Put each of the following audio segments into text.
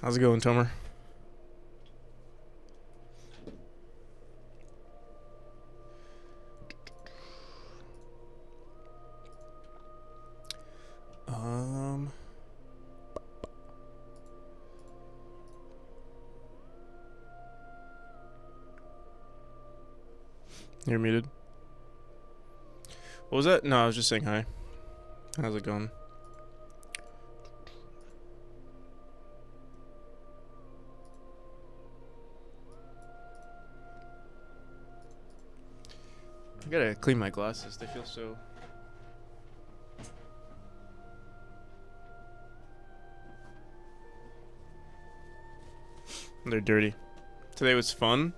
How's it going, Tomer? You're muted. What was that? No, I was just saying hi. How's it going? I gotta clean my glasses. They feel so... They're dirty. Today was fun.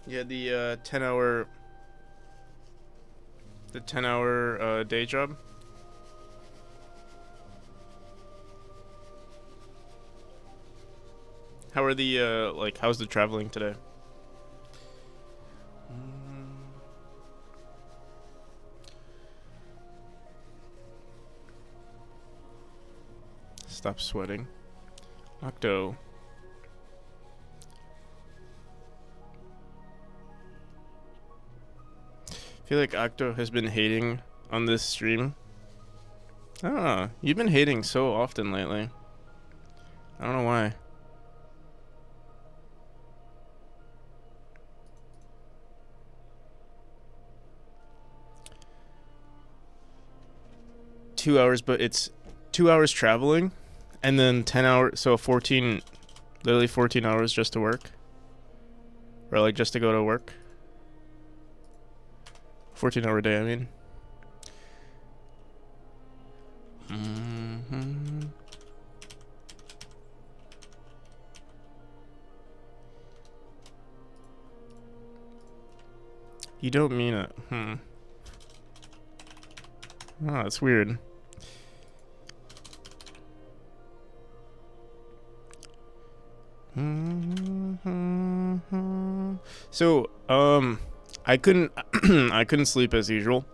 You had the 10-hour... The 10-hour day job. How are the, how's the traveling today? Stop sweating. Octo. I feel like Octo has been hating on this stream. I don't know. You've been hating so often lately. I don't know why. Two hours, but it's 2 hours traveling and then 10 hours, so 14, literally 14 hours just to work. Or like just to go to work. 14-hour day, I mean. You don't mean it. Oh, that's weird. So, I couldn't I couldn't sleep as usual.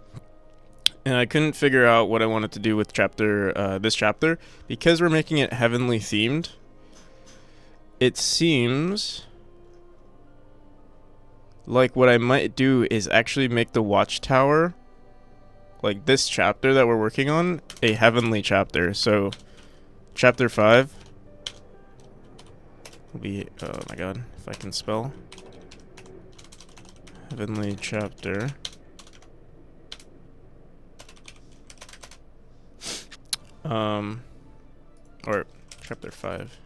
And I couldn't figure out what I wanted to do with this chapter because we're making it heavenly themed. It seems like what I might do is actually make the watchtower, like this chapter that we're working on, a heavenly chapter. So chapter 5 will be, oh my god, if I can spell. Heavenly chapter. Or chapter 5.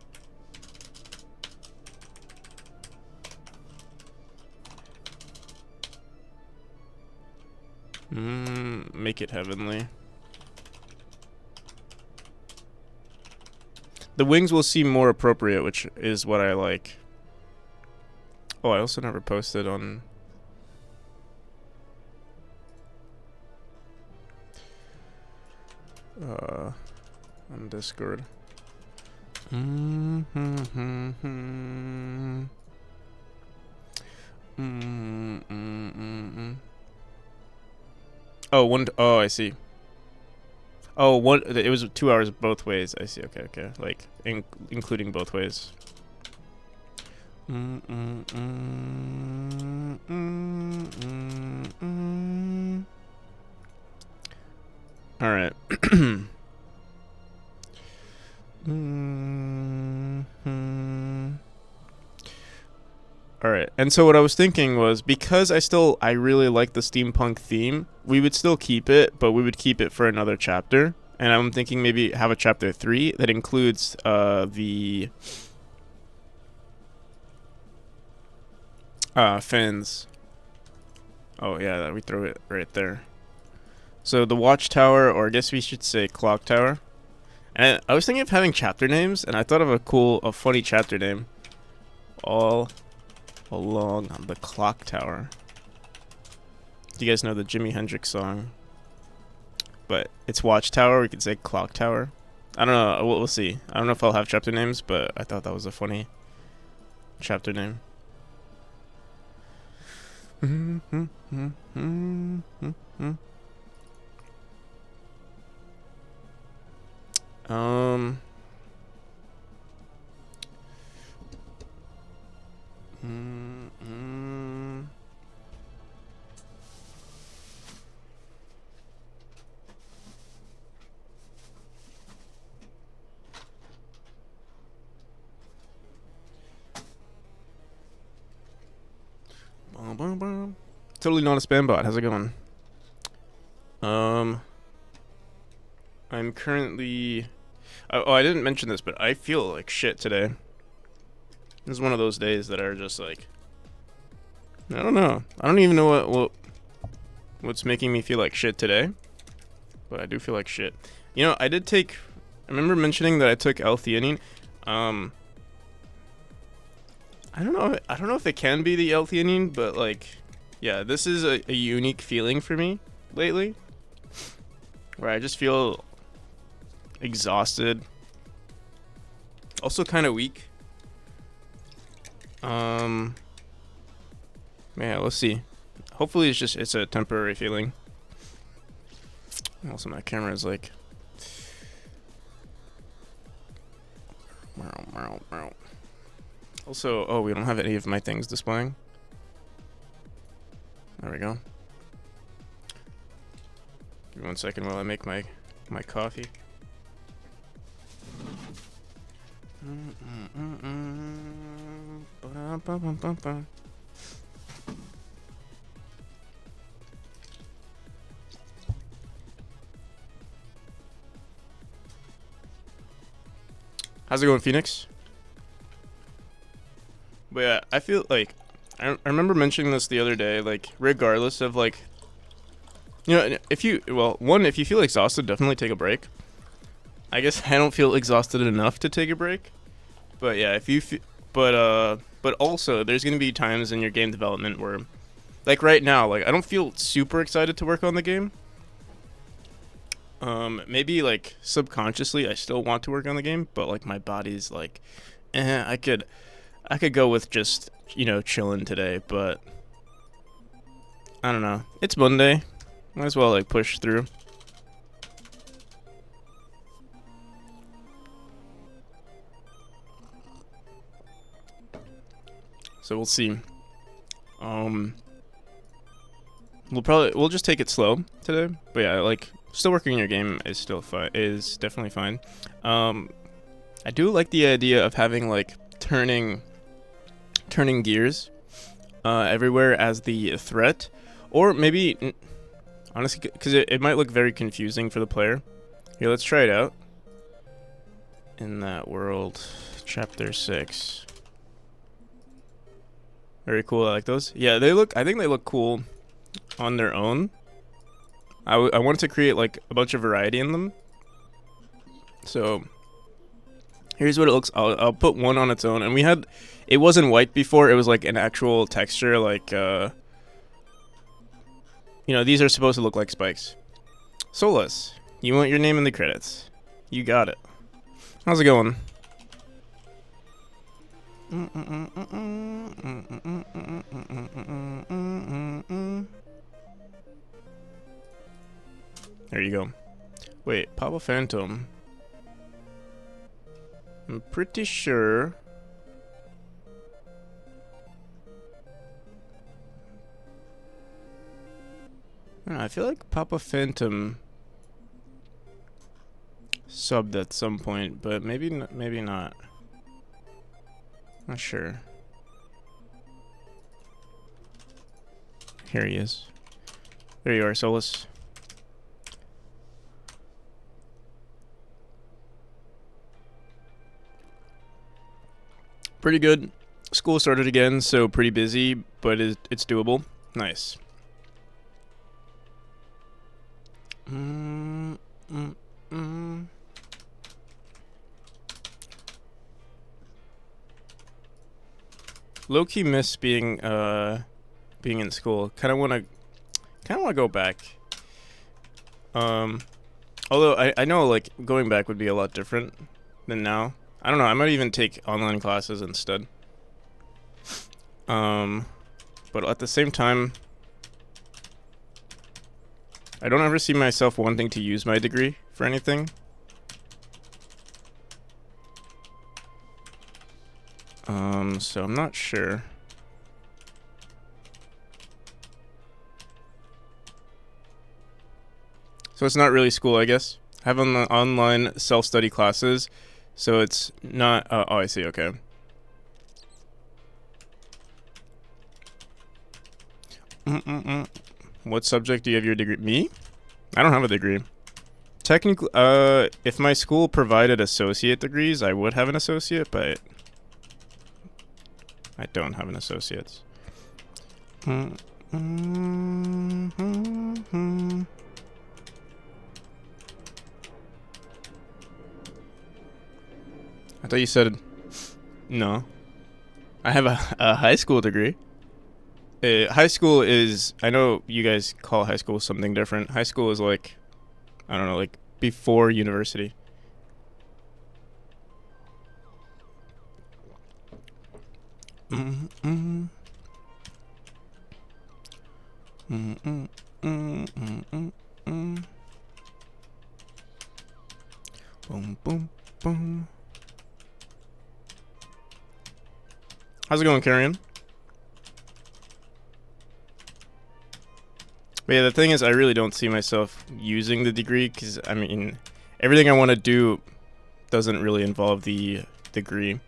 Make it heavenly. The wings will seem more appropriate, which is what I like. Oh, I also never posted on... on Discord. Oh, I see. Oh, it was 2 hours both ways. I see. Okay. Like, including both ways. Alright. Alright, and so what I was thinking was, because I really like the steampunk theme, we would still keep it, but we would keep it for another chapter. And I'm thinking maybe have a chapter 3 that includes the fins. Oh yeah, we throw it right there. So the watchtower, or I guess we should say clock tower. And I was thinking of having chapter names, and I thought of a funny chapter name. All along the clock tower. Do you guys know the Jimi Hendrix song? But it's watchtower, we could say clock tower. I don't know, we'll see. I don't know if I'll have chapter names, but I thought that was a funny chapter name. Um. Totally not a spam bot. How's it going? Um, I'm currently. Oh, I didn't mention this, but I feel like shit today. This is one of those days that are just like. I don't know. I don't even know what's making me feel like shit today, but I do feel like shit. You know, I did take. I remember mentioning that I took L-theanine. I don't know. I don't know if it can be the L-theanine, but like, yeah, this is a unique feeling for me lately, where I just feel exhausted, also kind of weak. Yeah, let's see. Hopefully, it's a temporary feeling. Also, my camera is like. Also, oh, we don't have any of my things displaying. There we go. Give me 1 second while I make my coffee. How's it going, Phoenix? But yeah, I feel like I remember mentioning this the other day. Like, regardless of like, you know, if you if you feel exhausted, definitely take a break. I guess I don't feel exhausted enough to take a break. But yeah, if you but also there's gonna be times in your game development where, like right now, like I don't feel super excited to work on the game. Maybe like subconsciously I still want to work on the game, but like my body's like, I could go with just, you know, chilling today, but I don't know. It's Monday. Might as well like push through. So we'll see. We'll just take it slow today. But yeah, like still working on your game is still fine. Is definitely fine. I do like the idea of having like turning gears everywhere as the threat, or maybe honestly, because it might look very confusing for the player. Here, let's try it out. In that world, chapter 6. Very cool. I like those. Yeah, I think they look cool on their own. I wanted to create like a bunch of variety in them. So here's what it looks. I'll put one on its own, and it wasn't white before. It was like an actual texture, like you know, these are supposed to look like spikes. Solus, you want your name in the credits? You got it. How's it going? There you go. Wait, Papa Phantom. I'm pretty sure. I don't know, I feel like Papa Phantom subbed at some point, but maybe not. Not sure. Here he is. There you are, Solus. Pretty good. School started again, so pretty busy, but it's doable. Nice. Low-key miss being in school. Kind of want to go back. Although I know like going back would be a lot different than now. I don't know. I might even take online classes instead. But at the same time, I don't ever see myself wanting to use my degree for anything. So I'm not sure. So it's not really school, I guess. I have online self-study classes, so it's not. Oh, I see. Okay. What subject do you have your degree? Me? I don't have a degree. Technically, if my school provided associate degrees, I would have an associate, but I don't have an associate's. I thought you said no. I have a high school degree. High school is, I know you guys call high school something different. High school is like, I don't know, like before university. Boom, boom, boom. How's it going, Carrion? But yeah, the thing is, I really don't see myself using the degree because, I mean, everything I want to do doesn't really involve the degree.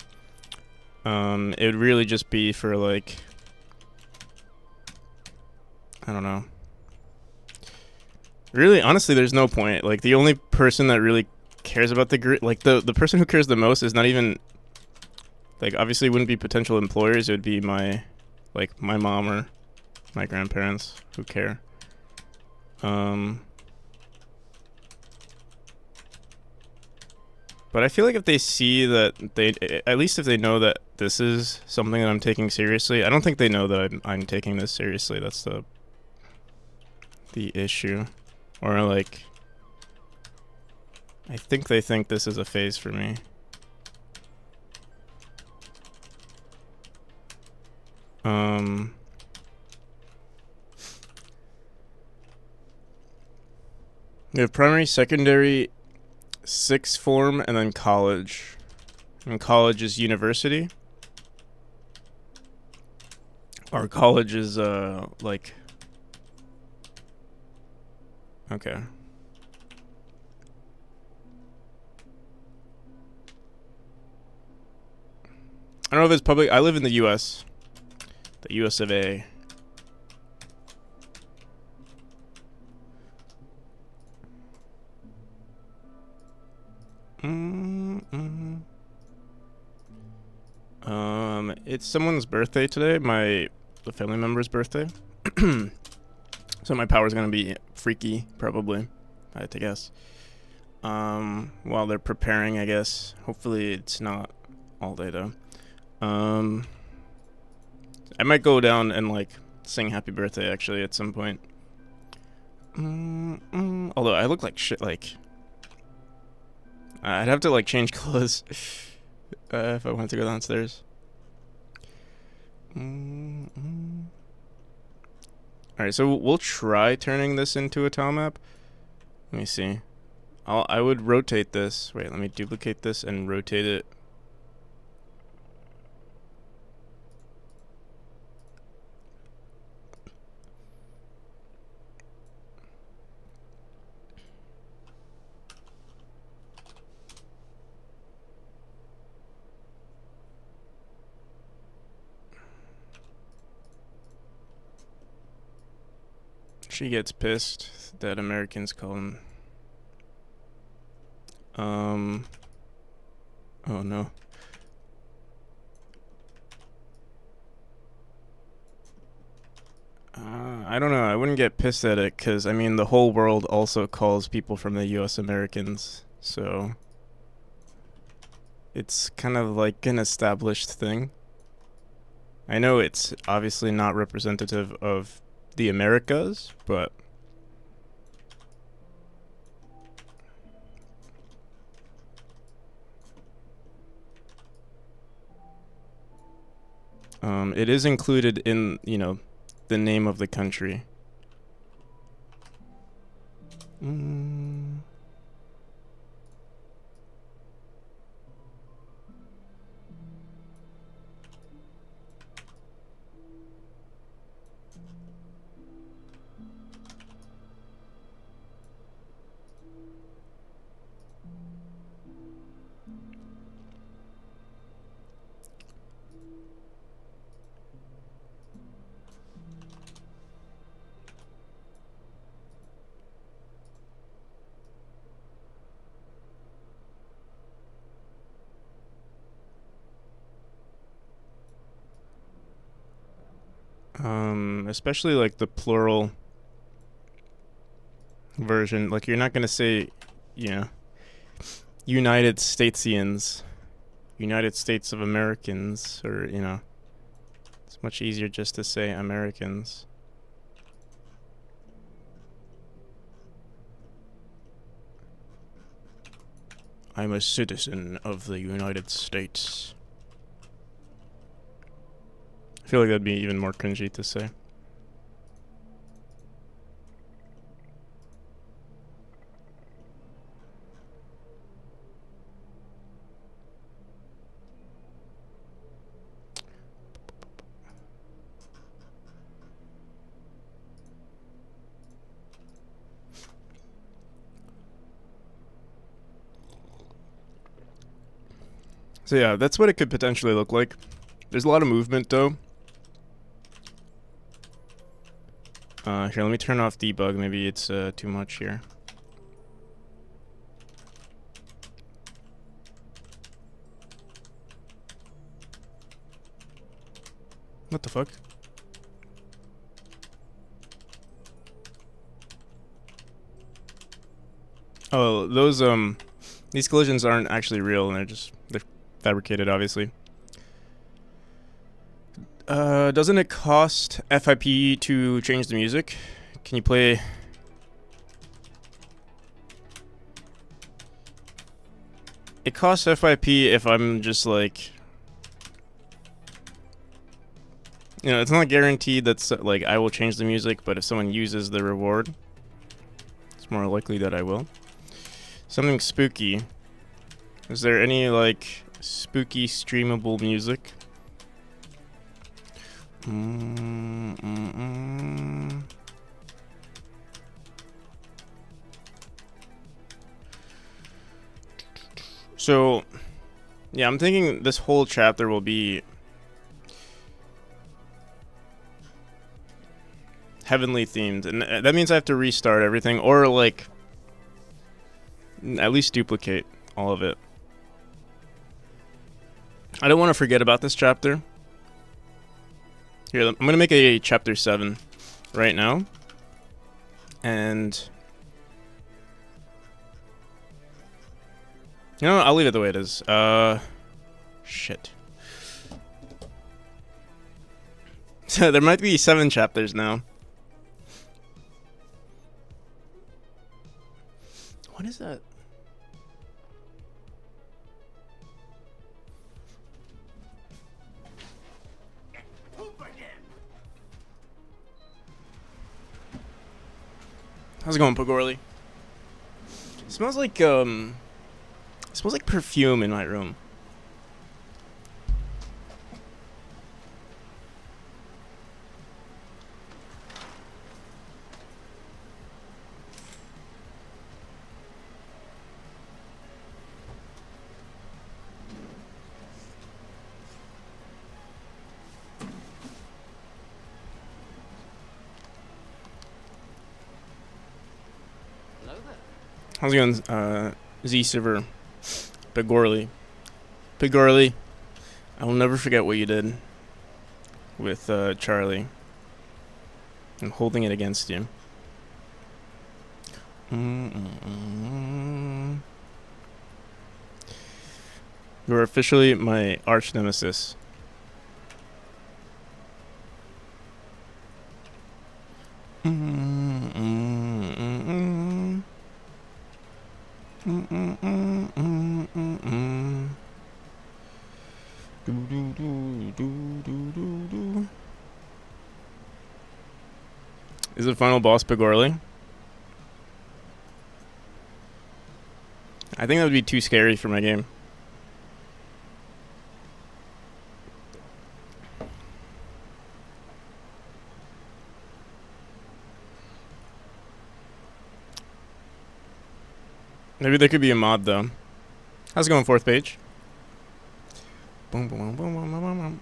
It would really just be for, like, I don't know. Really, honestly, there's no point. Like, the only person that really cares about the degree, like, the person who cares the most is not even, like, obviously it wouldn't be potential employers. It would be my mom or my grandparents who care. But I feel like if they see that at least if they know that this is something that I'm taking seriously, I don't think they know that I'm taking this seriously. That's the issue. Or like, I think they think this is a phase for me. We have primary, secondary, sixth form, and then college. And college is university. Or college is, like... Okay. I don't know if it's public. I live in the U.S. The U.S. of A. It's someone's birthday today. The family member's birthday. So my power's gonna be freaky, probably. I had to guess. While they're preparing, I guess. Hopefully it's not all day though. I might go down and like sing happy birthday actually at some point. Although I look like shit, like I'd have to like change clothes if I wanted to go downstairs. Alright, so we'll try turning this into a tile map. Let me see. I would rotate this. Wait, let me duplicate this and rotate it. She gets pissed that Americans call him. Oh no. I don't know. I wouldn't get pissed at it because, I mean, the whole world also calls people from the US Americans. So it's kind of like an established thing. I know it's obviously not representative of the Americas, but it is included in, you know, the name of the country. Mm. Especially like the plural version. Like you're not gonna say, you know, United Statesians, United States of Americans, or you know, it's much easier just to say Americans. I'm a citizen of the United States. I feel like that'd be even more cringy to say. So yeah, that's what it could potentially look like. There's a lot of movement though. Here, let me turn off debug. Maybe it's too much here. What the fuck? Oh, those these collisions aren't actually real, and they're fabricated, obviously. Doesn't it cost FIP to change the music? Can you play? It costs FIP if I'm just like, you know, it's not guaranteed that's like I will change the music, but if someone uses the reward, it's more likely that I will. Something spooky. Is there any like spooky streamable music? So, yeah, I'm thinking this whole chapter will be heavenly themed, and that means I have to restart everything, or like at least duplicate all of it. I don't want to forget about this chapter. Here, I'm gonna make a chapter 7 right now, and you know what? I'll leave it the way it is. Shit. So there might be 7 chapters now. What is that? How's it going, Pogorly? Smells like perfume in my room. How's it going, Z-Silver? Pigorly. Pigorly, I will never forget what you did with Charlie. I'm holding it against you. You're officially my arch nemesis. Is it final boss Pigorli? I think that would be too scary for my game. Maybe there could be a mod though. How's it going, fourth page? Boom, boom, boom, boom, boom, boom, boom.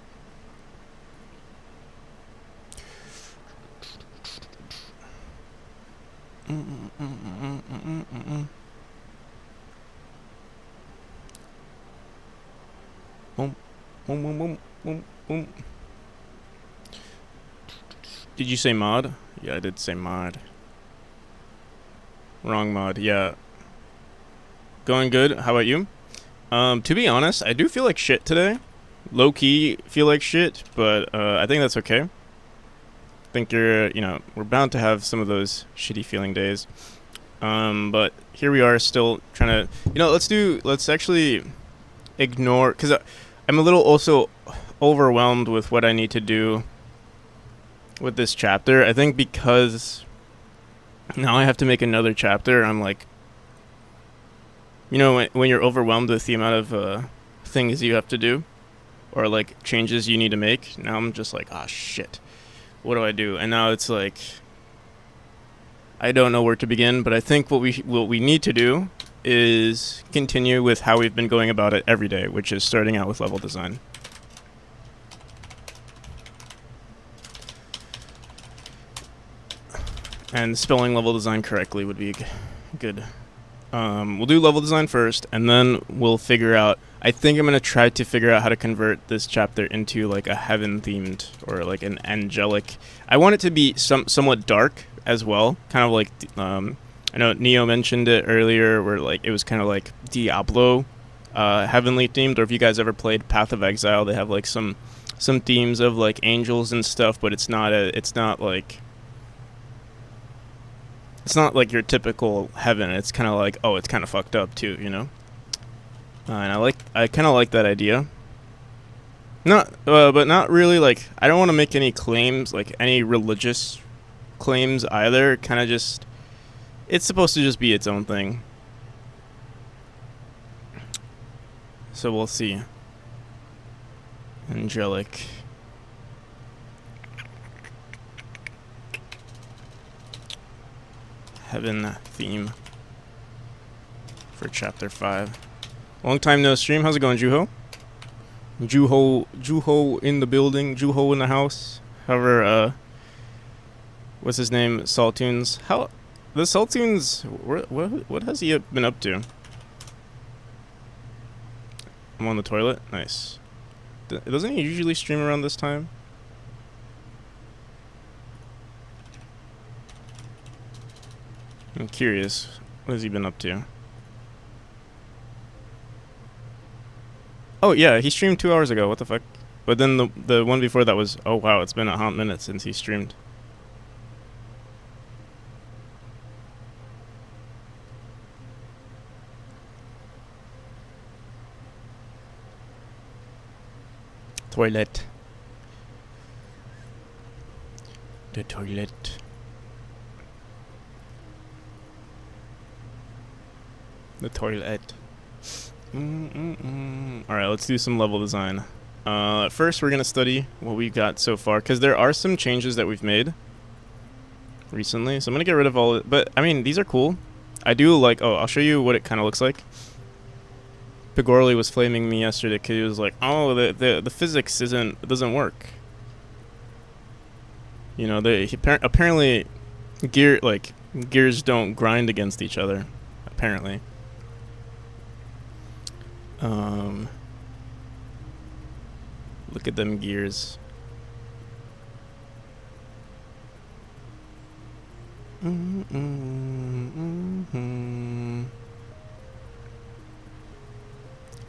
Boom, boom, boom, boom, boom, boom. Did you say mod? Yeah, I did say mod. Wrong mod. Yeah. Going good. How about you? To be honest, I do feel like shit today. Low key feel like shit, but I think that's okay. Think we're bound to have some of those shitty feeling days. But here we are still trying to, let's actually ignore, because I'm a little also overwhelmed with what I need to do with this chapter. I think because now I have to make another chapter, I'm like, when you're overwhelmed with the amount of things you have to do, or like changes you need to make, now I'm just like, ah, shit. What do I do? And now it's like, I don't know where to begin, but I think what we need to do is continue with how we've been going about it every day, which is starting out with level design. And spelling level design correctly would be good. We'll do level design first, and then we'll figure out. I think I'm gonna try to figure out how to convert this chapter into like a heaven-themed or like an angelic. I want it to be somewhat dark as well, kind of like I know Neo mentioned it earlier, where like it was kind of like Diablo, heavenly themed. Or if you guys ever played Path of Exile, they have like some themes of like angels and stuff, but it's not like your typical heaven. It's kind of like, oh, it's kind of fucked up too, and I kind of like that idea. But not really. Like, I don't want to make any claims, like any religious claims either. Kind of just, it's supposed to just be its own thing. So we'll see. Angelic. Heaven theme for chapter 5. Long time no stream. How's it going, Juho? Juho in the building. Juho in the house. However, what's his name? Saltoons. How the Saltoons? What has he been up to? I'm on the toilet. Nice. Doesn't he usually stream around this time? I'm curious. What has he been up to? Oh yeah, he streamed 2 hours ago. What the fuck? But then the one before that was, oh wow, it's been a hot minute since he streamed. Toilet. The toilet. The toilet. Alright, let's do some level design. First, we're going to study what we've got so far, because there are some changes that we've made recently. So I'm going to get rid of all it. But, I mean, these are cool. I do like... Oh, I'll show you what it kind of looks like. Pigorli was flaming me yesterday because he was like, oh, the physics doesn't work. Apparently gears don't grind against each other. Apparently. Look at them gears.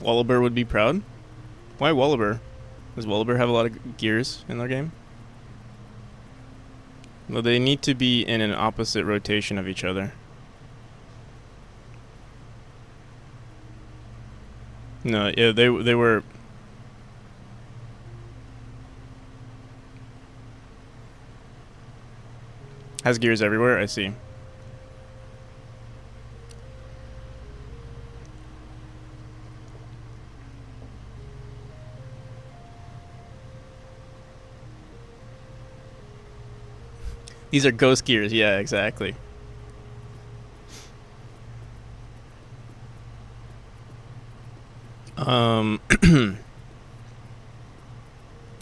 Wallaber would be proud. Why Wallaber? Does Wallaber have a lot of gears in their game? Well, they need to be in an opposite rotation of each other. No, yeah, they were. Has gears everywhere, I see. These are ghost gears, yeah, exactly. Um,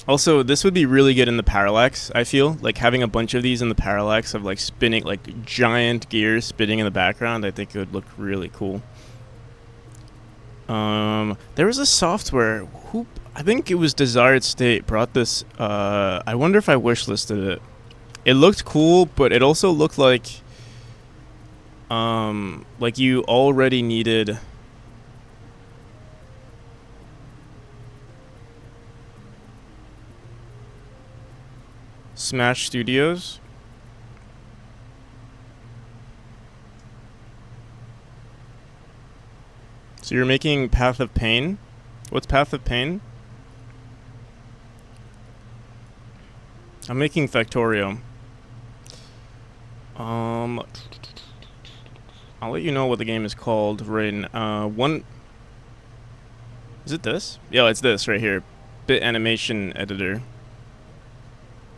also, this would be really good in the parallax, I feel. Like, having a bunch of these in the parallax of, like, spinning, like, giant gears spinning in the background, I think it would look really cool. There was a software, who, I think it was Desired State, brought this, I wonder if I wishlisted it. It looked cool, but it also looked like you already needed... Smash Studios. So you're making Path of Pain? What's Path of Pain? I'm making Factorio. I'll let you know what the game is called right now. One... Is it this? Yeah, it's this right here. Bit Animation Editor.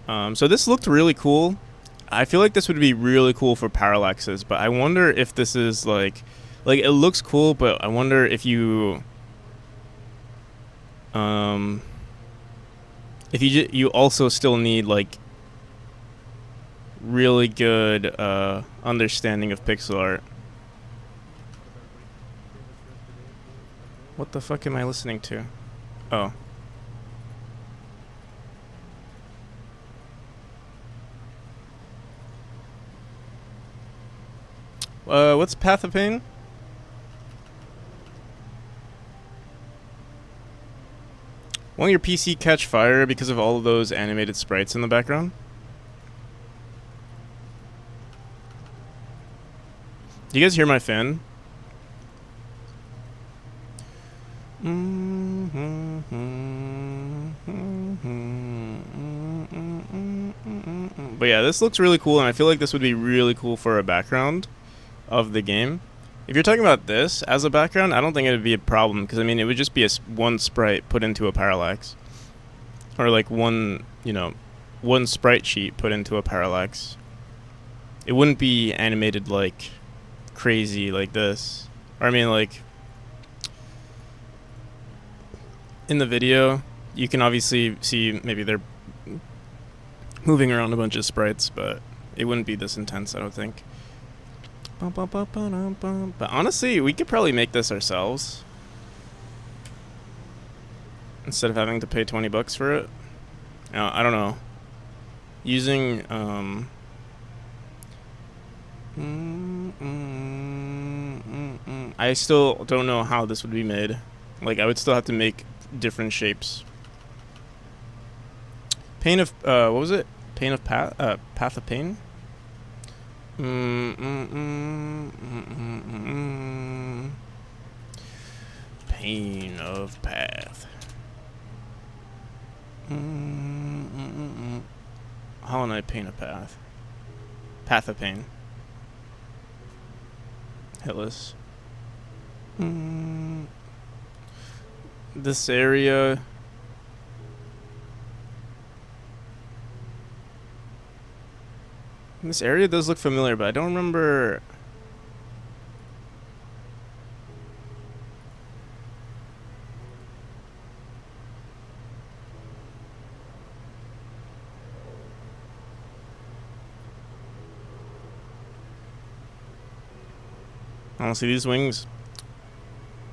So this looked really cool. I feel like this would be really cool for parallaxes, but I wonder if this is like it looks cool, but I wonder if you if you also still need like really good understanding of pixel art. What the fuck am I listening to? Oh. What's Path of Pain? Won't your PC catch fire because of all of those animated sprites in the background? Do you guys hear my fan? But yeah, this looks really cool, and I feel like this would be really cool for a background of the game. If you're talking about this as a background, I don't think it would be a problem, because I mean it would just be one sprite put into a parallax, or like one sprite sheet put into a parallax. It wouldn't be animated like crazy like this, or I mean like in the video you can obviously see maybe they're moving around a bunch of sprites, but it wouldn't be this intense, I don't think. But honestly, we could probably make this ourselves instead of having to pay $20 for it. I don't know. Using I still don't know how this would be made. Like, I would still have to make different shapes. Pain of what was it? Pain of Path of Pain? Pain of Path. How will I paint a path? Path of Pain. Hitless. This area. This area does look familiar, but I don't remember. Honestly, these wings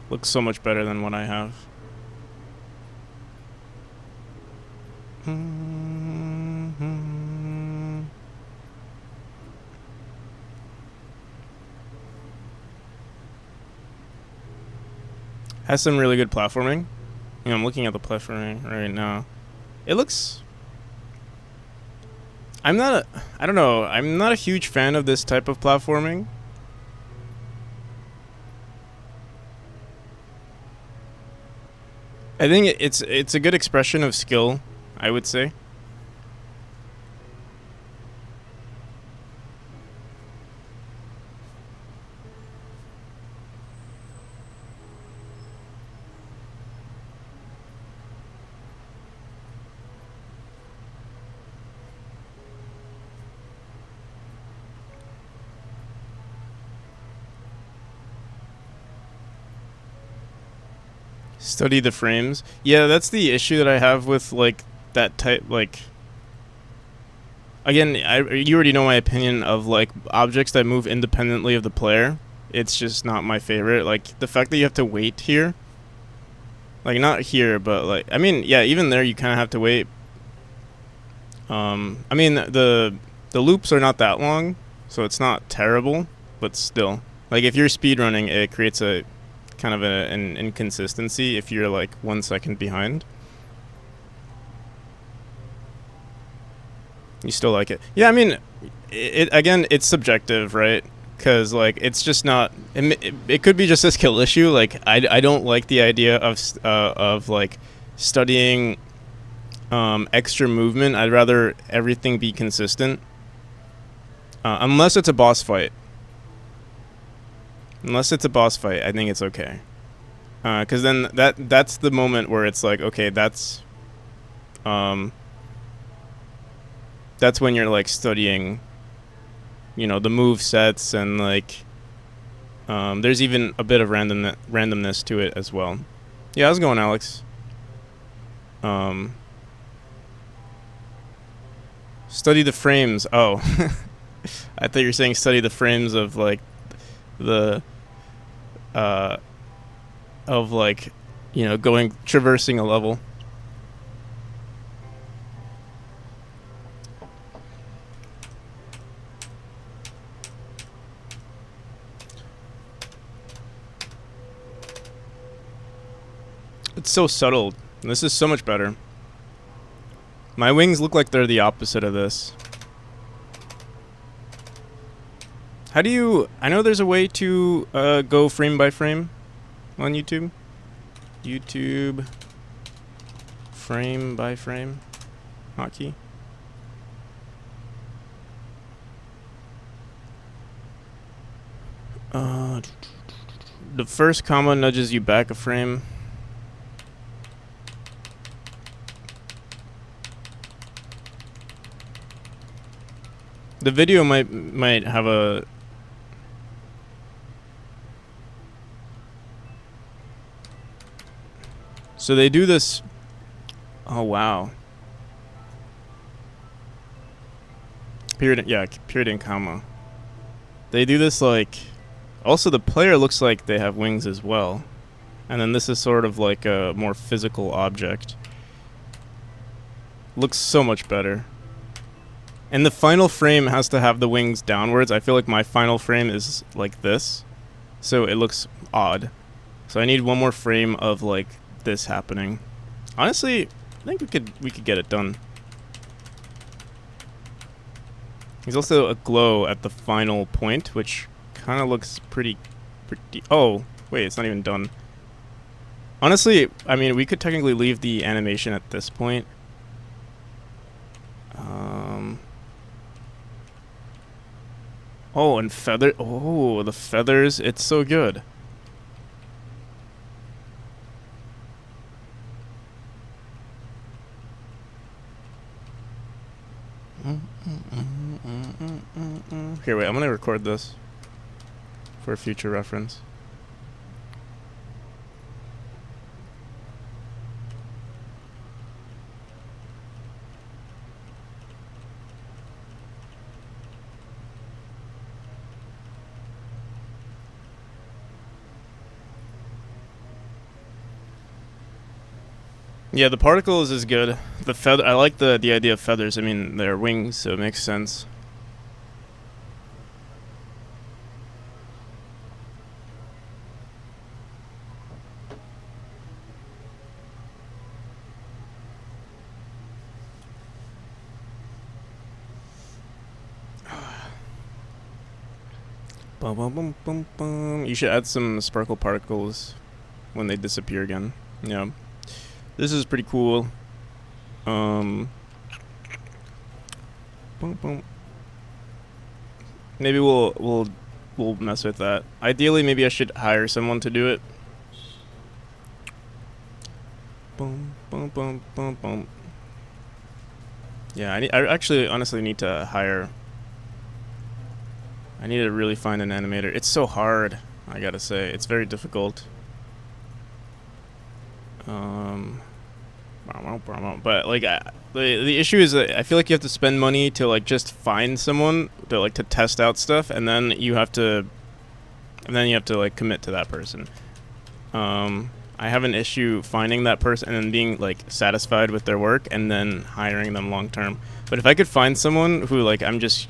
look so much better than what I have. Has some really good platforming. I'm looking at the platforming right now. It looks... I don't know. I'm not a huge fan of this type of platforming. I think it's a good expression of skill, I would say. Study the frames. Yeah, that's the issue that I have with like that type. Like again, you already know my opinion of like objects that move independently of the player. It's just not my favorite. Like the fact that you have to wait here. Like not here, but like I mean, yeah, even there you kind of have to wait. I mean the loops are not that long, so it's not terrible, but still, like if you're speedrunning, it creates a kind of an inconsistency if you're like 1 second behind. You still like it? Yeah, I mean, it again, it's subjective, right? Because like it's just not. It could be just a skill issue. Like I don't like the idea of like studying extra movement. I'd rather everything be consistent. Unless it's a boss fight. Unless it's a boss fight, I think it's okay. Because then that's the moment where it's like, okay, that's when you're like studying, you know, the move sets and like, there's even a bit of randomness to it as well. Yeah, how's it going, Alex? Study the frames. Oh, I thought you were saying study the frames of like the of like, you know, traversing a level. It's so subtle. This is so much better. My wings look like they're the opposite of this. How do you... I know there's a way to go frame by frame on YouTube. YouTube frame by frame hotkey. The first comma nudges you back a frame. The video might have a... So they do this... Oh, wow. Period and comma. They do this like... Also, the player looks like they have wings as well. And then this is sort of like a more physical object. Looks so much better. And the final frame has to have the wings downwards. I feel like my final frame is like this. So it looks odd. So I need one more frame of like this happening. Honestly, I think we could get it done. There's also a glow at the final point, which kind of looks pretty... Oh, wait, it's not even done. Honestly, I mean, we could technically leave the animation at this point. Oh, and feather... Oh, the feathers. It's so good. Here, wait, I'm gonna record this for future reference. Yeah, the particles is good. The feather, I like the idea of feathers. I mean, they're wings, so it makes sense. Boom, boom, boom, boom, boom. You should add some sparkle particles when they disappear again. Yeah. This is pretty cool. Boom, boom. Maybe we'll mess with that. Ideally, maybe I should hire someone to do it. Boom, boom, boom, boom, boom. Yeah, I actually honestly need to hire. I need to really find an animator. It's so hard, I gotta say. It's very difficult. Um, but like, the issue is that I feel like you have to spend money to like just find someone to like to test out stuff, and then you have to like commit to that person. I have an issue finding that person and then being like satisfied with their work and then hiring them long term. But if I could find someone who like I'm just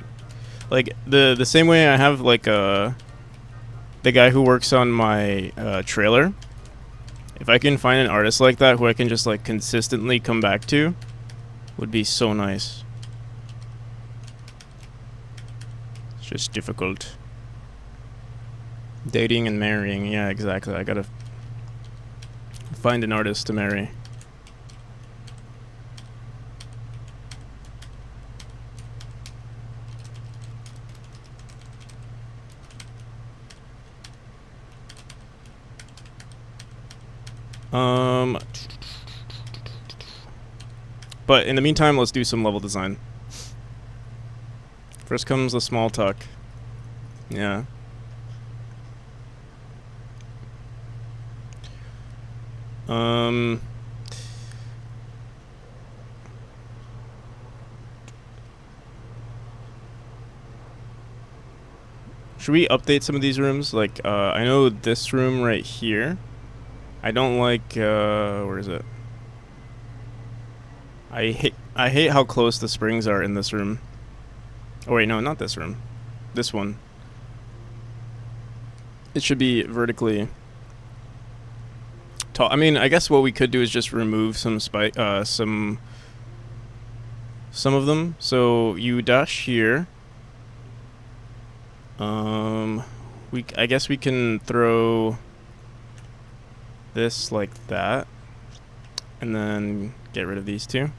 like the same way I have like the guy who works on my trailer. If I can find an artist like that who I can just like consistently come back to, would be so nice. It's just difficult. Dating and marrying, yeah, exactly. I gotta find an artist to marry. But in the meantime, let's do some level design. First comes the small talk. Yeah. Should we update some of these rooms? Like, I know this room right here. I don't like, where is it? I hate how close the springs are in this room. Oh wait, no, not this room. This one. It should be vertically tall. I mean, I guess what we could do is just remove some some of them. So you dash here. I guess we can throw this like that, and then get rid of these two.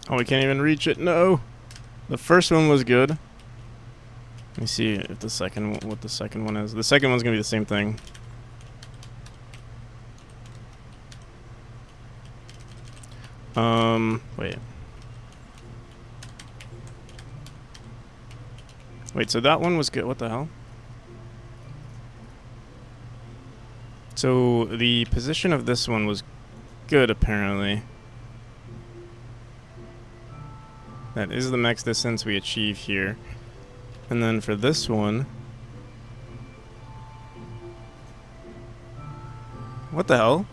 Oh, we can't even reach it. No. The first one was good. Let me see if what the second one is. The second one's gonna be the same thing. Wait. Wait, so that one was good. What the hell? So the position of this one was good, apparently. That is the max distance we achieve here. And then for this one... What the hell?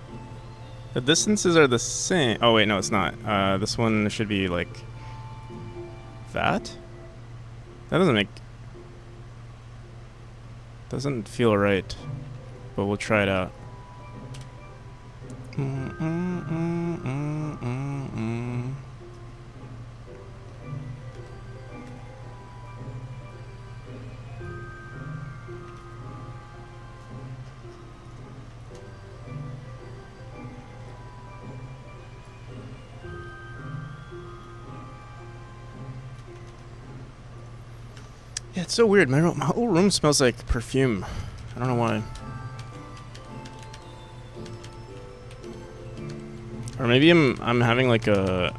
The distances are the same. Oh wait, no, it's not. This one should be like... that? That doesn't make... doesn't feel right. But we'll try it out. Yeah, it's so weird. My whole room smells like perfume. I don't know why. Or maybe I'm having like a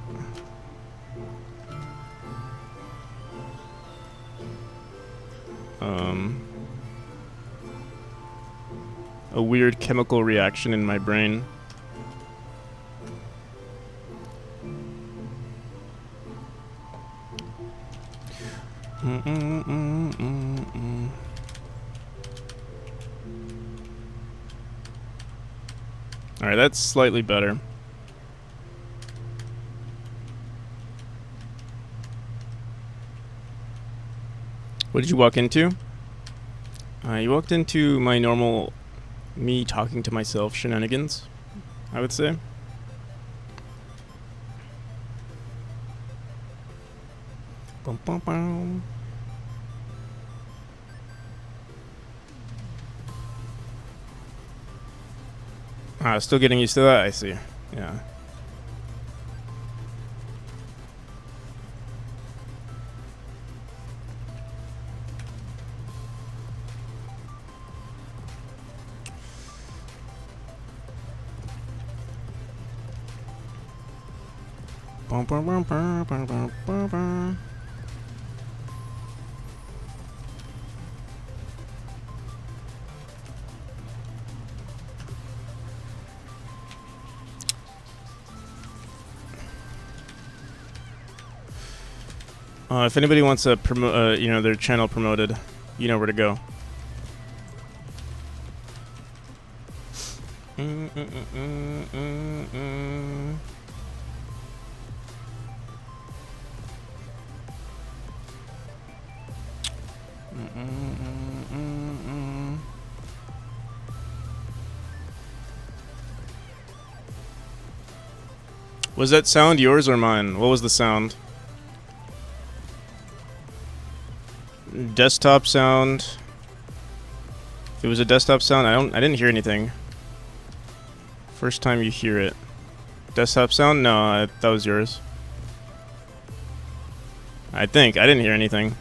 weird chemical reaction in my brain. Alright, that's slightly better. What did you walk into? You walked into my normal me talking to myself shenanigans, I would say. Bum, bum, bum. Still getting used to that? I see. Yeah. Bum, bum, bum, bum, bum, bum, bum, bum. If anybody wants to promote, their channel promoted, you know where to go. Was that sound yours or mine? What was the sound? Desktop sound. If it was a desktop sound, I didn't hear anything. First time you hear it. Desktop sound? No, that was yours. I think. I didn't hear anything.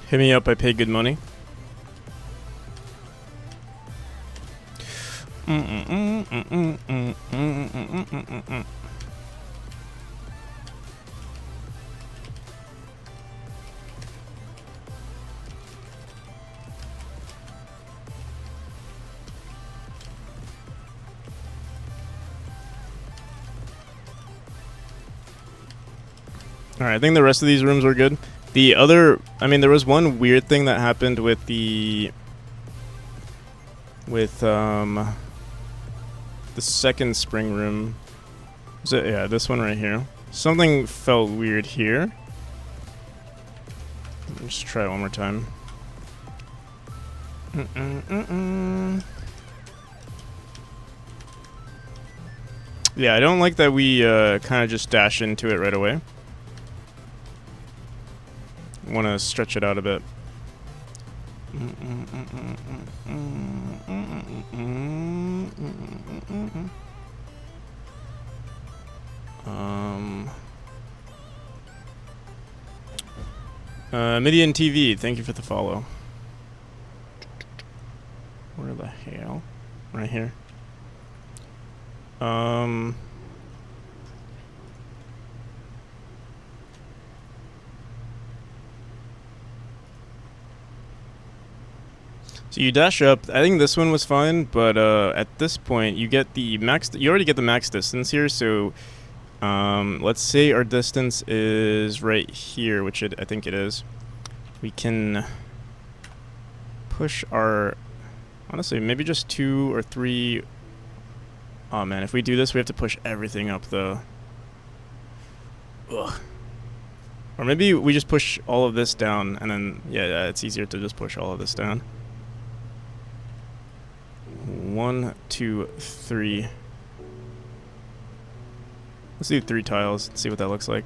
Hit me up, I pay good money. Alright, I think the rest of these rooms were good. The other, there was one weird thing that happened with the second spring room. Was it? Yeah, this one right here. Something felt weird here. Let's try it one more time. Yeah, I don't like that we kind of just dash into it right away. Want to stretch it out a bit. Midian TV, thank you for the follow. Where the hell? Right here. So you dash up. I think this one was fine, but at this point you get the max. You already get the max distance here. So let's say our distance is right here, which I think it is. We can push our. Honestly, maybe just 2 or 3. Oh man, if we do this, we have to push everything up though. Ugh. Or maybe we just push all of this down, and then yeah, it's easier to just push all of this down. 1, 2, 3. Let's do 3 tiles and see what that looks like.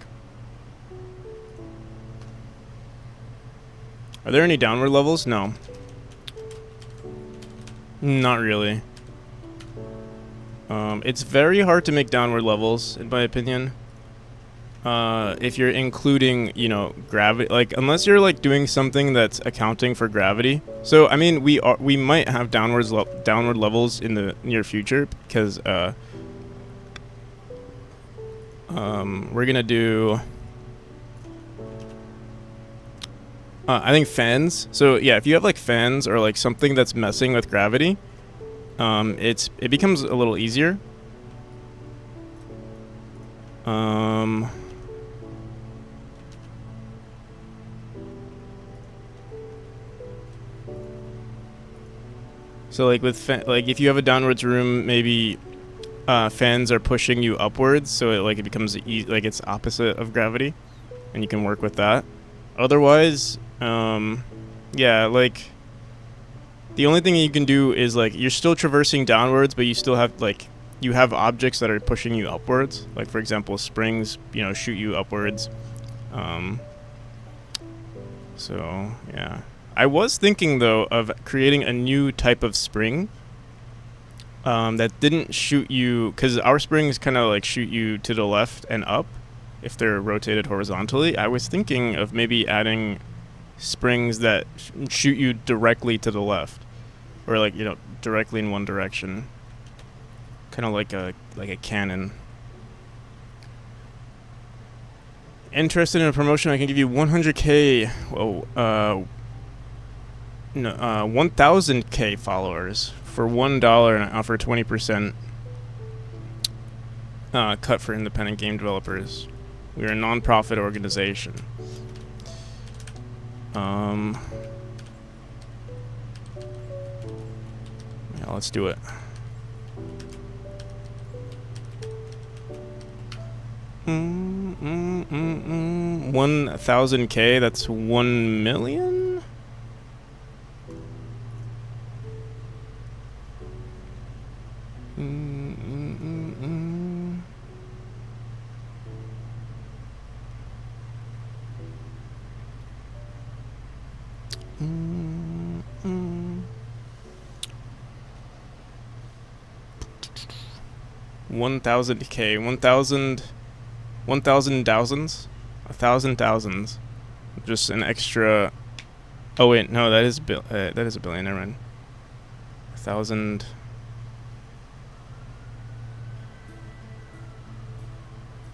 Are there any downward levels? No. Not really. It's very hard to make downward levels, in my opinion. If you're including, you know, gravity, like unless you're like doing something that's accounting for gravity. So I mean, we might have downward levels in the near future because we're gonna do. I think fans. So yeah, if you have like fans or like something that's messing with gravity, it becomes a little easier. So like with like if you have a downwards room, maybe fans are pushing you upwards, so it becomes like it's opposite of gravity, and you can work with that. Otherwise, yeah, like the only thing you can do is like you're still traversing downwards, but you still have like you have objects that are pushing you upwards. Like for example, springs, you know, shoot you upwards. So yeah, I was thinking though of creating a new type of spring that didn't shoot you, because our springs kind of like shoot you to the left and up if they're rotated horizontally. I was thinking of maybe adding springs that shoot you directly to the left, or like, you know, directly in one direction, kind of like a cannon. Interested in a promotion? I can give you 100k. Whoa, no, 1,000k followers for $1, and I offer 20% cut for independent game developers. We are a non-profit organization. Yeah, let's do it. 1,000k. That's 1 million. $1,000k, 1,000 thousands, 1,000 thousands, just an extra. Oh wait, no, that is that is a billion. Never mind. 1,000.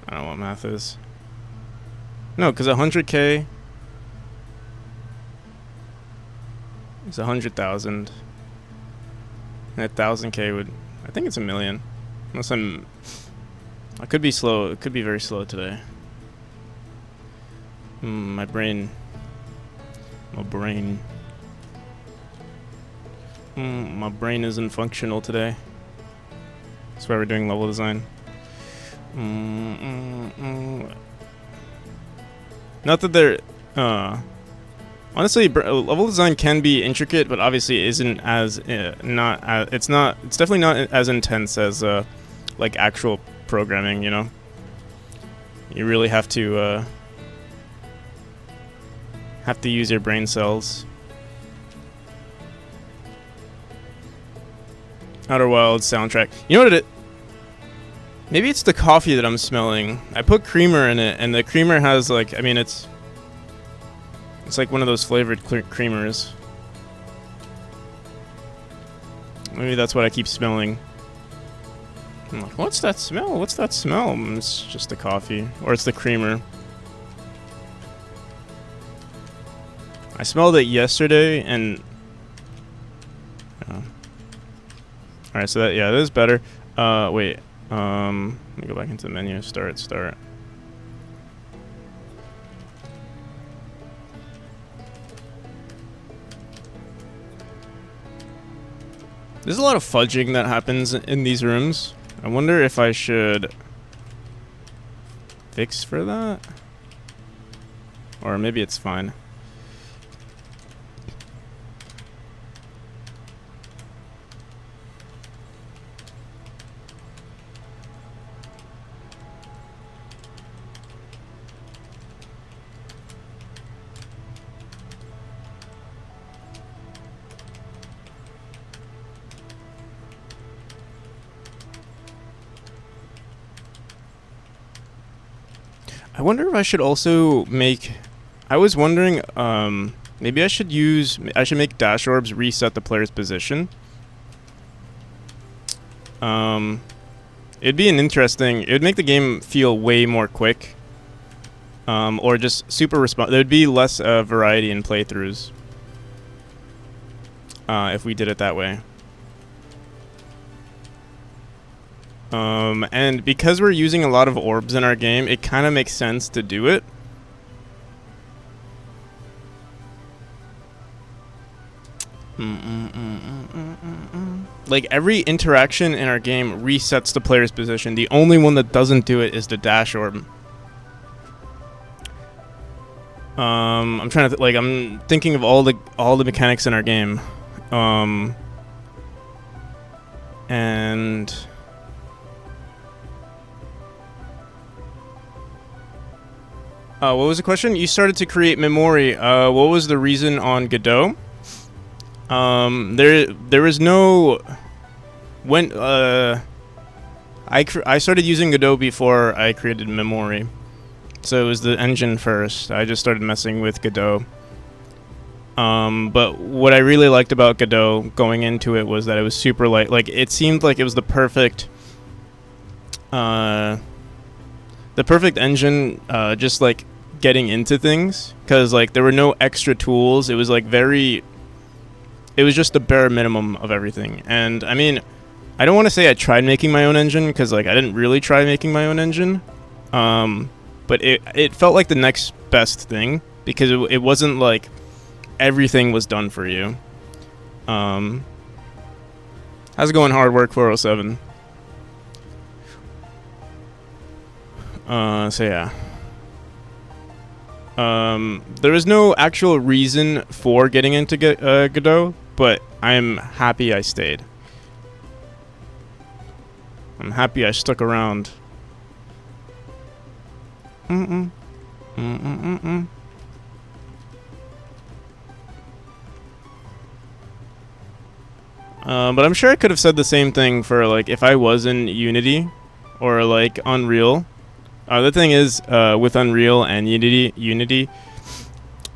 I don't know what math is. No, because 100k is 100,000, and 1,000k would. I think it's a million. Unless I could be slow. It could be very slow today. My brain. My brain isn't functional today. That's why we're doing level design. Not that they're. Honestly, level design can be intricate, but obviously it isn't as it's definitely not as intense as like actual programming. You know, you really have to use your brain cells. Outer Wilds soundtrack. You know what maybe it's the coffee that I'm smelling. I put creamer in it, and the creamer has like, I mean, it's like one of those flavored creamers. Maybe that's what I keep smelling. I'm like, what's that smell? What's that smell? It's just the coffee, or it's the creamer. I smelled it yesterday, and alright, so that, yeah, that is better. Wait, let me go back into the menu. Start. There's a lot of fudging that happens in these rooms. I wonder if I should fix for that, or maybe it's fine. I wonder if I should also make. I was wondering, maybe I should make dash orbs reset the player's position. It'd be an interesting. It would make the game feel way more quick. Or just super There'd be less variety in playthroughs. If we did it that way. And because we're using a lot of orbs in our game, it kind of makes sense to do it. Like, every interaction in our game resets the player's position. The only one that doesn't do it is the dash orb. I'm trying to I'm thinking of all the mechanics in our game. And what was the question? You started to create memory. What was the reason on Godot? There was no when I started using Godot before I created memory, so it was the engine first. I just started messing with Godot. But what I really liked about Godot going into it was that it was super light. Like, it seemed like it was the perfect engine, just like getting into things, because like there were no extra tools. It was like it was just the bare minimum of everything. And I mean, I don't want to say I tried making my own engine, because like I didn't really try making my own engine. But it felt like the next best thing, because it wasn't like everything was done for you. How's it going, Hard Work 407? So yeah. There was no actual reason for getting into Godot, but I'm happy I stayed. I'm happy I stuck around. But I'm sure I could have said the same thing for like if I was in Unity or like Unreal. The thing is, with Unreal and Unity,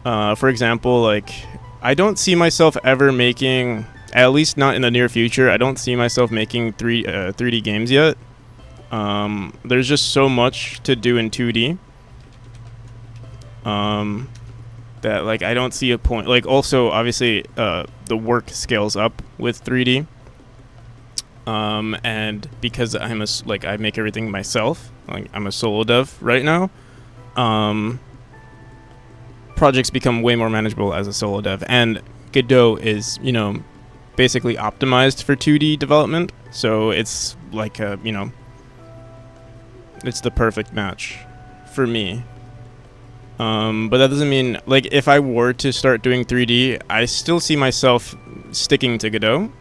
for example, like I don't see myself ever making, at least not in the near future, I don't see myself making 3D games yet. There's just so much to do in 2D. That like I don't see a point. Like, also obviously the work scales up with 3D. And because I make everything myself, like I'm a solo dev right now, projects become way more manageable as a solo dev, and Godot is, basically optimized for 2D development, so it's like it's the perfect match for me. But that doesn't mean, like, if I were to start doing 3D, I still see myself sticking to Godot.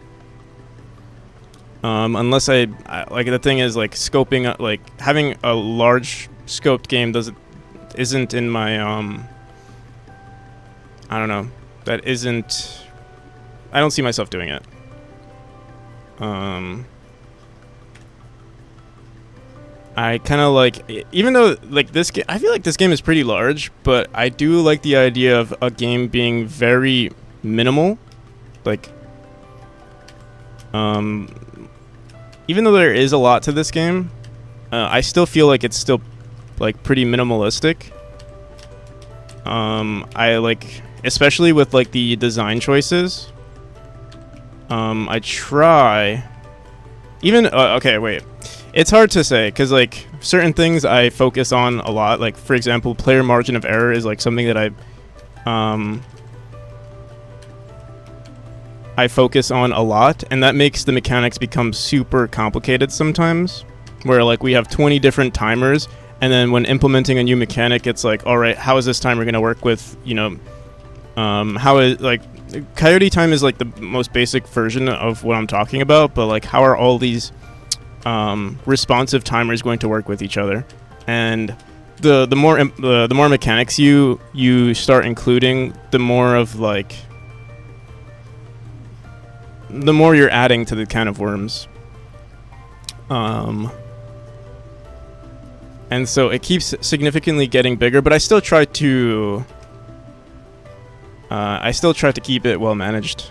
Unless I like, the thing is, like, scoping up, like having a large scoped game isn't in my I don't know. I don't see myself doing it. I kind of like, even though like this game, I feel like this game is pretty large, but I do like the idea of a game being very minimal. Like, even though there is a lot to this game, I still feel like it's still like pretty minimalistic. I like, especially with like the design choices. I try, even okay, wait. It's hard to say, because like certain things I focus on a lot. Like, for example, player margin of error is like something that I focus on a lot, and that makes the mechanics become super complicated sometimes, where like we have 20 different timers, and then when implementing a new mechanic, it's like, all right, how is this timer going to work with, how is, like, Coyote time is like the most basic version of what I'm talking about, but like how are all these responsive timers going to work with each other? And the more mechanics you start including, the more of like, the more you're adding to the can of worms. and so it keeps significantly getting bigger. But I still try to keep it well managed.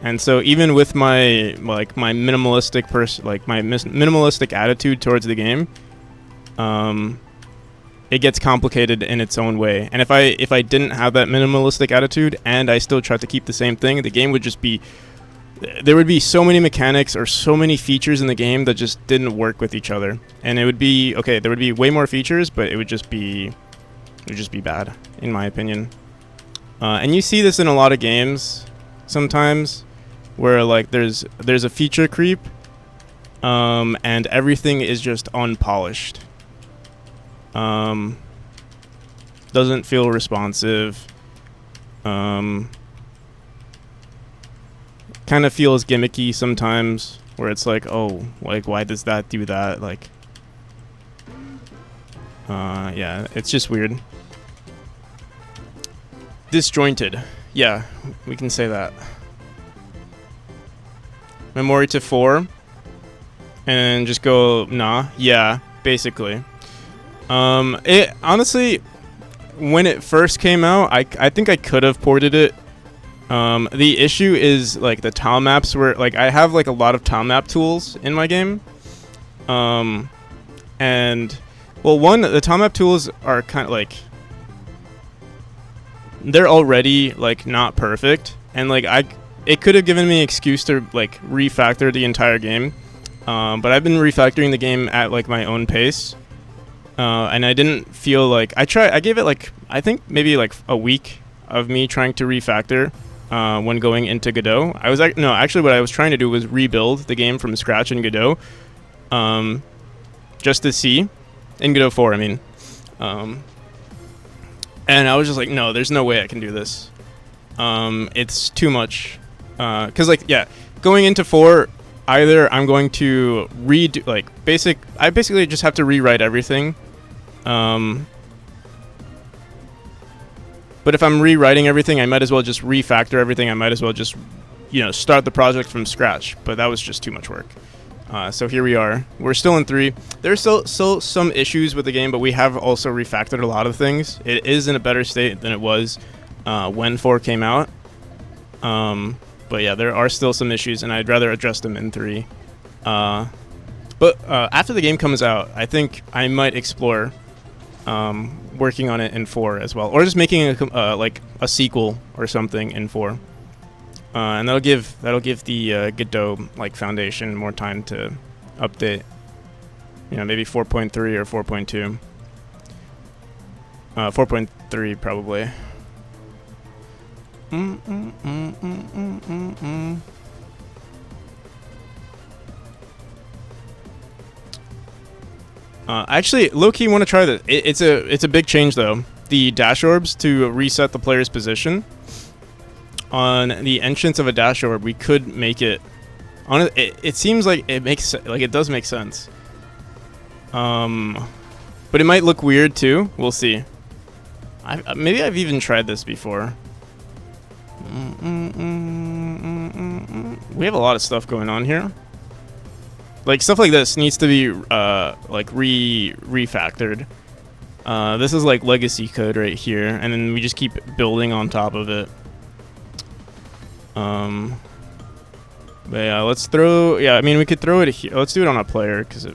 And so even with my minimalistic minimalistic attitude towards the game, it gets complicated in its own way. And if I didn't have that minimalistic attitude and I still tried to keep the same thing, the game would just be, there would be so many mechanics or so many features in the game that just didn't work with each other. And it would be, okay, there would be way more features, but it would just be bad, in my opinion. And you see this in a lot of games sometimes, where like there's a feature creep, and everything is just unpolished. Doesn't feel responsive. Kind of feels gimmicky sometimes, where it's like, oh, like why does that do that? Like, yeah, it's just weird. Disjointed. Yeah, we can say that. Memory to 4. And just go, nah. Yeah, basically. It honestly, when it first came out, I think I could have ported it. The issue is like the tile maps were like, I have like a lot of tile map tools in my game. And well, one, the tile map tools are kind of like, they're already like not perfect, and like it could have given me an excuse to like refactor the entire game, but I've been refactoring the game at like my own pace, and I didn't feel like I gave it like, I think maybe like a week of me trying to refactor when going into Godot. Actually what I was trying to do was rebuild the game from scratch in Godot, just to see, in Godot 4 I mean, and I was just like, no, there's no way I can do this. It's too much. Because, like, yeah, going into 4, either I'm going to redo, like, I basically just have to rewrite everything. But if I'm rewriting everything, I might as well just refactor everything. I might as well just, start the project from scratch. But that was just too much work. So here we are. We're still in 3. There's still some issues with the game, but we have also refactored a lot of things. It is in a better state than it was when 4 came out. But yeah, there are still some issues, and I'd rather address them in 3. But after the game comes out, I think I might explore working on it in 4 as well, or just making like a sequel or something in 4. And that'll give the Godot like foundation more time to update. Maybe 4.3 or 4.2. 4.3 probably. Actually, low-key want to try this. It's a big change though. The dash orbs to reset the player's position. On the entrance of a dash orb, we could make it. It seems like it does make sense. But it might look weird too. We'll see. Maybe I've even tried this before. We have a lot of stuff going on here. Like stuff like this needs to be like refactored. This is like legacy code right here, and then we just keep building on top of it. But yeah, let's throw. Yeah, I mean we could throw it here. Let's do it on a player because I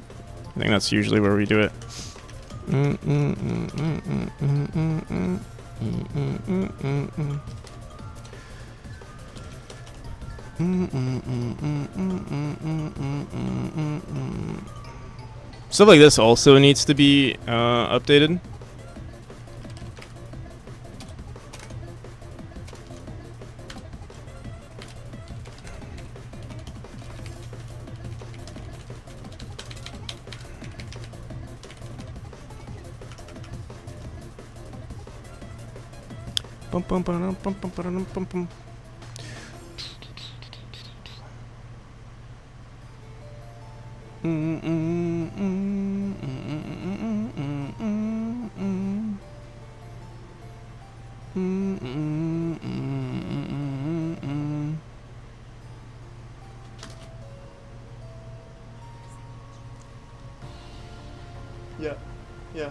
think that's usually where we do it. Stuff like this also needs to be updated. Yeah. Yeah.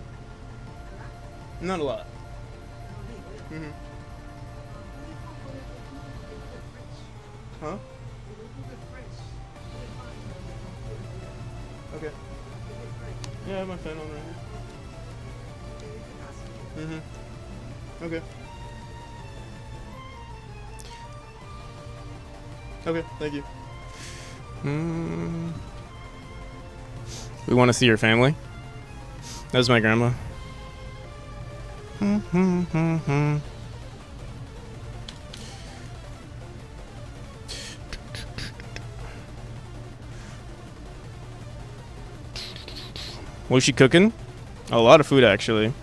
Not a lot. Mhm. Huh? Okay. Yeah, I have my fan on right here. Mhm. Okay. Okay. Thank you. Mm. We want to see your family. That was my grandma. What was she cooking? A lot of food, actually.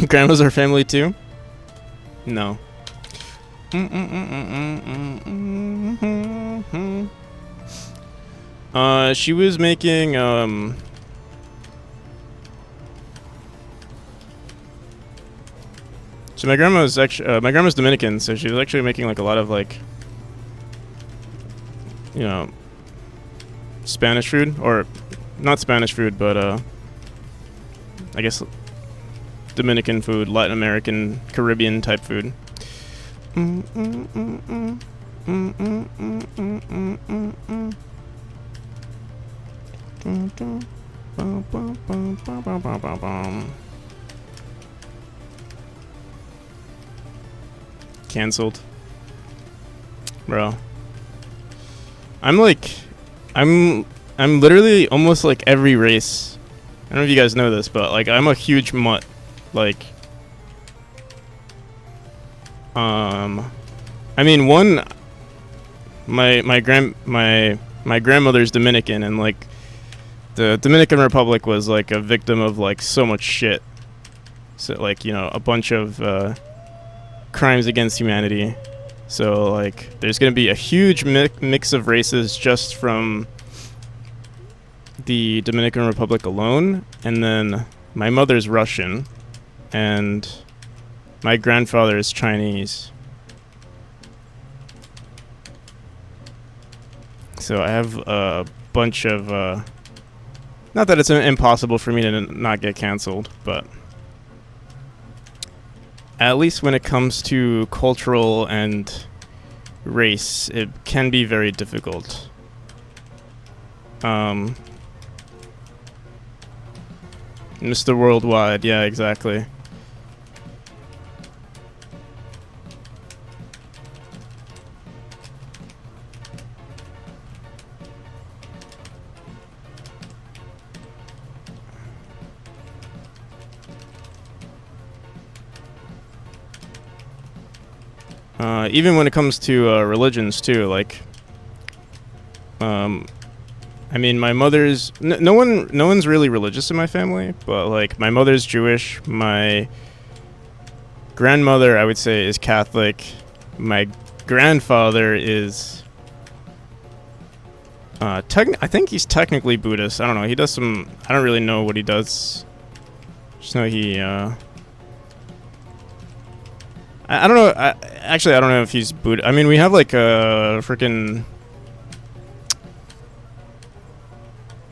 Grandma's our family too? No. She was making so my grandma's Dominican, so she was actually making like a lot of like, you know, Spanish food, or not Spanish food, but I guess Dominican food, Latin American, Caribbean type food. Cancelled. Bro. I'm like I'm literally almost like every race. I don't know if you guys know this, but like I'm a huge mutt. Like I mean, one, my grandmother's Dominican, and like the Dominican Republic was like a victim of like so much shit. So like, you know, a bunch of crimes against humanity. So like there's going to be a huge mix of races just from the Dominican Republic alone, and then my mother's Russian and my grandfather is Chinese. So I have a bunch of not that it's impossible for me to not get canceled, but at least when it comes to cultural and race, it can be very difficult. Mr. Worldwide, yeah, exactly. Even when it comes to religions too, like, I mean, my mother's no one's really religious in my family, but like my mother's Jewish, my grandmother I would say is Catholic, my grandfather is I think he's technically Buddhist. I don't know. He does some. I don't really know what he does. Just know he. I don't know. Actually, I don't know if he's Buddha. I mean, we have like a freaking.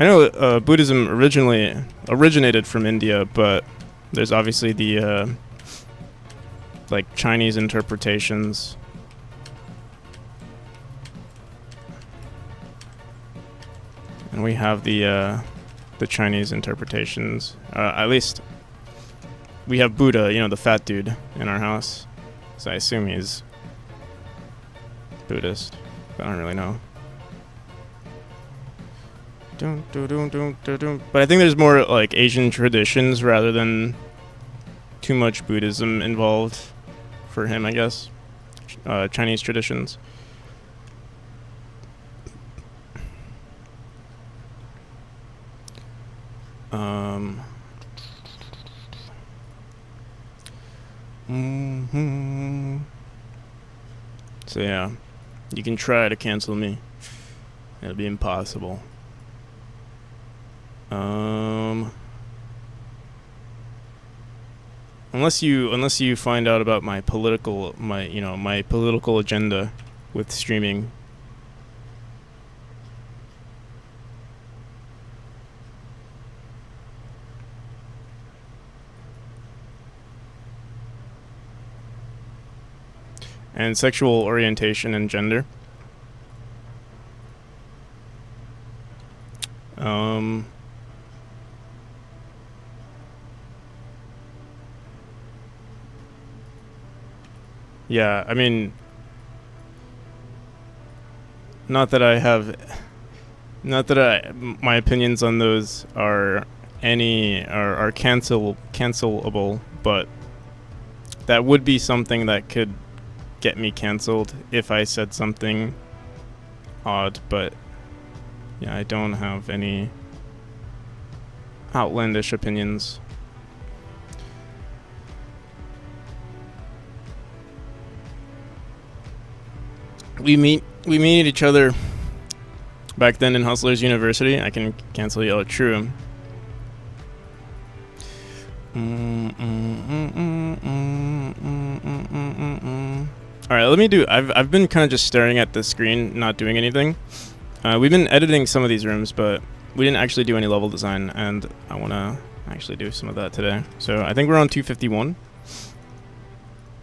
I know Buddhism originally originated from India, but there's obviously the like Chinese interpretations. And we have the Chinese interpretations. At least we have Buddha, you know, the fat dude in our house. So I assume he's Buddhist. I don't really know. But I think there's more like Asian traditions rather than too much Buddhism involved for him, I guess. Chinese traditions. So yeah, you can try to cancel me. It'll be impossible. Unless you find out about my political agenda with streaming. and sexual orientation and gender. Yeah, I mean, not that I have, not that my opinions on those are cancelable, but that would be something that could get me canceled if I said something odd. But yeah, I don't have any outlandish opinions. We meet each other back then in Hustlers University. I can cancel you. Oh, true. Alright, let me do. I've been kind of just staring at the screen, not doing anything. We've been editing some of these rooms, but we didn't actually do any level design, and I want to actually do some of that today. So I think we're on 251.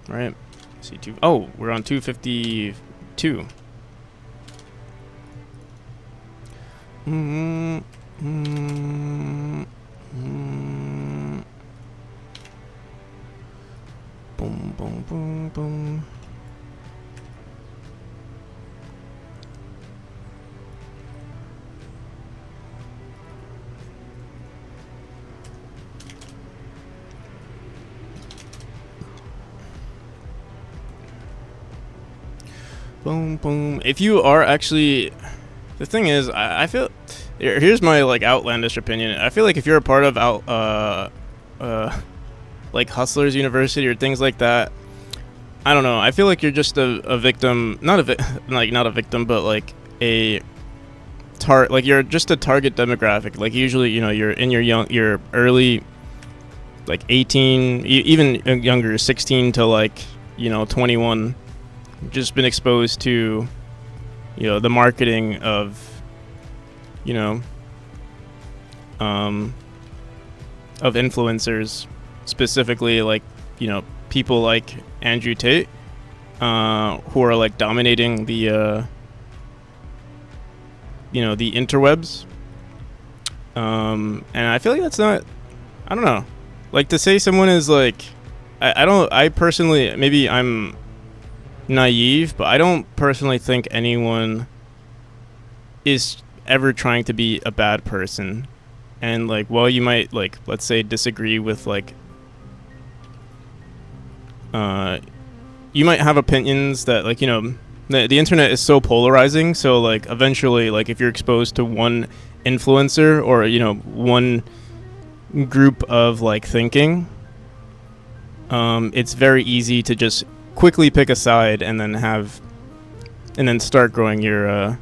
Right. See two. Oh, we're on 252. Boom, boom, boom, boom. Boom, boom. If you are actually, the thing is, I feel, here's my like outlandish opinion. I feel like if you're a part of like Hustlers University or things like that, I don't know. I feel like you're just a victim, not a victim, but like like you're just a target demographic. Like usually, you're in your early, like 18, even younger, 16 to like 21. Just been exposed to the marketing of of influencers, specifically like people like Andrew Tate, who are like dominating the the interwebs, and I feel like that's not, I don't know, like to say someone is like, I personally, maybe I'm naive, but I don't personally think anyone is ever trying to be a bad person. And like, while you might like, let's say, disagree with like, you might have opinions that like, the internet is so polarizing. So like, eventually, like if you're exposed to one influencer or one group of like thinking, it's very easy to just quickly pick a side and then start growing your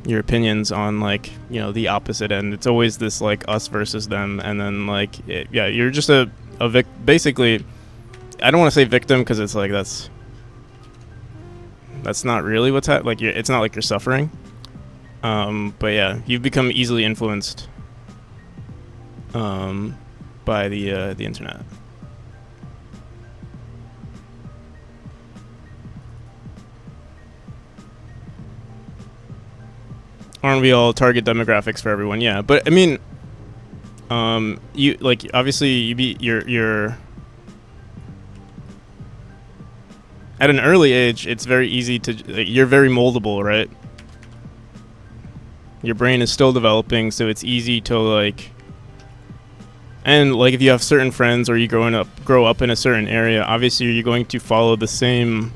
opinions on like the opposite end. It's always this like us versus them, and then like you're just basically, I don't want to say victim because it's like that's not really what's like it's not like you're suffering, but yeah, you've become easily influenced by the internet. Aren't we all target demographics for everyone? Yeah, but I mean, you like obviously you're at an early age. It's very easy to you're very moldable, right? Your brain is still developing, so it's easy to like, and like if you have certain friends or you grow up in a certain area, obviously you're going to follow the same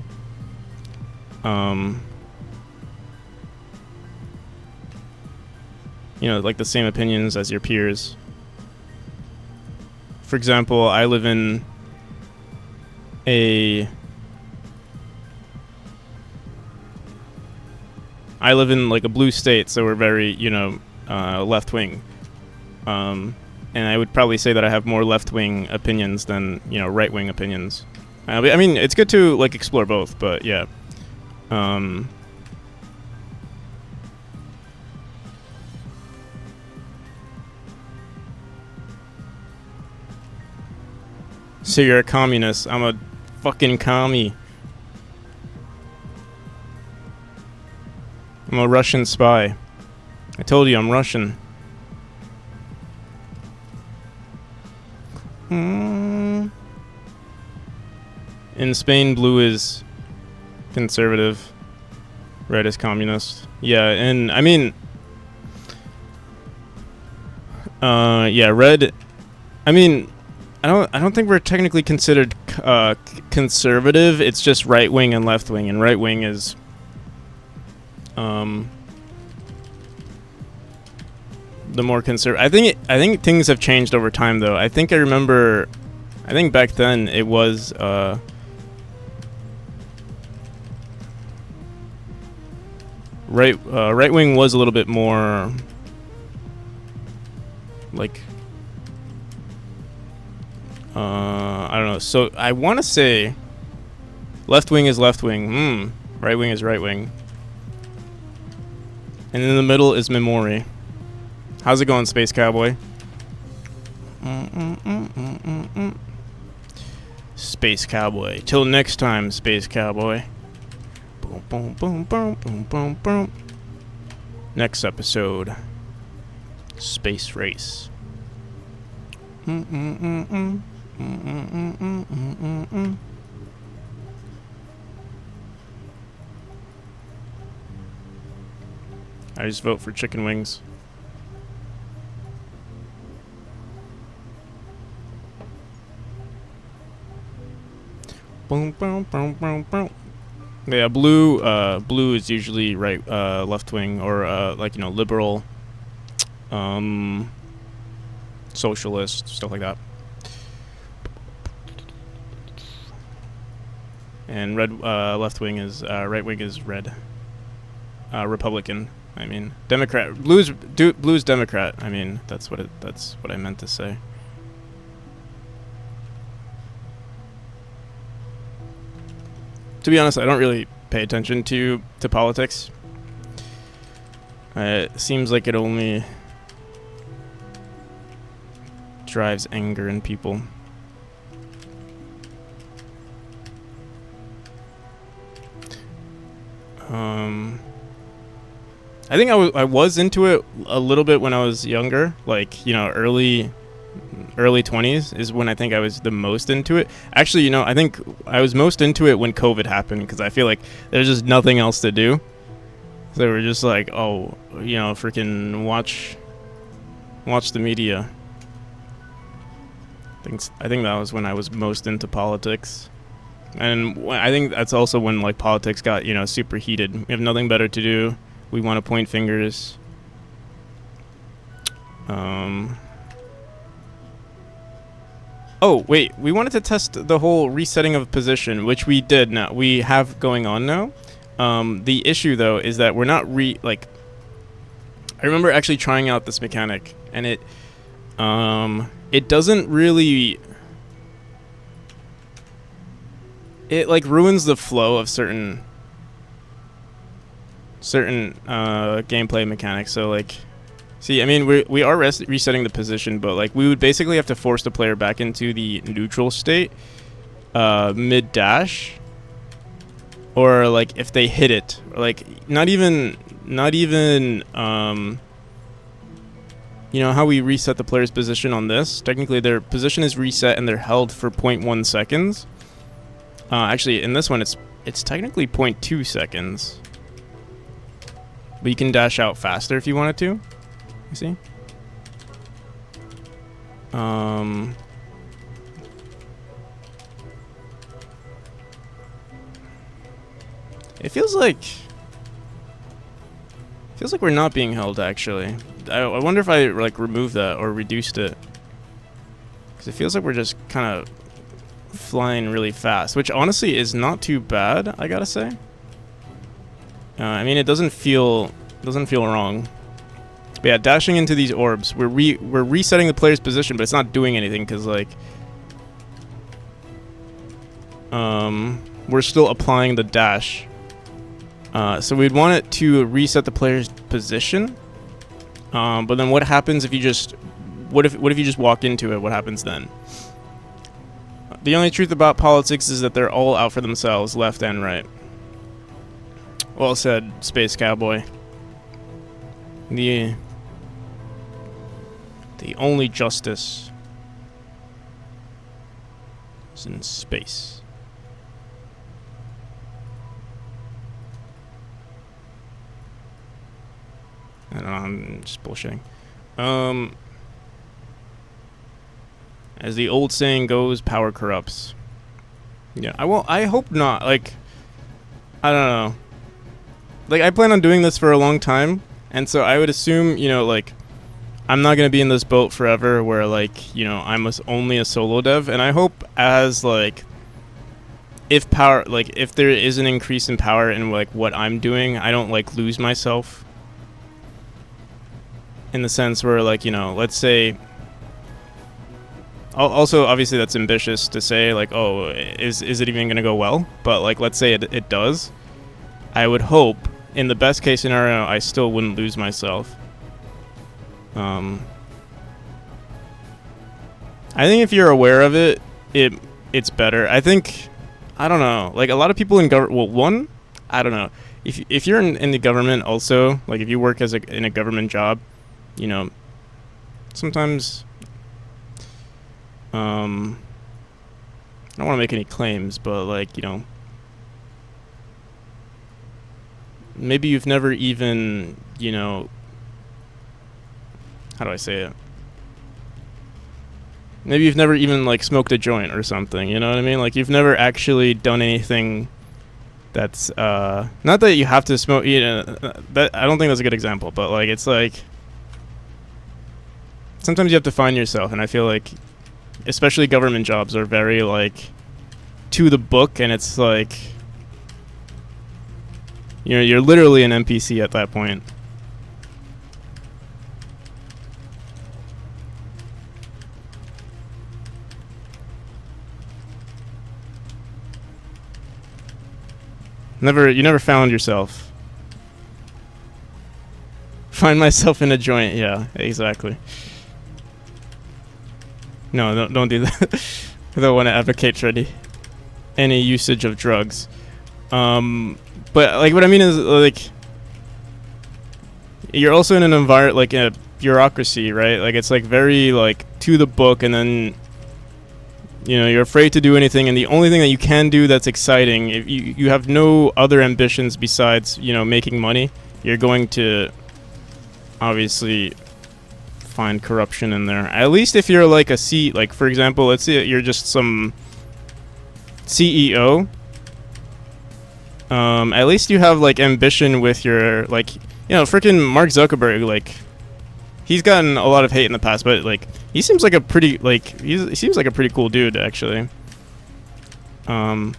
like the same opinions as your peers. For example, I live in like a blue state, so we're very, left wing. And I would probably say that I have more left wing opinions than, right wing opinions. I mean, it's good to like explore both, but yeah. So you're a communist. I'm a fucking commie. I'm a Russian spy. I told you I'm Russian. In Spain, blue is conservative. Red is communist. Yeah, and I mean, yeah, red. I mean, I don't think we're technically considered conservative. It's just right wing and left wing, and right wing is the more conservative. I think things have changed over time, though. I think back then it was right wing was a little bit more like I don't know. So I want to say left wing is left wing. Right wing is right wing. And in the middle is Memori. How's it going, Space Cowboy? Space Cowboy. Till next time, Space Cowboy. Boom, boom, boom, boom, boom, boom, boom. Next episode. Space Race. I just vote for chicken wings. Boom, boom, boom, boom, boom. Yeah, blue is usually right, left wing, or like, you know, liberal, socialist, stuff like that. And red, left wing is right wing is red. Republican. I mean, Democrat. Blue's Democrat. I mean, that's what I meant to say. To be honest, I don't really pay attention to politics. It seems like it only drives anger in people. I think I was into it a little bit when I was younger, like, you know, early 20s is when I think I was the most into it. Actually, you know, I think I was most into it when COVID happened, because I feel like there's just nothing else to do. So we're just like, oh, you know, freaking watch the media. I think that was when I was most into politics. And I think that's also when, like, politics got, you know, super heated. We have nothing better to do. We want to point fingers. Oh, wait. We wanted to test the whole resetting of position, which we did now. We have going on now. The issue, though, is that we're not I remember actually trying out this mechanic, and it doesn't really... It, like, ruins the flow of certain gameplay mechanics. So, like, see, I mean, we are resetting the position, but, like, we would basically have to force the player back into the neutral state mid dash, or, like, if they hit it, or, like, not even you know how we reset the player's position on this? Technically, their position is reset and they're held for 0.1 seconds. Actually, in this one, it's technically 0.2 seconds. But you can dash out faster if you wanted to. You see? It feels like we're not being held, actually. I wonder if I, like, removed that or reduced it. Because it feels like we're just kind of flying really fast, which honestly is not too bad, I gotta say. I mean, it doesn't feel wrong. But yeah, dashing into these orbs, we're resetting the player's position, but it's not doing anything because, like, we're still applying the dash. So we'd want it to reset the player's position. But then what happens if you just what if you just walk into it? What happens then? The only truth about politics is that they're all out for themselves, left and right. Well said, Space Cowboy. The only justice is in space. I don't know, I'm just bullshitting. As the old saying goes, power corrupts. Yeah, I hope not. Like, I don't know. Like, I plan on doing this for a long time, and so I would assume, you know, like, I'm not gonna be in this boat forever where, like, you know, I'm only a solo dev, and I hope as, like, if there is an increase in power in, like, what I'm doing, I don't, like, lose myself. In the sense where, like, you know, let's say... Also, obviously, that's ambitious to say, like, oh, is it even gonna go well? But, like, let's say it does. I would hope, in the best case scenario, I still wouldn't lose myself. I think if you're aware of it, it's better. I think, I don't know, like, a lot of people in government, well, one, I don't know, if you're in the government also, like, if you work in a government job, you know, sometimes, I don't want to make any claims, but, like, you know, maybe you've never even, you know, how do I say it? Maybe you've never even, like, smoked a joint or something, you know what I mean? Like, you've never actually done anything that's, not that you have to smoke, you know, that, I don't think that's a good example, but, like, it's like, sometimes you have to find yourself, and I feel like, especially government jobs are very, like, to the book, and it's like, you know, you're literally an NPC at that point. You never found yourself. Find myself in a joint, yeah, exactly. No, don't do that. I don't want to advocate for any usage of drugs. But, like, what I mean is, like, you're also in an environment, like, a bureaucracy, right? Like, it's, like, very, like, to the book, and then, you know, you're afraid to do anything, and the only thing that you can do that's exciting, if you have no other ambitions besides, you know, making money, you're going to obviously find corruption in there. At least if you're like like, for example, let's say you're just some CEO. At least you have, like, ambition with your, like, you know, freaking Mark Zuckerberg, like, he's gotten a lot of hate in the past, but, like, he seems like a pretty, like, he seems like a pretty cool dude, actually. From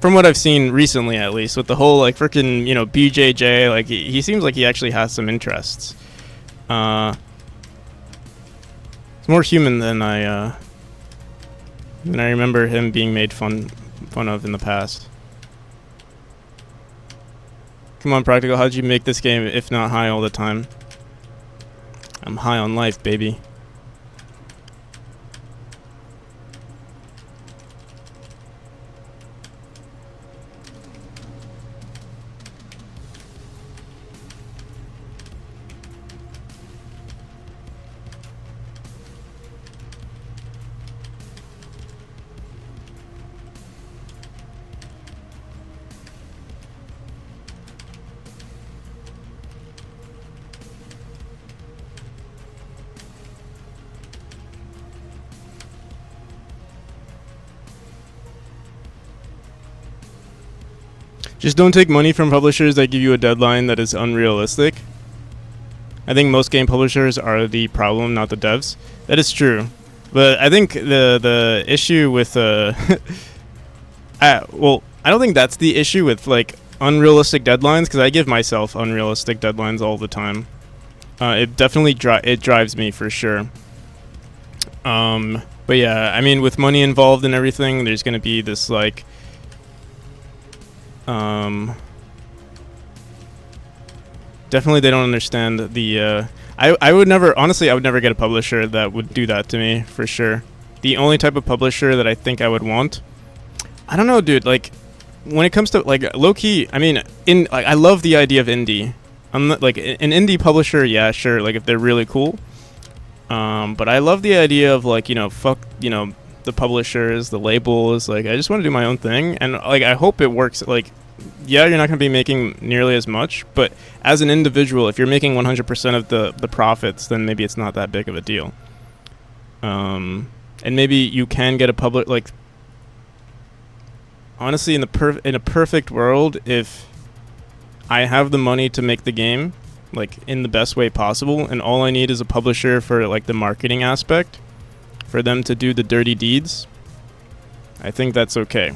what I've seen recently, at least, with the whole, like, freaking, you know, BJJ, like, he seems like he actually has some interests. It's more human than I remember him being made fun of in the past. Come on, Practical, how'd you make this game if not high all the time? I'm high on life, baby. Just don't take money from publishers that give you a deadline that is unrealistic. I think most game publishers are the problem, not the devs. That is true. But I think the issue with well, I don't think that's the issue with, like, unrealistic deadlines, because I give myself unrealistic deadlines all the time. It definitely drives me for sure. But yeah, I mean, with money involved and everything, there's gonna be this, like, definitely they don't understand the, I would never, honestly, I would never get a publisher that would do that to me, for sure. The only type of publisher that I think I would want, I don't know, dude, like, when it comes to, like, low-key, I mean, like, I love the idea of indie, like an indie publisher, yeah, sure, like if they're really cool. But I love the idea of like, fuck, the publishers, the labels. Like, I just want to do my own thing, and like I hope it works. Like, yeah, you're not going to be making nearly as much, but as an individual, if you're making 100% of the profits, then maybe it's not that big of a deal. And maybe you can get a public, like, honestly, in a perfect world, if I have the money to make the game, like, in the best way possible, and all I need is a publisher for like the marketing aspect, for them to do the dirty deeds, I think that's okay.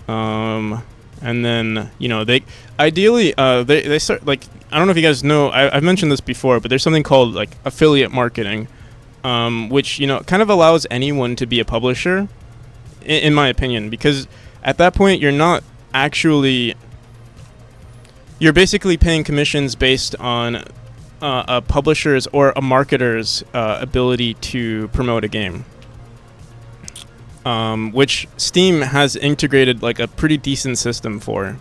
And then, they ideally, they start, like, I don't know if you guys know, I've mentioned this before, but there's something called like affiliate marketing, which, kind of allows anyone to be a publisher, in my opinion, because at that point you're not actually, you're basically paying commissions based on a publisher's or a marketer's ability to promote a game. Which Steam has integrated like a pretty decent system for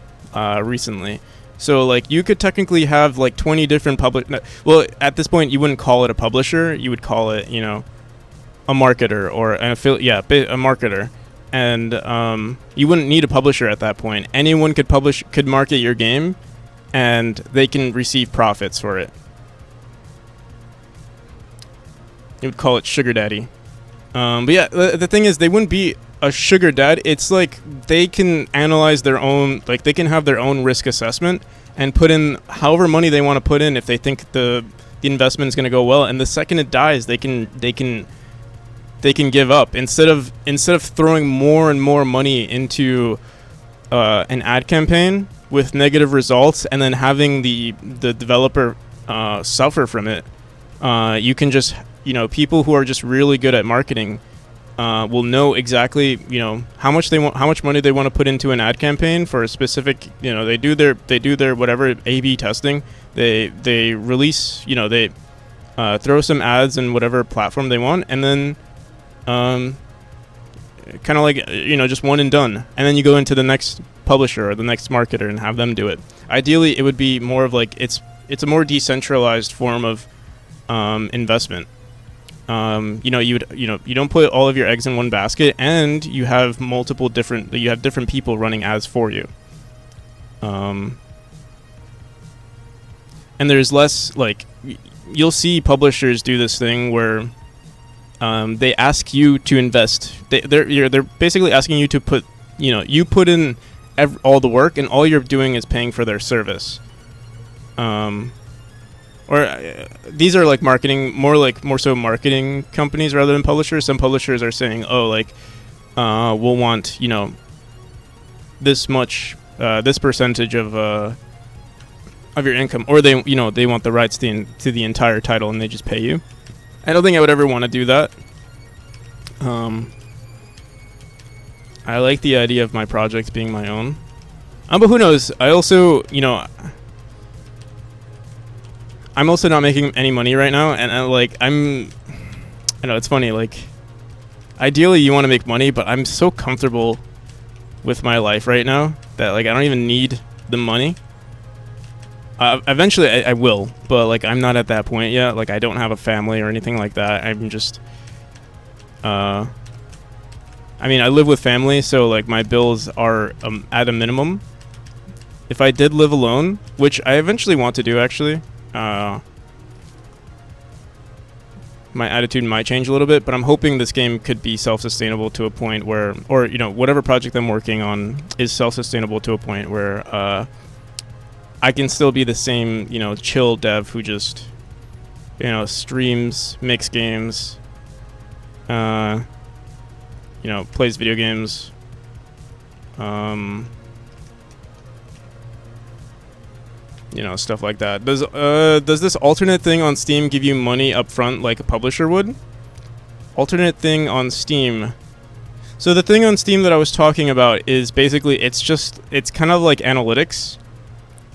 recently. So like you could technically have like 20 different well, at this point you wouldn't call it a publisher, you would call it, a marketer or an affiliate, a marketer. And you wouldn't need a publisher at that point. Anyone could market your game, and they can receive profits for it. You would call it sugar daddy. But yeah, the thing is, they wouldn't be a sugar dad. It's like they can analyze their own, like they can have their own risk assessment and put in however money they want to put in if they think the investment is going to go well. And the second it dies, they can give up instead of throwing more and more money into an ad campaign with negative results and then having the developer suffer from it. You can just, people who are just really good at marketing will know exactly, how much money they want to put into an ad campaign for a specific, they do their whatever A/B testing. They release, they throw some ads in whatever platform they want, and then kind of like, just one and done, and then you go into the next publisher or the next marketer and have them do it. Ideally, it would be more of like it's a more decentralized form of investment. You don't put all of your eggs in one basket, and you have different people running ads for you. And there's less, like, you'll see publishers do this thing where they ask you to invest. They're basically asking you to put, you put in all the work, and all you're doing is paying for their service. These are like more so marketing companies rather than publishers. Some publishers are saying, we'll want, this much, this percentage of your income, or they want the rights to the entire title, and they just pay you. I don't think I would ever want to do that. I like the idea of my projects being my own. But who knows? I also, I'm also not making any money right now, and I know it's funny, like, ideally you want to make money, but I'm so comfortable with my life right now that, like, I don't even need the money. Eventually I will, but, like, I'm not at that point yet. Like, I don't have a family or anything like that. I'm just, I live with family, so, like, my bills are at a minimum. If I did live alone, which I eventually want to do, actually, my attitude might change a little bit, but I'm hoping this game could be self-sustainable to a point where, or, whatever project I'm working on is self-sustainable to a point where I can still be the same, chill dev who just, streams, makes games, plays video games, stuff like that. Does this alternate thing on Steam give you money up front like a publisher would? Alternate thing on Steam. So the thing on Steam that I was talking about is basically it's kind of like analytics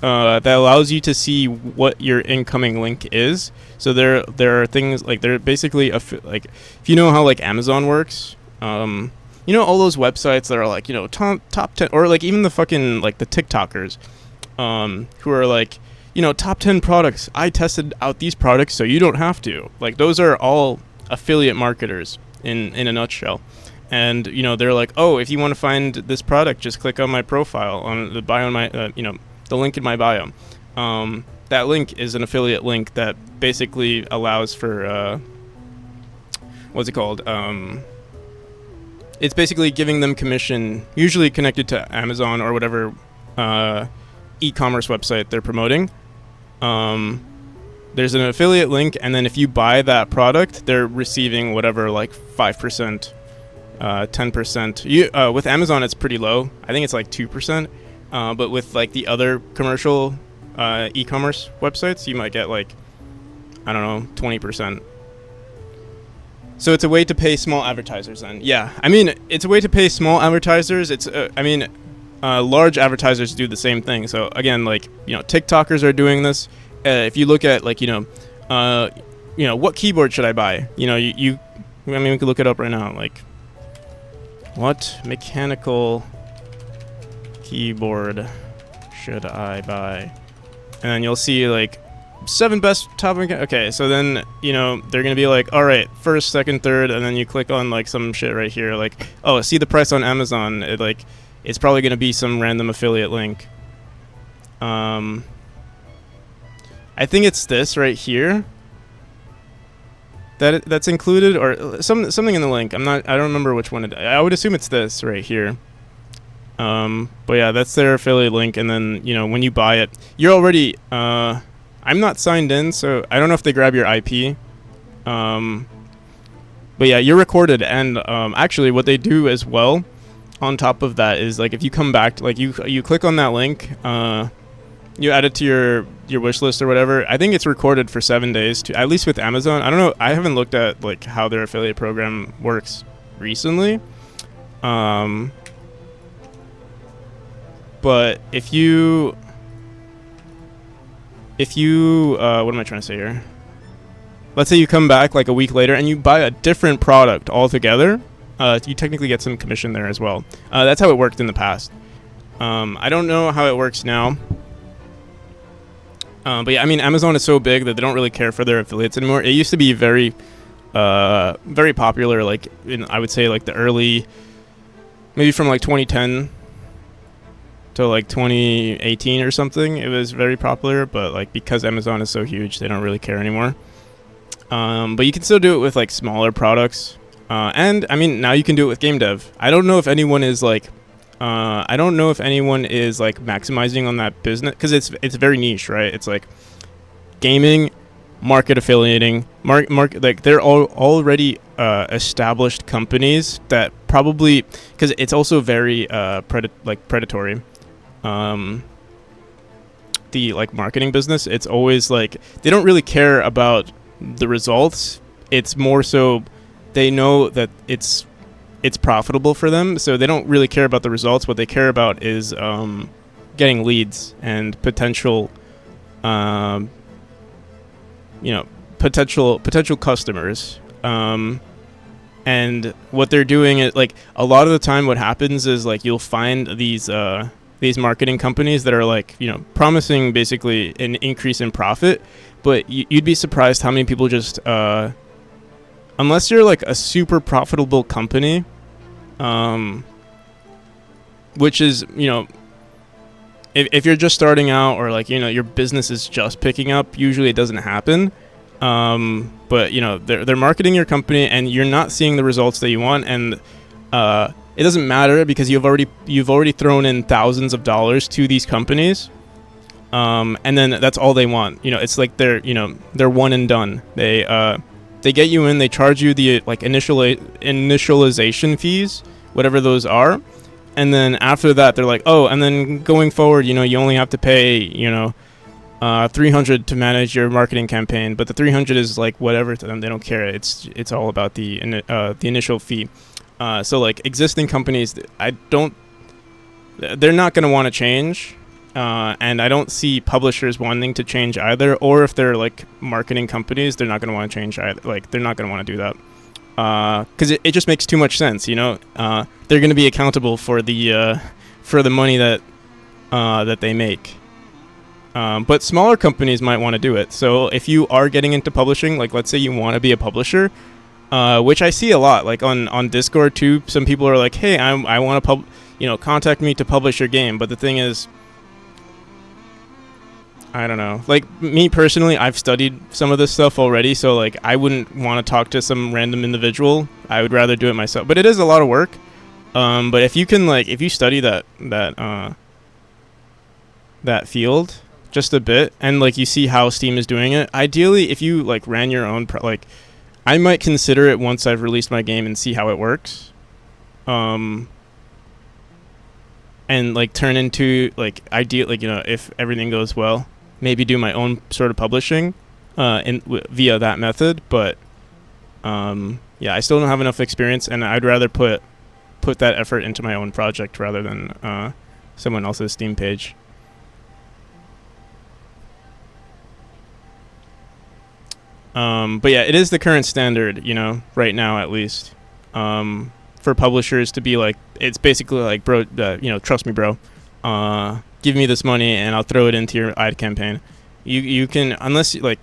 that allows you to see what your incoming link is. So there are things like, they're basically like, if you know how like Amazon works, all those websites that are like, top 10, or like even the fucking like the TikTokers, who are like, top 10 products. I tested out these products, so you don't have to. Like, those are all affiliate marketers in a nutshell. And, they're like, oh, if you want to find this product, just click on my profile, on the bio, in my, the link in my bio. That link is an affiliate link that basically allows for, what's it called? It's basically giving them commission, usually connected to Amazon or whatever e-commerce website they're promoting. There's an affiliate link, and then if you buy that product, they're receiving whatever, like 5%, 10%. With Amazon, it's pretty low. I think it's like 2%. But with like the other commercial e-commerce websites, you might get like, I don't know, 20%. So it's a way to pay small advertisers then. Yeah, I mean, it's a way to pay small advertisers. Large advertisers do the same thing. So again, like, TikTokers are doing this. If you look at like, what keyboard should I buy? We can look it up right now. Like, what mechanical keyboard should I buy? And then you'll see like 7 best top. Okay, so then they're gonna be like, all right, first, second, third, and then you click on like some shit right here, like, oh, see the price on Amazon. It's probably gonna be some random affiliate link. I think it's this right here that's included, or something in the link. I don't remember which one. I would assume it's this right here. But yeah, that's their affiliate link, and then when you buy it, you're already. I'm not signed in, so I don't know if they grab your IP. But yeah, you're recorded, and actually, what they do as well, on top of that, is like if you come back, like you click on that link, you add it to your wish list or whatever. I think it's recorded for 7 days, at least with Amazon. I don't know. I haven't looked at like how their affiliate program works recently. But if you what am I trying to say here? Let's say you come back like a week later and you buy a different product altogether, you technically get some commission there as well. That's how it worked in the past. I don't know how it works now. But yeah, I mean, Amazon is so big that they don't really care for their affiliates anymore. It used to be very popular, like I would say like the early, maybe from like 2010 to like 2018 or something. It was very popular, but like because Amazon is so huge, they don't really care anymore. But you can still do it with like smaller products. And I mean, now you can do it with game dev. I don't know if anyone is like maximizing on that business, because it's very niche, right? It's like gaming, market affiliating, like they're all already established companies that probably, because it's also very predatory. The like marketing business, it's always like they don't really care about the results. It's more so they know that it's profitable for them, so they don't really care about the results. What they care about is getting leads and potential customers. And what they're doing is like a lot of the time what happens is like you'll find these marketing companies that are like promising basically an increase in profit, but you'd be surprised how many people just unless you're like a super profitable company, which is if you're just starting out, or like your business is just picking up, usually it doesn't happen. But they're marketing your company and you're not seeing the results that you want, and it doesn't matter because you've already thrown in thousands of dollars to these companies, and then that's all they want. It's like they're one and done. They get you in, they charge you the like initialization fees, whatever those are, and then after that they're like, oh, and then going forward, you only have to pay $300 to manage your marketing campaign, but the $300 is like whatever to them. They don't care. It's all about the initial fee. So like existing companies, they're not going to want to change, and I don't see publishers wanting to change either. Or if they're like marketing companies, they're not going to want to change either. Like they're not going to want to do that because it just makes too much sense. They're going to be accountable for the money that they make. But smaller companies might want to do it. So if you are getting into publishing, like let's say you want to be a publisher, which I see a lot, like on Discord too. Some people are like, "Hey, I want to contact me to publish your game." But the thing is, I don't know. Like me personally, I've studied some of this stuff already, so like I wouldn't want to talk to some random individual. I would rather do it myself. But it is a lot of work. But if you can if you study that field just a bit and like you see how Steam is doing it, ideally if you like ran your own I might consider it once I've released my game and see how it works. And like turn into if everything goes well, maybe do my own sort of publishing via that method. But I still don't have enough experience, and I'd rather put that effort into my own project rather than someone else's Steam page. But yeah, it is the current standard, right now at least, for publishers to be like, it's basically like, bro, trust me, bro, give me this money and I'll throw it into your ad campaign. You can, unless the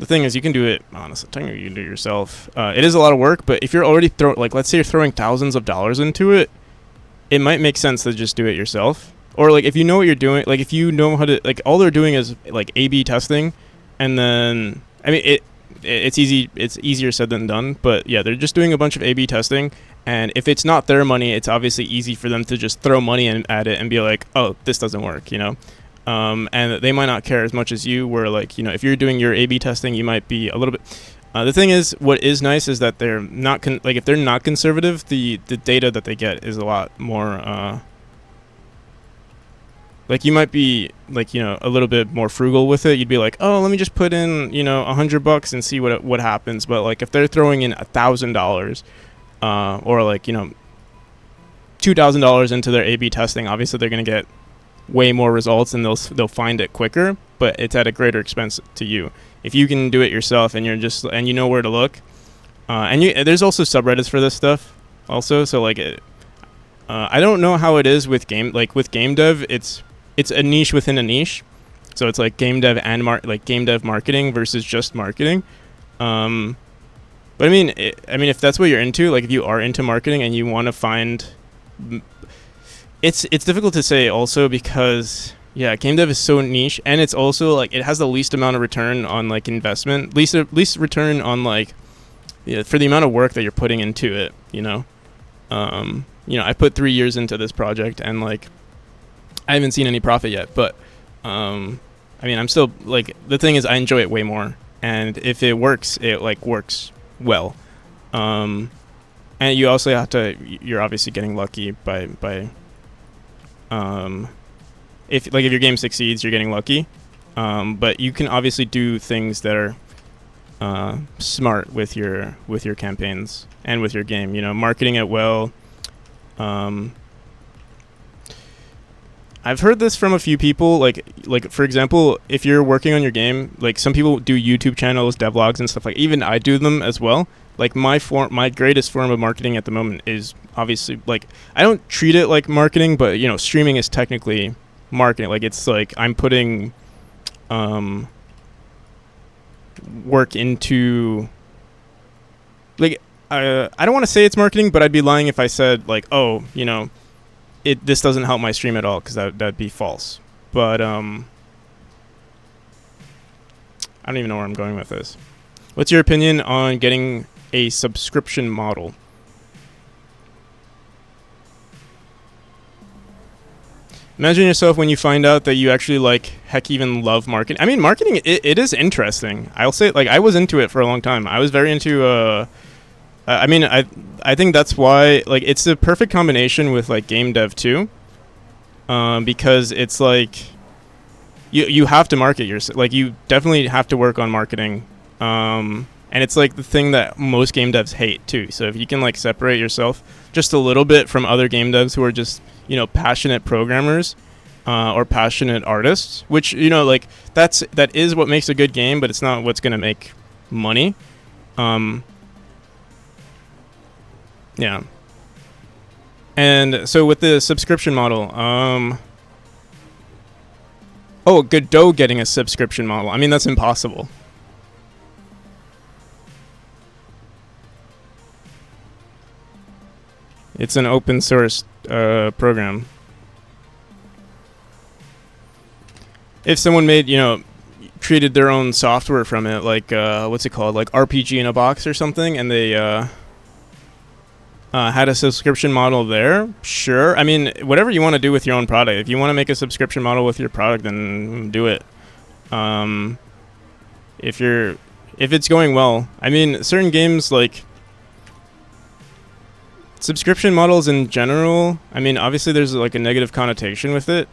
thing is, you can do it, honestly, technically you can do it yourself. It is a lot of work, but if you're already let's say you're throwing thousands of dollars into it, it might make sense to just do it yourself. Or like, if you know what you're doing, like if you know how to, like all they're doing is like A/B testing, and then, I mean, it's easy. It's easier said than done. But yeah, they're just doing a bunch of A/B testing, and if it's not their money, it's obviously easy for them to just throw money at it and be like, "Oh, this doesn't work," And they might not care as much as you. Where if you're doing your A/B testing, you might be a little bit. The thing is, what is nice is that they're not if they're not conservative, the data that they get is a lot more. Like you might be a little bit more frugal with it. You'd be like, oh, let me just put in $100 and see what happens. But like if they're throwing in $1,000, or $2,000 into their A/B testing, obviously they're gonna get way more results and they'll find it quicker. But it's at a greater expense to you. If you can do it yourself and you know where to look, there's also subreddits for this stuff also. So I don't know how it is with game dev. It's a niche within a niche, so it's like game dev and game dev marketing versus just marketing. But I mean, if that's what you're into, like if you are into marketing and you want to find, it's difficult to say also because game dev is so niche, and it's also like it has the least amount of return on investment, least return on for the amount of work that you're putting into it. I put 3 years into this project and I haven't seen any profit yet, but I'm still the thing is I enjoy it way more, and if it works, it works well. And you also you're obviously getting lucky by if your game succeeds, you're getting lucky. But you can obviously do things that are smart with your campaigns and with your game. Marketing it well. I've heard this from a few people, like for example, if you're working on your game, some people do YouTube channels, devlogs and stuff, even I do them as well. My greatest form of marketing at the moment is obviously I don't treat it like marketing, but streaming is technically marketing. It's I'm putting work into I don't want to say it's marketing, but I'd be lying if I said this doesn't help my stream at all, because that'd be false. But I don't even know where I'm going with this. What's your opinion on getting a subscription model? Imagine yourself when you find out that you actually even love marketing. I mean, marketing, it is interesting. I'll say I was into it for a long time. I was very into I think that's why it's the perfect combination with game dev too, because it's you have to market yourself. You definitely have to work on marketing, and it's the thing that most game devs hate too. So if you can separate yourself just a little bit from other game devs who are just passionate programmers, or passionate artists, which that is what makes a good game, but it's not what's gonna make money. Yeah. And so with the subscription model, Oh, Godot getting a subscription model. I mean, that's impossible. It's an open source program. If someone made, created their own software from it, like what's it called, like RPG in a box or something, and they had a subscription model there, sure. I mean, whatever you want to do with your own product. If you want to make a subscription model with your product, then do it. If it's going well, I mean, certain games like subscription models in general. I mean, obviously there's like a negative connotation with it.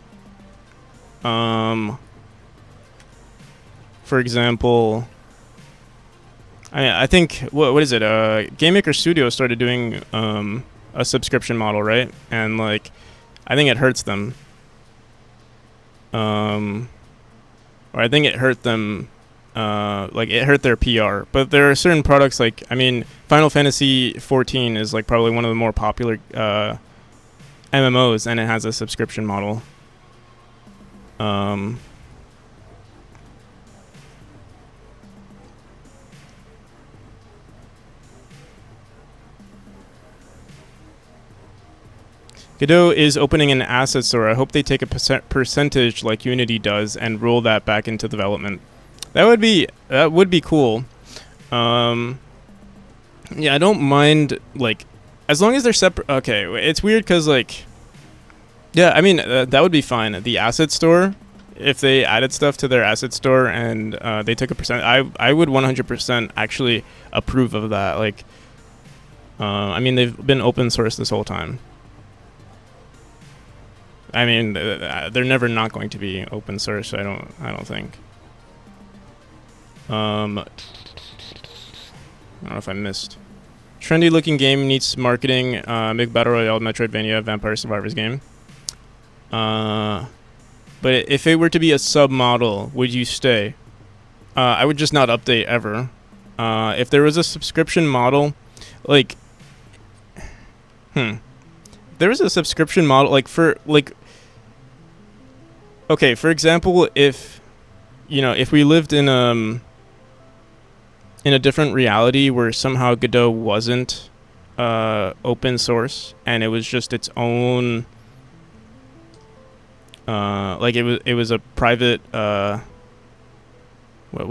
For example, I think what is it? Game Maker Studio started doing a subscription model, right? And like, I think it hurts them. Or I think it hurt them. Like it hurt their PR. But there are certain products like, I mean, Final Fantasy 14 is like probably one of the more popular MMOs, and it has a subscription model. Godot is opening an asset store. I hope they take a percentage like Unity does and roll that back into development. That would be cool. Yeah, I don't mind, like, as long as they're separate. Okay, it's weird because like, yeah, I mean that would be fine. The asset store, if they added stuff to their asset store and they took a percent, I would 100% actually approve of that. Like, I mean they've been open source this whole time. I mean, they're never not going to be open source. I don't think. I don't know if I missed. Trendy looking game needs marketing. Big battle royale, Metroidvania, Vampire Survivors game. But if it were to be a sub model, would you stay? I would just not update ever. If there was a subscription model, like, there was a subscription model, like for like. Okay, for example, if we lived in a different reality where somehow Godot wasn't open source and it was just its own, like it was a private, what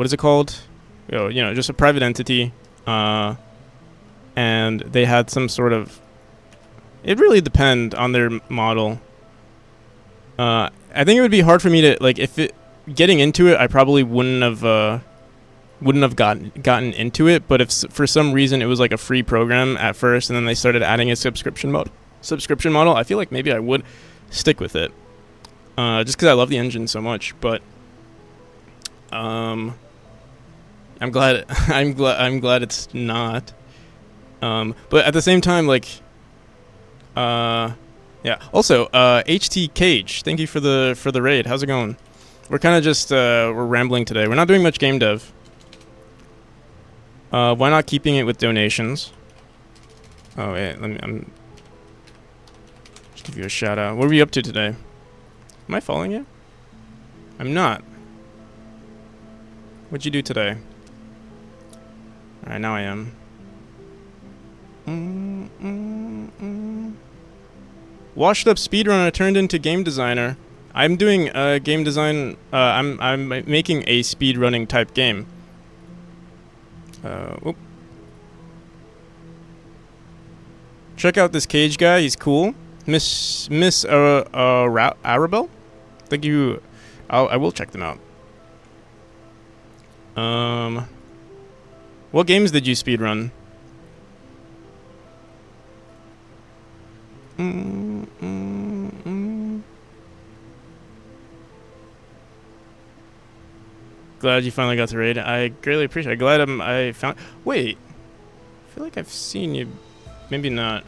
is it called? Just a private entity, and they had some sort of. It really depends on their model. I think it would be hard for me to like getting into it. I probably wouldn't have gotten into it. But if for some reason it was like a free program at first, and then they started adding a subscription model, I feel like maybe I would stick with it, just because I love the engine so much. But I'm glad it's not. But at the same time, like. Yeah. Also, HT Cage, thank you for the raid. How's it going? We're kind of just we're rambling today. We're not doing much game dev. Why not keeping it with donations? Oh wait, I'm just give you a shout out. What are we up to today? Am I following you? I'm not. What'd you do today? All right, now I am. Washed up speedrunner turned into game designer. I'm doing game design. I'm making a speedrunning type game. Whoop. Check out this Cage guy. He's cool. Miss Arabelle. Thank you. I will check them out. What games did you speedrun? Glad you finally got to raid. I greatly appreciate it. Glad I found. Wait, I feel like I've seen you. Maybe not.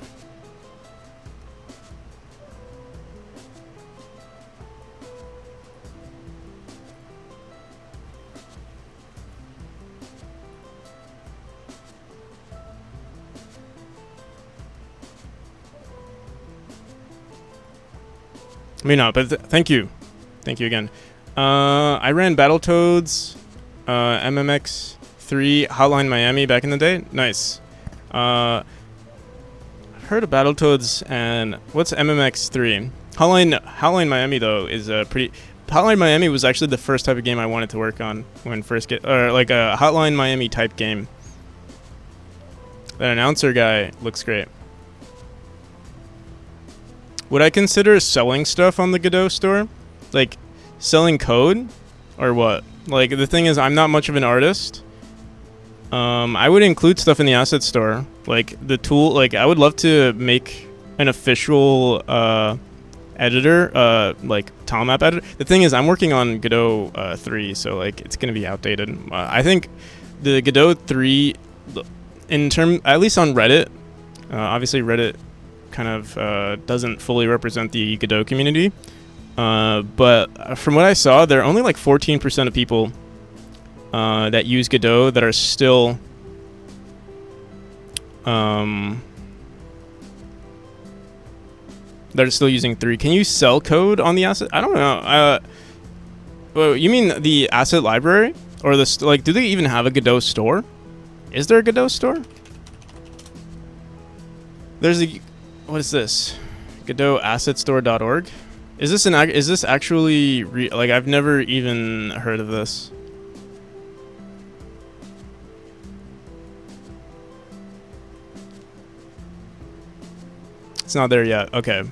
Maybe not, but thank you. Thank you again. I ran Battletoads, MMX3, Hotline Miami back in the day. Nice. I've heard of Battletoads and what's MMX3? Hotline Miami though is a pretty. Hotline Miami was actually the first type of game I wanted to work on when first or like a Hotline Miami type game. That announcer guy looks great. Would I consider selling stuff on the Godot store? Like selling code or what? Like the thing is I'm not much of an artist. I would include stuff in the asset store. Like the tool, like I would love to make an official editor, like tilemap editor. The thing is I'm working on Godot 3, so like it's going to be outdated. I think the Godot 3 at least on Reddit, obviously Reddit kind of doesn't fully represent the Godot community. But from what I saw, there are only like 14% of people that use Godot that are still using 3. Can you sell code on the asset? I don't know. Well, you mean the asset library or the like? Do they even have a Godot store? Is there a Godot store? There's a what is this? GodotAssetStore.org. Is this actually like I've never even heard of this. It's not there yet. Okay.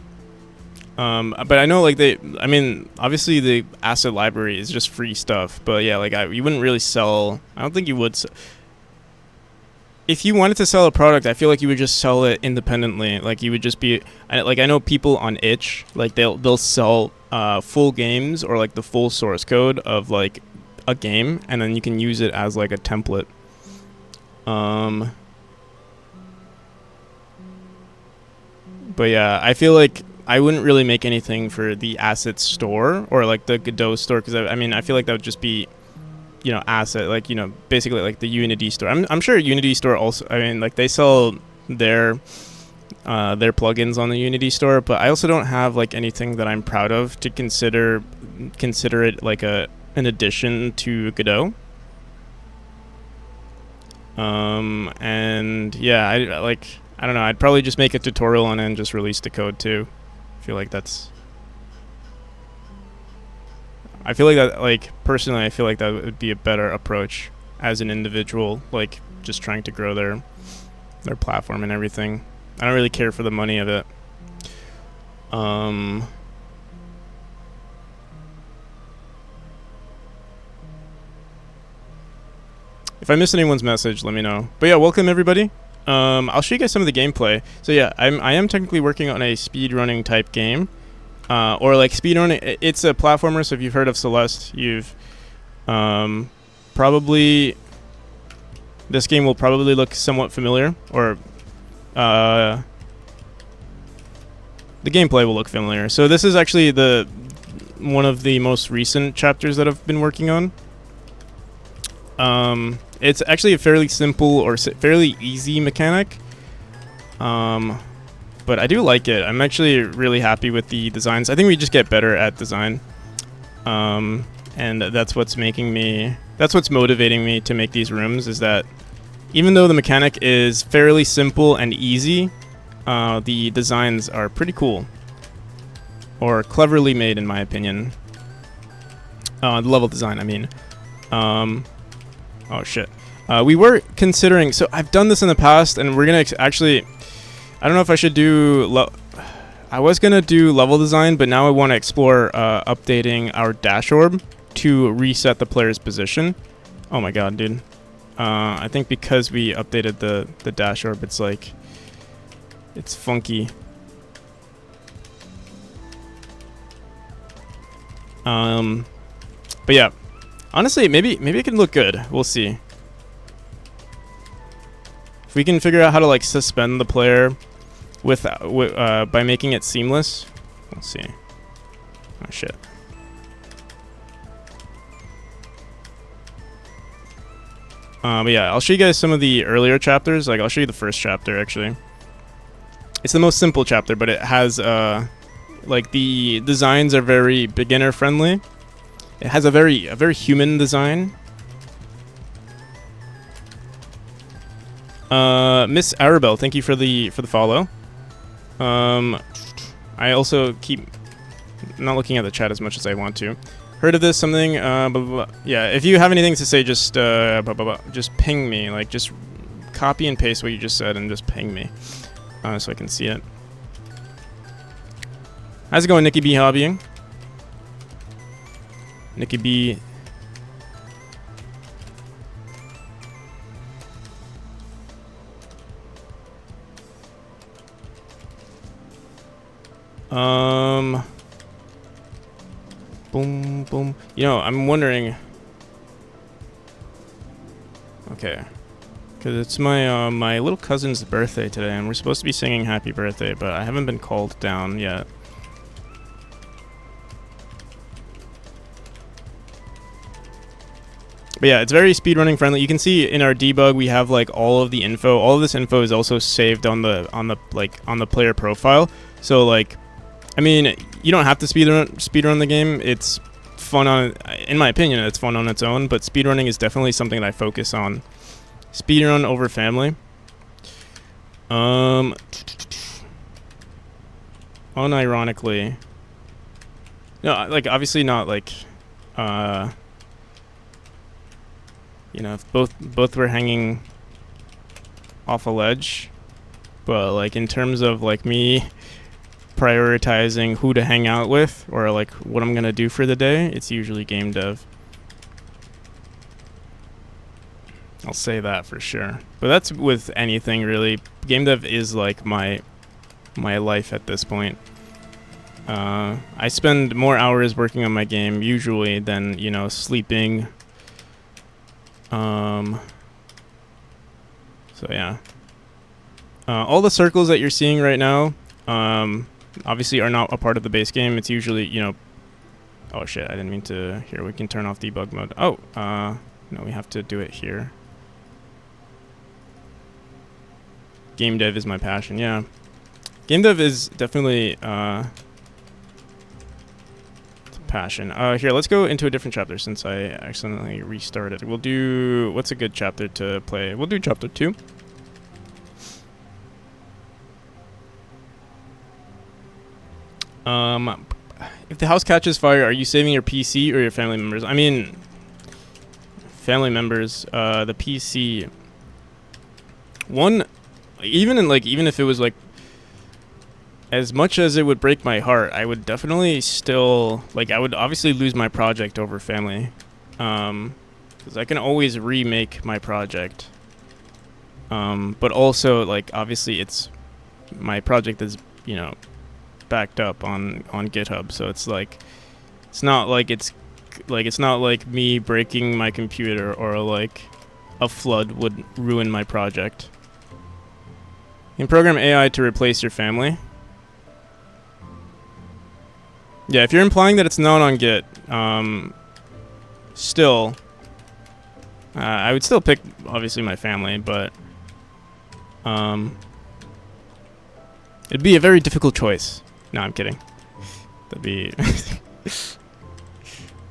But I know like I mean, obviously the asset library is just free stuff, but yeah, like you wouldn't really sell. I don't think you would. If you wanted to sell a product, I feel like you would just sell it independently. Like you would just be like I know people on itch, like they'll sell full games or like the full source code of like a game, and then you can use it as like a template. But yeah, I feel like I wouldn't really make anything for the asset store or like the Godot store because I mean I feel like that would just be, you know, asset, like, you know, basically like the Unity store. I'm sure Unity store also, I mean, like they sell their plugins on the Unity store, but I also don't have like anything that I'm proud of to consider it like an addition to Godot. And yeah, I don't know, I'd probably just make a tutorial on it and just release the code too. I feel like that, like, personally, I feel like that would be a better approach as an individual, like, just trying to grow their platform and everything. I don't really care for the money of it. If I missed anyone's message, let me know. But yeah, welcome everybody. I'll show you guys some of the gameplay. So yeah, I am technically working on a speedrunning type game. Or like speedrunning, it's a platformer, so if you've heard of Celeste, you've probably, this game will probably look somewhat familiar, or the gameplay will look familiar. So this is actually one of the most recent chapters that I've been working on. It's actually a fairly simple or fairly easy mechanic. But I do like it. I'm actually really happy with the designs. I think we just get better at design. And that's what's motivating me to make these rooms, is that even though the mechanic is fairly simple and easy, the designs are pretty cool. Or cleverly made, in my opinion. The level design, I mean. Oh shit. We were considering, so I've done this in the past, and we're gonna actually, I don't know if I should do, I was gonna do level design, but now I want to explore updating our dash orb to reset the player's position. Oh my god, dude. I think because we updated the dash orb, it's like, it's funky. But yeah, honestly, maybe it can look good. We'll see. If we can figure out how to like suspend the player by making it seamless. We'll see. Oh shit. But yeah, I'll show you guys some of the earlier chapters. Like, I'll show you the first chapter, actually. It's the most simple chapter, but it has, like, the designs are very beginner-friendly. It has a very human design. Miss Arabelle, thank you for the follow. I also keep not looking at the chat as much as I want to. Heard of this? Something? Blah, blah, blah. Yeah. If you have anything to say, just blah, blah, blah. Just ping me. Like, just copy and paste what you just said and just ping me, so I can see it. How's it going, Nikki B hobbying? Nikki B. Boom, boom. You know, I'm wondering. Okay, because it's my my little cousin's birthday today, and we're supposed to be singing happy birthday, but I haven't been called down yet. But yeah, it's very speedrunning friendly. You can see in our debug we have like all of the info. All of this info is also saved on the player profile. So like, I mean, you don't have to speedrun the game. It's fun in my opinion, it's fun on its own. But speedrunning is definitely something that I focus on. Speedrun over family. Unironically, no, like obviously not like, you know, if both were hanging off a ledge, but like in terms of like me prioritizing who to hang out with or like what I'm gonna do for the day, it's usually game dev. I'll say that for sure. But that's with anything really. Game dev is like my life at this point. I spend more hours working on my game usually than, you know, sleeping. So yeah. All the circles that you're seeing right now, obviously are not a part of the base game. It's usually, you know, oh shit, I didn't mean to. Here, we can turn off debug mode. Oh, no, we have to do it here. Game dev is my passion, yeah. Game dev is definitely, it's a passion. Here, let's go into a different chapter since I accidentally restarted. We'll do, what's a good chapter to play? We'll do chapter 2. If the house catches fire, are you saving your PC or your family members? I mean, family members, the PC. Even if it was like, as much as it would break my heart, I would definitely still, like, I would obviously lose my project over family. Because I can always remake my project. But also, like, obviously it's, my project is, you know, backed up on GitHub, so it's like, it's not like me breaking my computer or like a flood would ruin my project. You can program AI to replace your family. Yeah, if you're implying that it's not on Git, still, I would still pick obviously my family, but it'd be a very difficult choice. No, I'm kidding. That'd be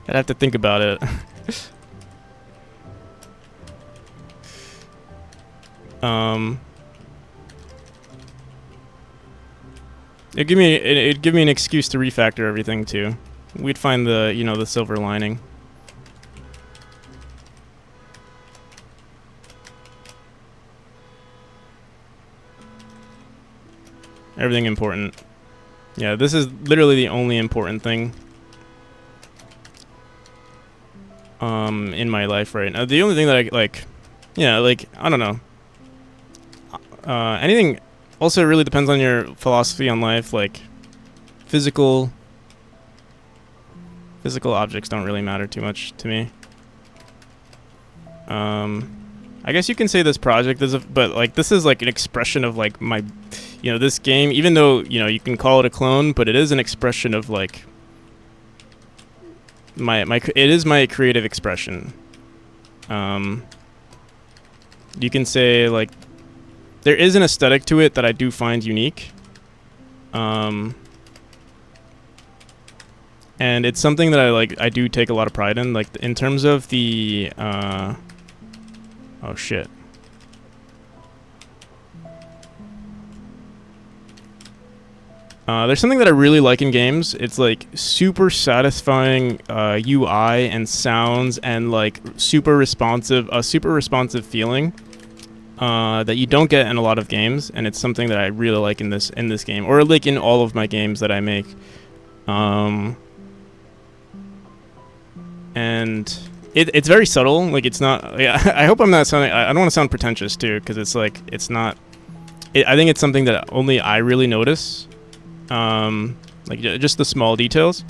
I'd have to think about it. It'd give me an excuse to refactor everything too. We'd find the, you know, the silver lining. Everything important. Yeah, this is literally the only important thing in my life right now. The only thing that I like, yeah, like, I don't know. Anything also really depends on your philosophy on life. Like, physical objects don't really matter too much to me. I guess you can say this project is but like this is like an expression of like my, you know, this game, even though, you know, you can call it a clone, but it is an expression of like it is my creative expression. You can say like there is an aesthetic to it that I do find unique. and it's something that I do take a lot of pride in, like in terms of the oh shit. There's something that I really like in games. It's like super satisfying UI and sounds, and like super responsive feeling that you don't get in a lot of games, and it's something that I really like in this game, or like in all of my games that I make. And it's very subtle. Like it's not. Yeah, I hope I'm not sounding. I don't want to sound pretentious too, because it's like it's not. I think it's something that only I really notice. Like just the small details.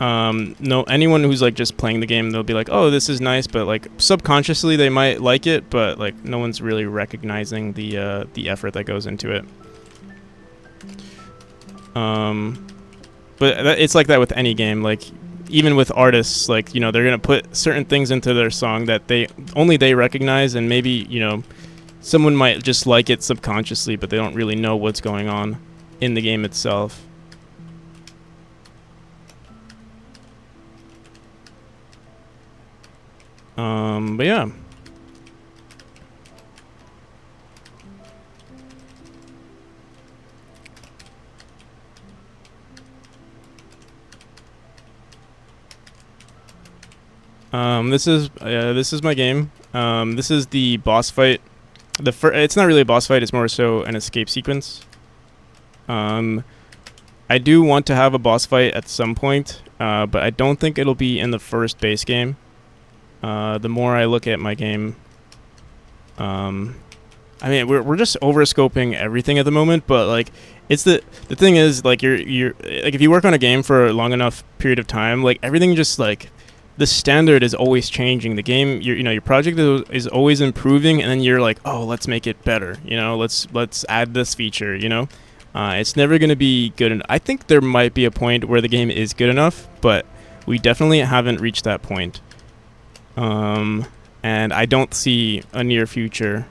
No, anyone who's like just playing the game, they'll be like, "Oh, this is nice," but like subconsciously they might like it, but like no one's really recognizing the effort that goes into it. But it's like that with any game. Like even with artists, like they're gonna put certain things into their song that only they recognize, and maybe someone might just like it subconsciously, but they don't really know what's going on in the game itself. But yeah. This is my game. This is the boss fight. It's not really a boss fight. It's more so an escape sequence. I do want to have a boss fight at some point, but I don't think it'll be in the first base game. The more I look at my game, I mean, we're just overscoping everything at the moment, but like it's the thing is, like you're like if you work on a game for a long enough period of time, like everything just like the standard is always changing. The game, your project is always improving, and then you're like, oh, let's make it better. Let's add this feature. It's never going to be good enough. I think there might be a point where the game is good enough, but we definitely haven't reached that point. And I don't see a near future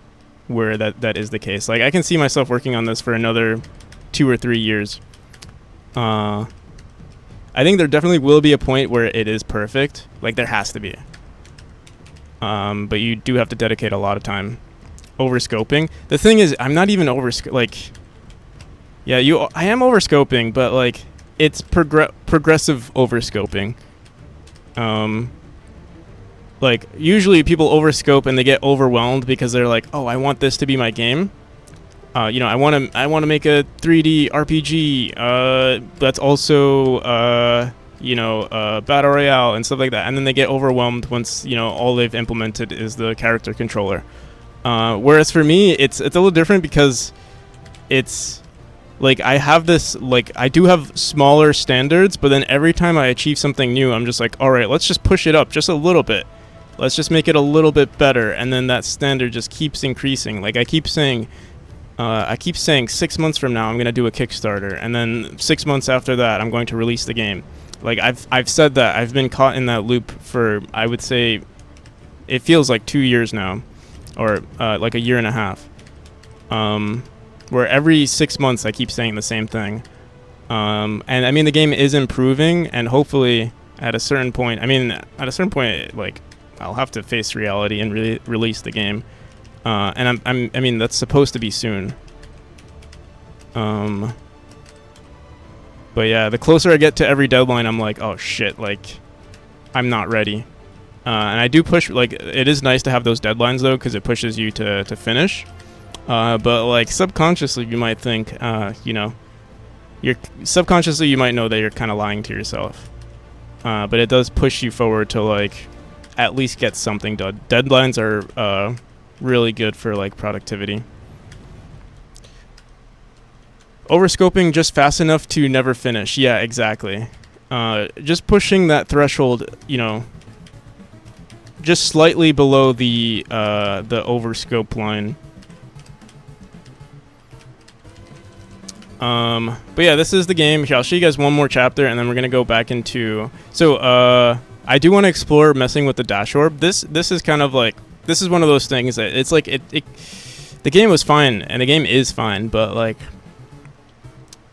where that is the case. Like I can see myself working on this for another 2 or 3 years. I think there definitely will be a point where it is perfect. Like there has to be. But you do have to dedicate a lot of time. Overscoping. The thing is, I'm not even yeah, I am overscoping, but like it's progressive overscoping. Like usually people overscope and they get overwhelmed because they're like, oh, I want this to be my game. I want to make a 3D RPG that's also battle royale and stuff like that, and then they get overwhelmed once all they've implemented is the character controller. Whereas for me, it's a little different because it's like I have this, like I do have smaller standards, but then every time I achieve something new, I'm just like, all right, let's just push it up just a little bit. Let's just make it a little bit better, and then that standard just keeps increasing. Like I keep saying 6 months from now I'm gonna do a Kickstarter, and then 6 months after that I'm going to release the game. Like I've said that. I've been caught in that loop for, I would say, it feels like 2 years now, or like a year and a half. Where every 6 months I keep saying the same thing. And I mean the game is improving, and hopefully at a certain point, like I'll have to face reality and release the game. And I mean that's supposed to be soon. But yeah, the closer I get to every deadline, I'm like, oh shit, like I'm not ready. And I do push, like it is nice to have those deadlines though, because it pushes you to finish. But like subconsciously you might think, you might know that you're kind of lying to yourself. But it does push you forward to like at least get something done. Deadlines are really good for like productivity. Overscoping just fast enough to never finish. Yeah, exactly. Just pushing that threshold, just slightly below the overscope line. But yeah, this is the game. Here, I'll show you guys one more chapter, and then we're gonna go back into. So I do want to explore messing with the dash orb. This is kind of like, this is one of those things that it's like the game was fine, and the game is fine, but like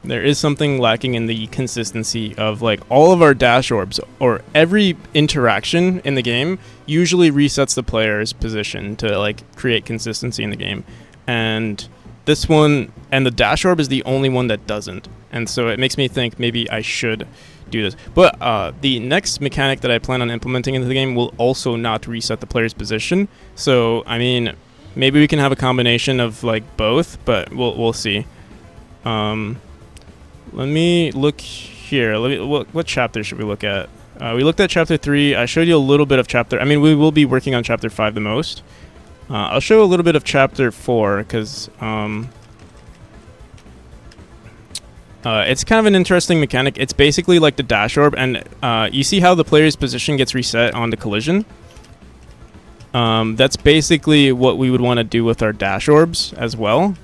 there is something lacking in the consistency of like all of our dash orbs, or every interaction in the game usually resets the player's position to like create consistency in the game. And this one, and the dash orb is the only one that doesn't. And so it makes me think maybe I should do this. But the next mechanic that I plan on implementing into the game will also not reset the player's position. So, I mean, maybe we can have a combination of like both, but we'll see. Let me look here. What chapter should we look at? We looked at chapter 3. I showed you a little bit of chapter. I mean, we will be working on chapter 5 the most. I'll show a little bit of chapter 4 because it's kind of an interesting mechanic. It's basically like the dash orb, and you see how the player's position gets reset on the collision? That's basically what we would want to do with our dash orbs as well.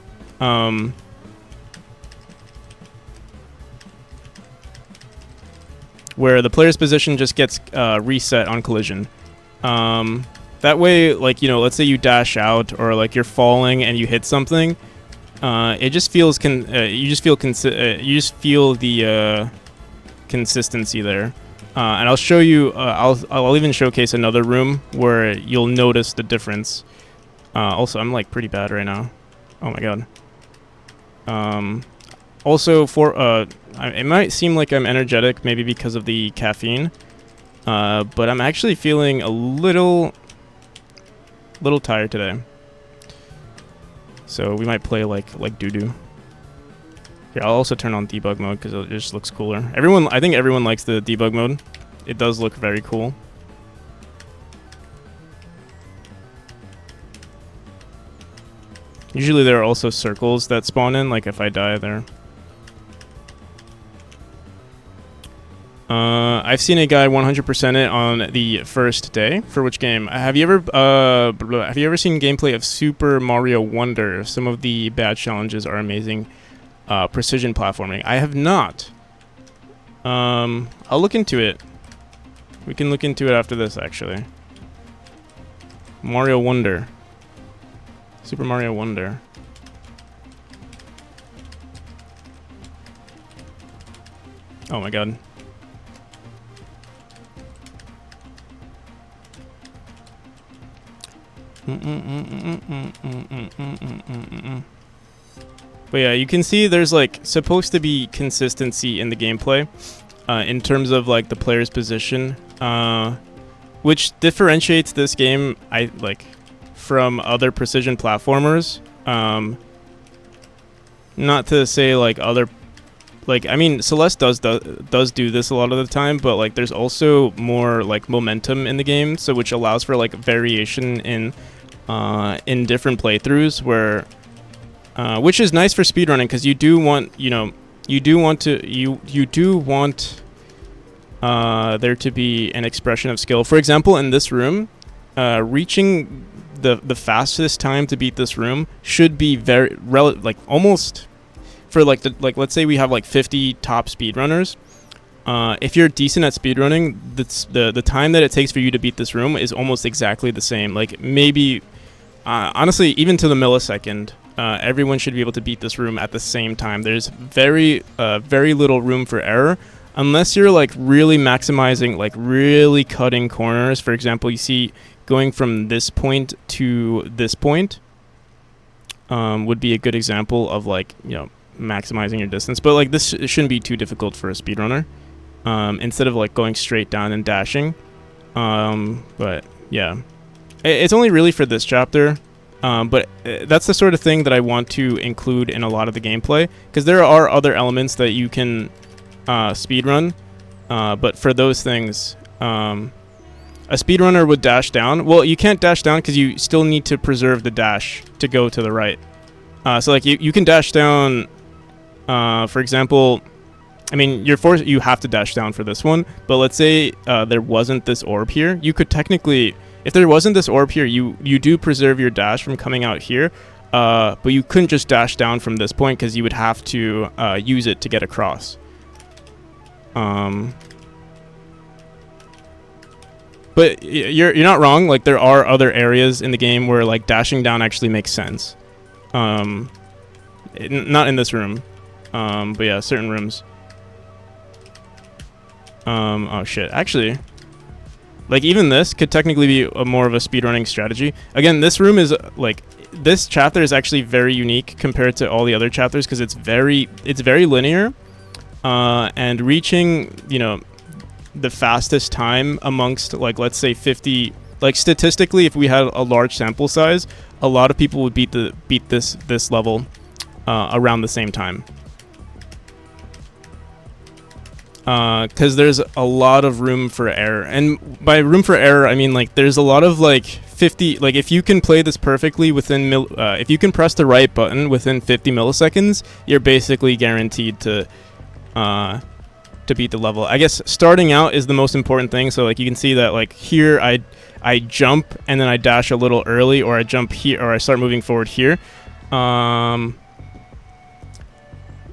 Where the player's position just gets reset on collision. That way, like, you know, let's say you dash out or like you're falling and you hit something, it just feels you just feel the consistency there. And I'll show you. I'll even showcase another room where you'll notice the difference. Also, I'm like pretty bad right now. Oh my god. Also, it might seem like I'm energetic, maybe because of the caffeine, but I'm actually feeling a little tired today. So we might play like doo-doo. Yeah, I'll also turn on debug mode because it just looks cooler. I think everyone likes the debug mode. It does look very cool. Usually there are also circles that spawn in, like if I die there. I've seen a guy 100% it on the first day. For which game? Have you ever seen gameplay of Super Mario Wonder? Some of the bad challenges are amazing. Precision platforming. I have not. I'll look into it. We can look into it after this, actually. Mario Wonder. Super Mario Wonder. Oh my god. But yeah, you can see there's like supposed to be consistency in the gameplay in terms of like the player's position, which differentiates this game from other precision platformers. Not to say like other, like, I mean, Celeste does do this a lot of the time, but like there's also more like momentum in the game, so which allows for like variation in different playthroughs, where which is nice for speedrunning because you do want there to be an expression of skill. For example, in this room, reaching the fastest time to beat this room should be almost for let's say we have like 50 top speedrunners. If you're decent at speedrunning, the time that it takes for you to beat this room is almost exactly the same. Like maybe, honestly, even to the millisecond, everyone should be able to beat this room at the same time. There's very little room for error, unless you're like really maximizing, like really cutting corners. For example, you see going from this point to this point would be a good example of like, you know, maximizing your distance. But like this shouldn't be too difficult for a speedrunner. Instead of like going straight down and dashing. But yeah, it's only really for this chapter. But that's the sort of thing that I want to include in a lot of the gameplay, because there are other elements that you can speedrun. But for those things, a speedrunner would dash down. Well, you can't dash down because you still need to preserve the dash to go to the right. So like you can dash down, for example, I mean, you have to dash down for this one, but let's say there wasn't this orb here. You could technically, if there wasn't this orb here, you do preserve your dash from coming out here, but you couldn't just dash down from this point because you would have to use it to get across. But you're not wrong. Like there are other areas in the game where like dashing down actually makes sense. Not in this room. But yeah, certain rooms. Oh shit. Actually, like even this could technically be more of a speedrunning strategy. Again, this room is like this chapter is actually very unique compared to all the other chapters because it's very linear, and reaching the fastest time amongst like let's say 50. Like statistically, if we had a large sample size, a lot of people would beat this level around the same time. Because there's a lot of room for error, and by room for error I mean like there's a lot of like 50, like if you can play this perfectly within if you can press the right button within 50 milliseconds, you're basically guaranteed to beat the level. I guess starting out is the most important thing. So like you can see that like here I jump and then I dash a little early, or I jump here, or I start moving forward here.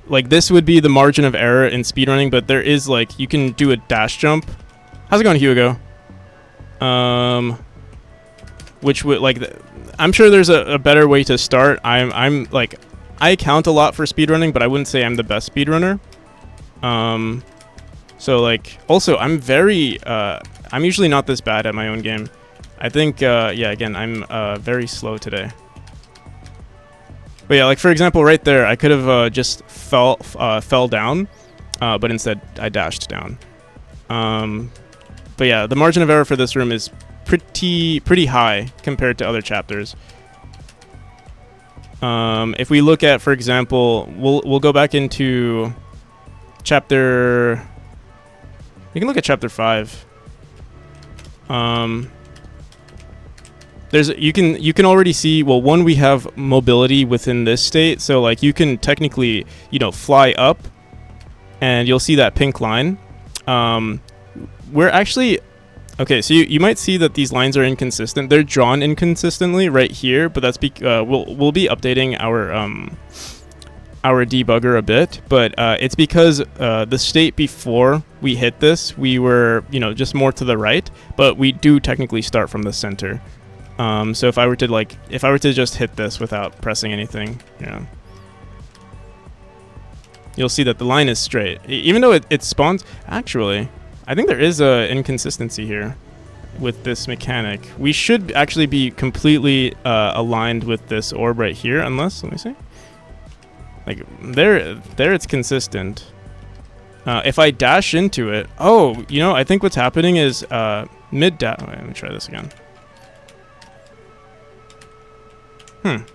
Like this would be the margin of error in speedrunning, but there is like you can do a dash jump. How's it going, Hugo? Which would like I'm sure there's a better way to start. I'm like I account a lot for speedrunning, but I wouldn't say I'm the best speedrunner. So like also I'm usually not this bad at my own game. I think yeah, again I'm very slow today. But yeah, like for example, right there, I could have just fell down, but instead I dashed down. But yeah, the margin of error for this room is pretty high compared to other chapters. If we look at, for example, we'll go back into chapter. We can look at chapter 5. You can already see, well, one, we have mobility within this state, so like you can technically fly up, and you'll see that pink line. We're actually okay, so you might see that these lines are inconsistent. They're drawn inconsistently right here, but that's we'll be updating our debugger a bit, but it's because the state before we hit this, we were just more to the right, but we do technically start from the center. So if I were to just hit this without pressing anything, you'll see that the line is straight, even though it spawns. Actually, I think there is a inconsistency here with this mechanic. We should actually be completely aligned with this orb right here, unless, let me see. Like there it's consistent. If I dash into it, I think what's happening is mid dash. Let me try this again. Wait.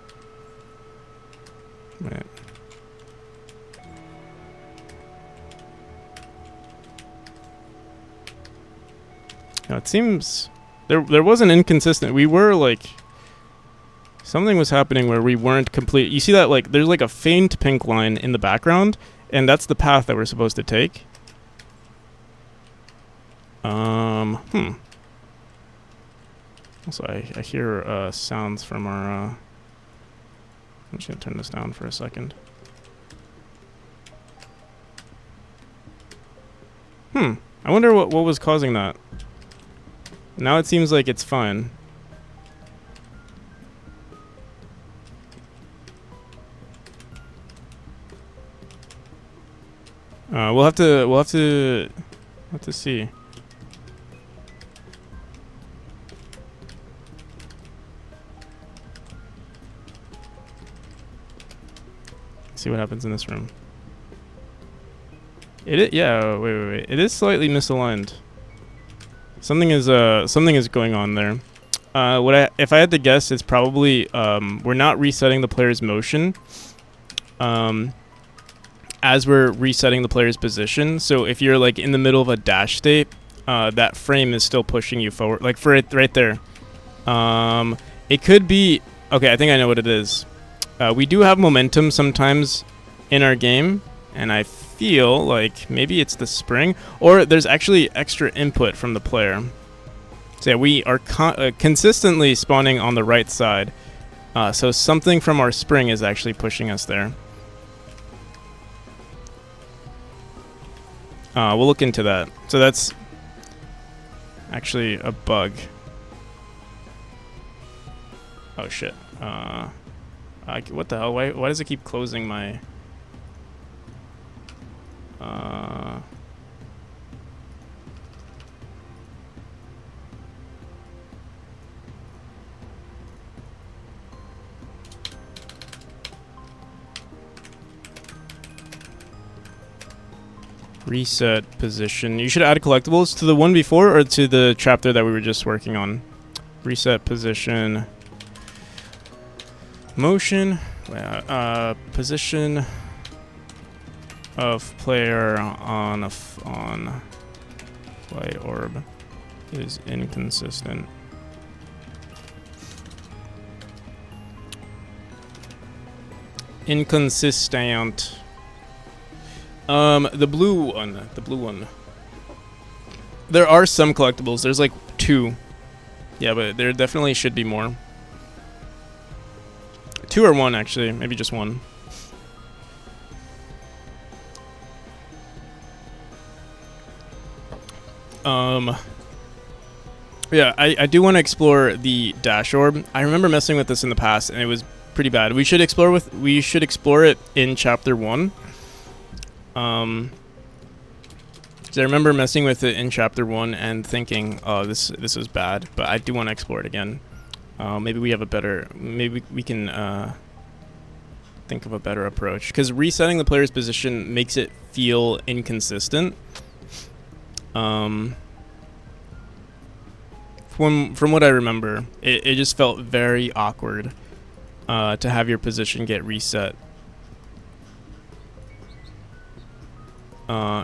Now it seems there was an inconsistent. We were like something was happening where we weren't complete. You see that like there's like a faint pink line in the background, and that's the path that we're supposed to take. Also, I hear sounds from our. I'm just gonna turn this down for a second. I wonder what was causing that. Now it seems like it's fine. We'll have to see. See what happens in this room. Yeah, wait. It is slightly misaligned. Something is going on there. If I had to guess, it's probably we're not resetting the player's motion as we're resetting the player's position. So if you're like in the middle of a dash state, that frame is still pushing you forward. Like for it right there. It could be okay. I think I know what it is. We do have momentum sometimes in our game, and I feel like maybe it's the spring, or there's actually extra input from the player. So yeah, we are consistently spawning on the right side, so something from our spring is actually pushing us there. We'll look into that. So that's actually a bug. Oh shit. What the hell? Why does it keep closing my... Reset position. You should add collectibles to the one before or to the chapter that we were just working on. Reset position. Motion. Position of player on flight orb is inconsistent. Inconsistent. The blue one. There are some collectibles. There's like 2. Yeah, but there definitely should be more. 2 or 1 actually, maybe just 1. Yeah, I do want to explore the dash orb. I remember messing with this in the past and it was pretty bad. We should explore it in chapter 1. 'Cause I remember messing with it in chapter 1 and thinking, oh, this is bad, but I do want to explore it again. Maybe we can think of a better approach, because resetting the player's position makes it feel inconsistent. From what I remember, it just felt very awkward to have your position get reset.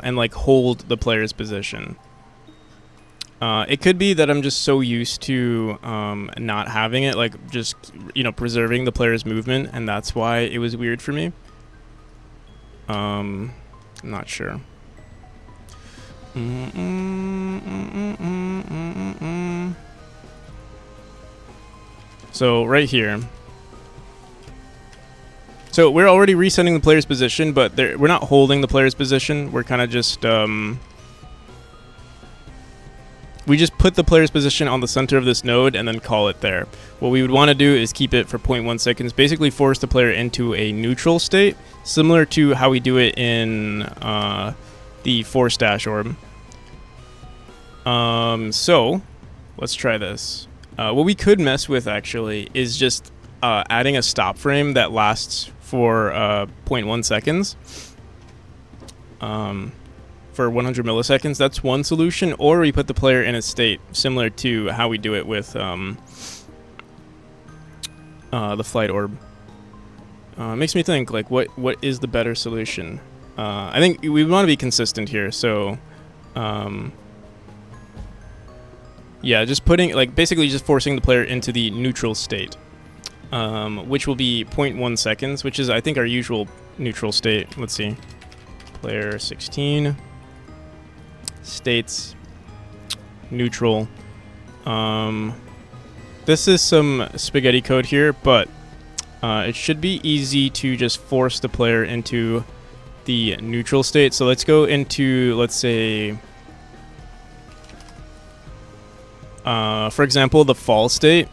And like hold the player's position. It could be that I'm just so used to not having it, like just, you know, preserving the player's movement, and that's why it was weird for me. I'm not sure. So right here. So we're already resetting the player's position, but we're not holding the player's position. We're kind of just we just put the player's position on the center of this node and then call it there. What we would want to do is keep it for 0.1 seconds, basically force the player into a neutral state, similar to how we do it in the force dash orb. So let's try this. What we could mess with actually is just adding a stop frame that lasts for 0.1 seconds. For 100 milliseconds. That's one solution. Or we put the player in a state similar to how we do it with the flight orb. Makes me think, like, what is the better solution? I think we want to be consistent here, so yeah, just putting, like, basically just forcing the player into the neutral state, which will be 0.1 seconds, which is, I think, our usual neutral state. Let's see. Player 16. States. Neutral. This is some spaghetti code here, but it should be easy to just force the player into the neutral state. So let's go into, let's say, for example, the fall state.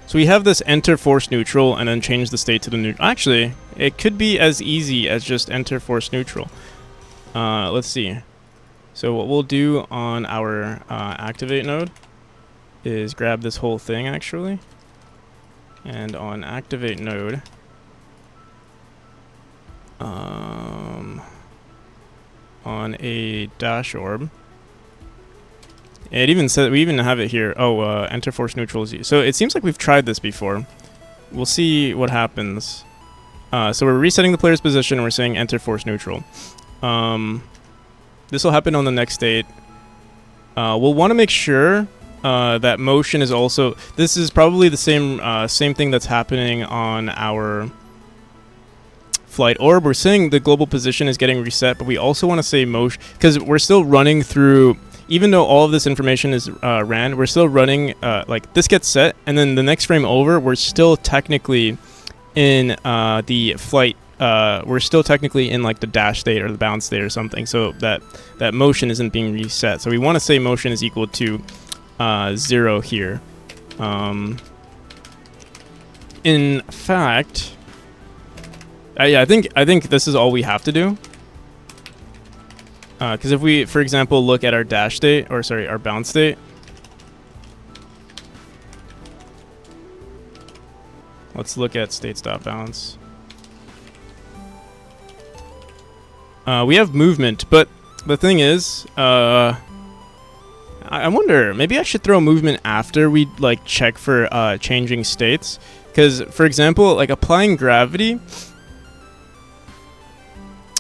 So we have this enter force neutral and then change the state to the neutral. Actually, it could be as easy as just enter force neutral. Let's see. So what we'll do on our activate node is grab this whole thing actually. And on activate node, on a dash orb, it even said, we even have it here. Oh, enter force neutral. So it seems like we've tried this before. We'll see what happens. So we're resetting the player's position and we're saying enter force neutral. This will happen on the next state. We'll want to make sure that motion is also... This is probably the same thing that's happening on our flight orb. We're saying the global position is getting reset, but we also want to say motion, because we're still running through... Even though all of this information is ran, we're still running, like, this gets set, and then the next frame over, we're still technically in the flight, we're still technically in, like, the dash state or the bounce state or something, so that motion isn't being reset. So we want to say motion is equal to 0 here. In fact, yeah, I think this is all we have to do. Because if we, for example, look at our dash state, or sorry, our bound state. Let's look at states.bounds. We have movement, but the thing is, I wonder, maybe I should throw movement after we like check for changing states. Because, for example, like applying gravity.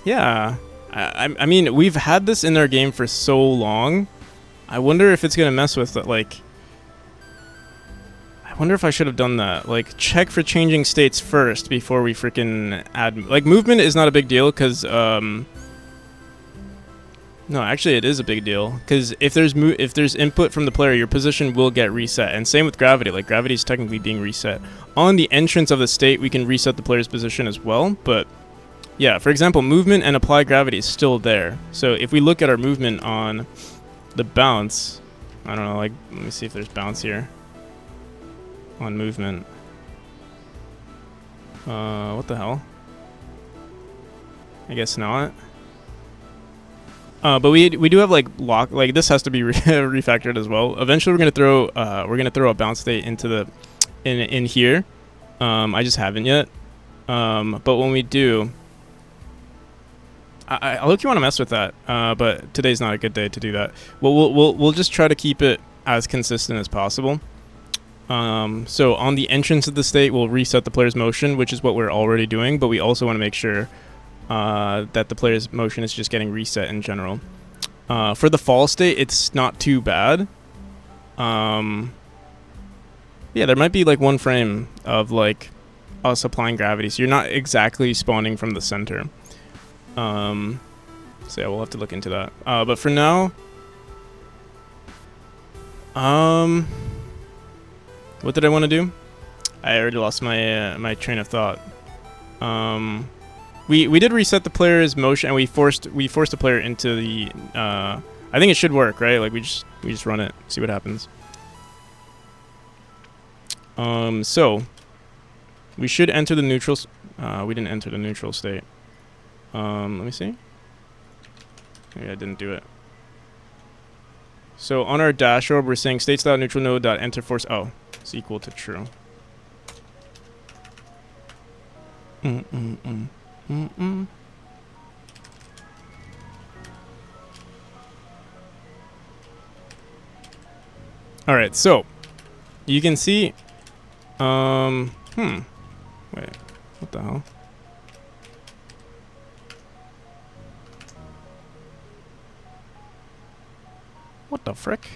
Yeah, I mean, we've had this in our game for so long. I wonder if it's gonna mess with it. Like, I wonder if I should have done that. Like, check for changing states first before we freaking add. Like, movement is not a big deal because no, actually, it is a big deal because if there's input from the player, your position will get reset. And same with gravity. Like, gravity is technically being reset on the entrance of the state. We can reset the player's position as well. But yeah, for example, movement and apply gravity is still there. So if we look at our movement on the bounce, I don't know. Like, let me see if there's bounce here on movement. What the hell? I guess not. But we do have like lock, like this has to be refactored as well. Eventually we're gonna throw a bounce state into the in here. I just haven't yet. But when we do, I look, you want to mess with that. But today's not a good day to do that. We'll just try to keep it as consistent as possible. So on the entrance of the state, we'll reset the player's motion, which is what we're already doing. But we also want to make sure that the player's motion is just getting reset in general. For the fall state, it's not too bad. Yeah, there might be like one frame of like us applying gravity, so you're not exactly spawning from the center. So yeah, we'll have to look into that. But for now, what did I want to do? I already lost my my train of thought. We did reset the player's motion, and we forced the player into the. I think it should work, right? Like we just run it, see what happens. So we should enter the neutral. We didn't enter the neutral state. Let me see. Maybe I didn't do it. So on our dash orb, we're saying states.neutral node.enter force. Oh, it's equal to true. All right, so you can see. Wait, what the hell? What the frick?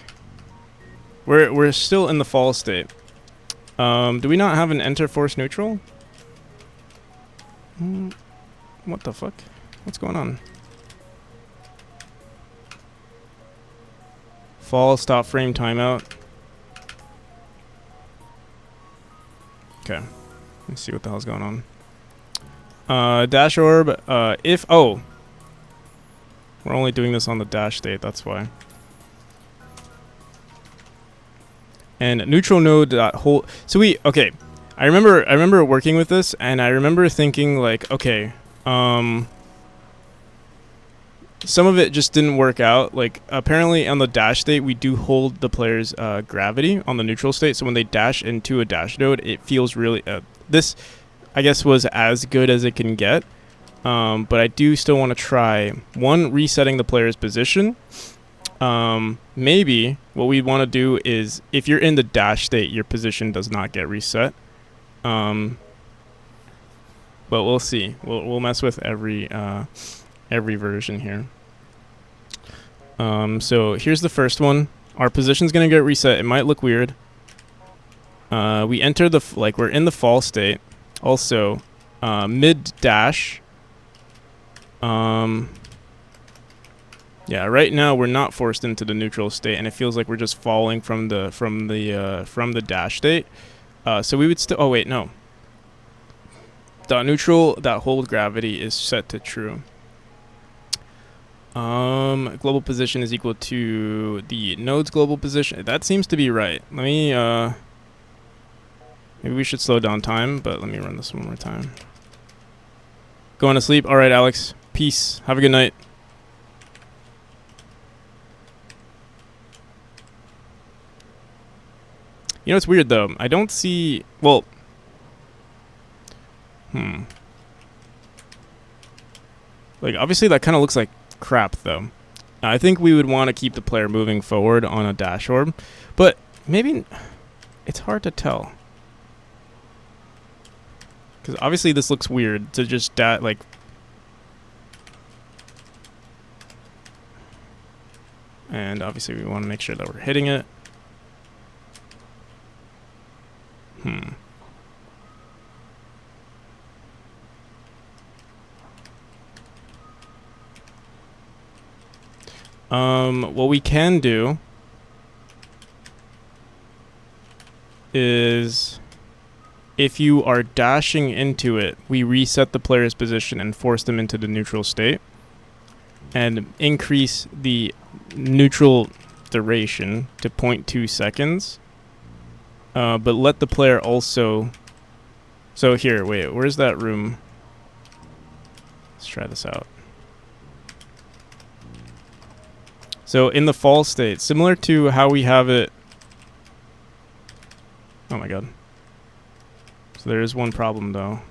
We're still in the fall state. Do we not have an enter force neutral? What the fuck? What's going on? Fall, stop frame, timeout. Okay. Let's see what the hell's going on. Dash orb, if... Oh! We're only doing this on the dash state, that's why. And neutral node dot hold... So we... Okay. I remember working with this, and I remember thinking, like, okay, some of it just didn't work out. Like, apparently on the dash state, we do hold the player's gravity on the neutral state, so when they dash into a dash node, it feels really... this, I guess, was as good as it can get, but I do still want to try, one, resetting the player's position. Maybe what we want to do is, if you're in the dash state, your position does not get reset. But we'll see. We'll mess with every version here. So here's the first one. Our position's gonna get reset. It might look weird. We enter the we're in the fall state. Also, mid dash. Yeah, right now we're not forced into the neutral state, and it feels like we're just falling from the dash state. So we would still... Oh, wait, no. Dot neutral, that hold gravity is set to true. Global position is equal to the node's global position. That seems to be right. Let me Maybe we should slow down time, but let me run this one more time. Going to sleep? Alright, Alex. Peace. Have a good night. You know, it's weird, though. I don't see... Well... Like, obviously that kind of looks like crap, though. I think we would want to keep the player moving forward on a dash orb. But maybe... It's hard to tell. Because obviously this looks weird to just like... And obviously we want to make sure that we're hitting it. What we can do is, if you are dashing into it, we reset the player's position and force them into the neutral state and increase the neutral duration to 0.2 seconds. But let the player also... So here, wait, where's that room? Let's try this out. So in the fall state, similar to how we have it... Oh my god. So there is one problem though.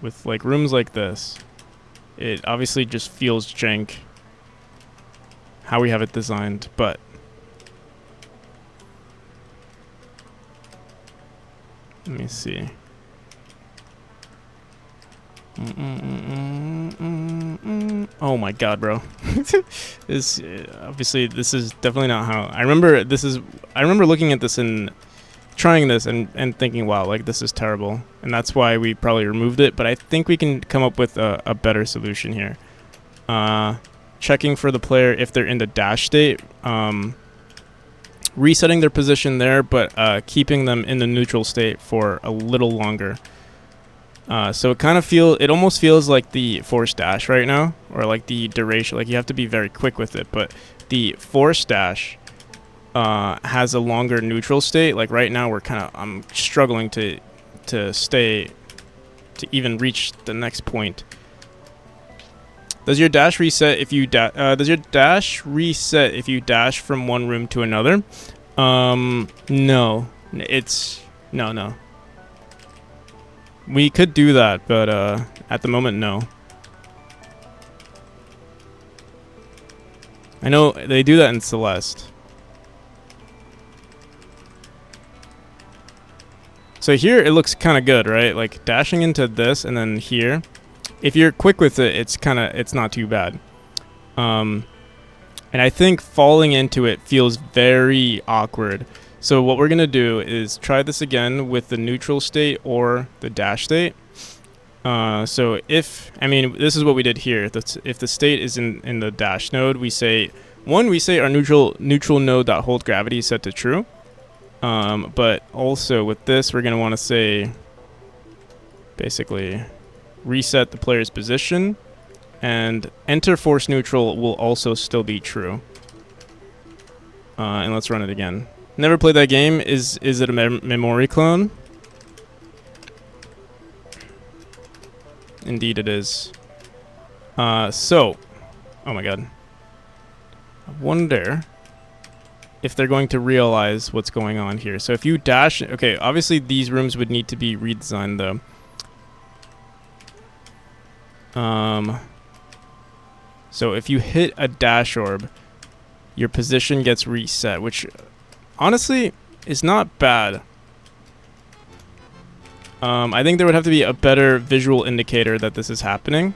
With like rooms like this, it obviously just feels jank how we have it designed, but let me see. Oh my god, bro. This obviously this is definitely not how I remember looking at this and trying this and thinking, wow, like this is terrible, and that's why we probably removed it. But I think we can come up with a better solution here. Checking for the player if they're in the dash state, resetting their position there, but keeping them in the neutral state for a little longer. So it almost feels like the force dash right now, or like the duration. Like you have to be very quick with it, but the force dash has a longer neutral state. Like right now, I'm struggling to even reach the next point. Does your dash reset if you does your dash reset if you dash from one room to another? No. No. We could do that, but at the moment, no. I know they do that in Celeste. So here it looks kind of good, right? Like dashing into this and then here. If you're quick with it, it's not too bad. And I think falling into it feels very awkward. So what we're gonna do is try this again with the neutral state or the dash state. This is what we did here. If the state is in the dash node, we say our neutral node.holdGravity is set to true. But also with this, we're gonna want to say basically reset the player's position, and enter force neutral will also still be true. And let's run it again. Never played that game. Is it a memory clone? Indeed it is. Oh my god. I wonder if they're going to realize what's going on here. So if you dash... Okay, obviously these rooms would need to be redesigned though. So if you hit a dash orb, your position gets reset, which honestly is not bad. I think there would have to be a better visual indicator that this is happening.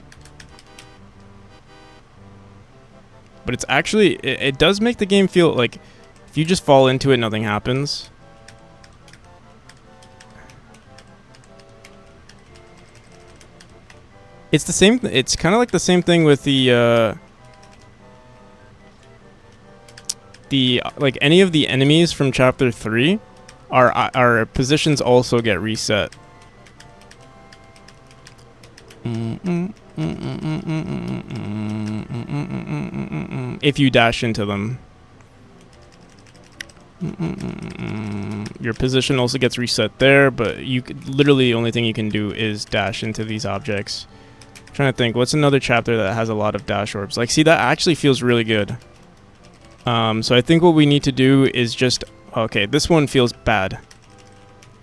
But it's actually, it does make the game feel like if you just fall into it, nothing happens. It's the same. It's kind of like the same thing with the like any of the enemies from chapter 3, our positions also get reset. If you dash into them. Your position also gets reset there, but you could, literally only thing you can do is dash into these objects. I'm trying to think, what's another chapter that has a lot of dash orbs? Like, see, that actually feels really good. So I think what we need to do is just, okay, this one feels bad.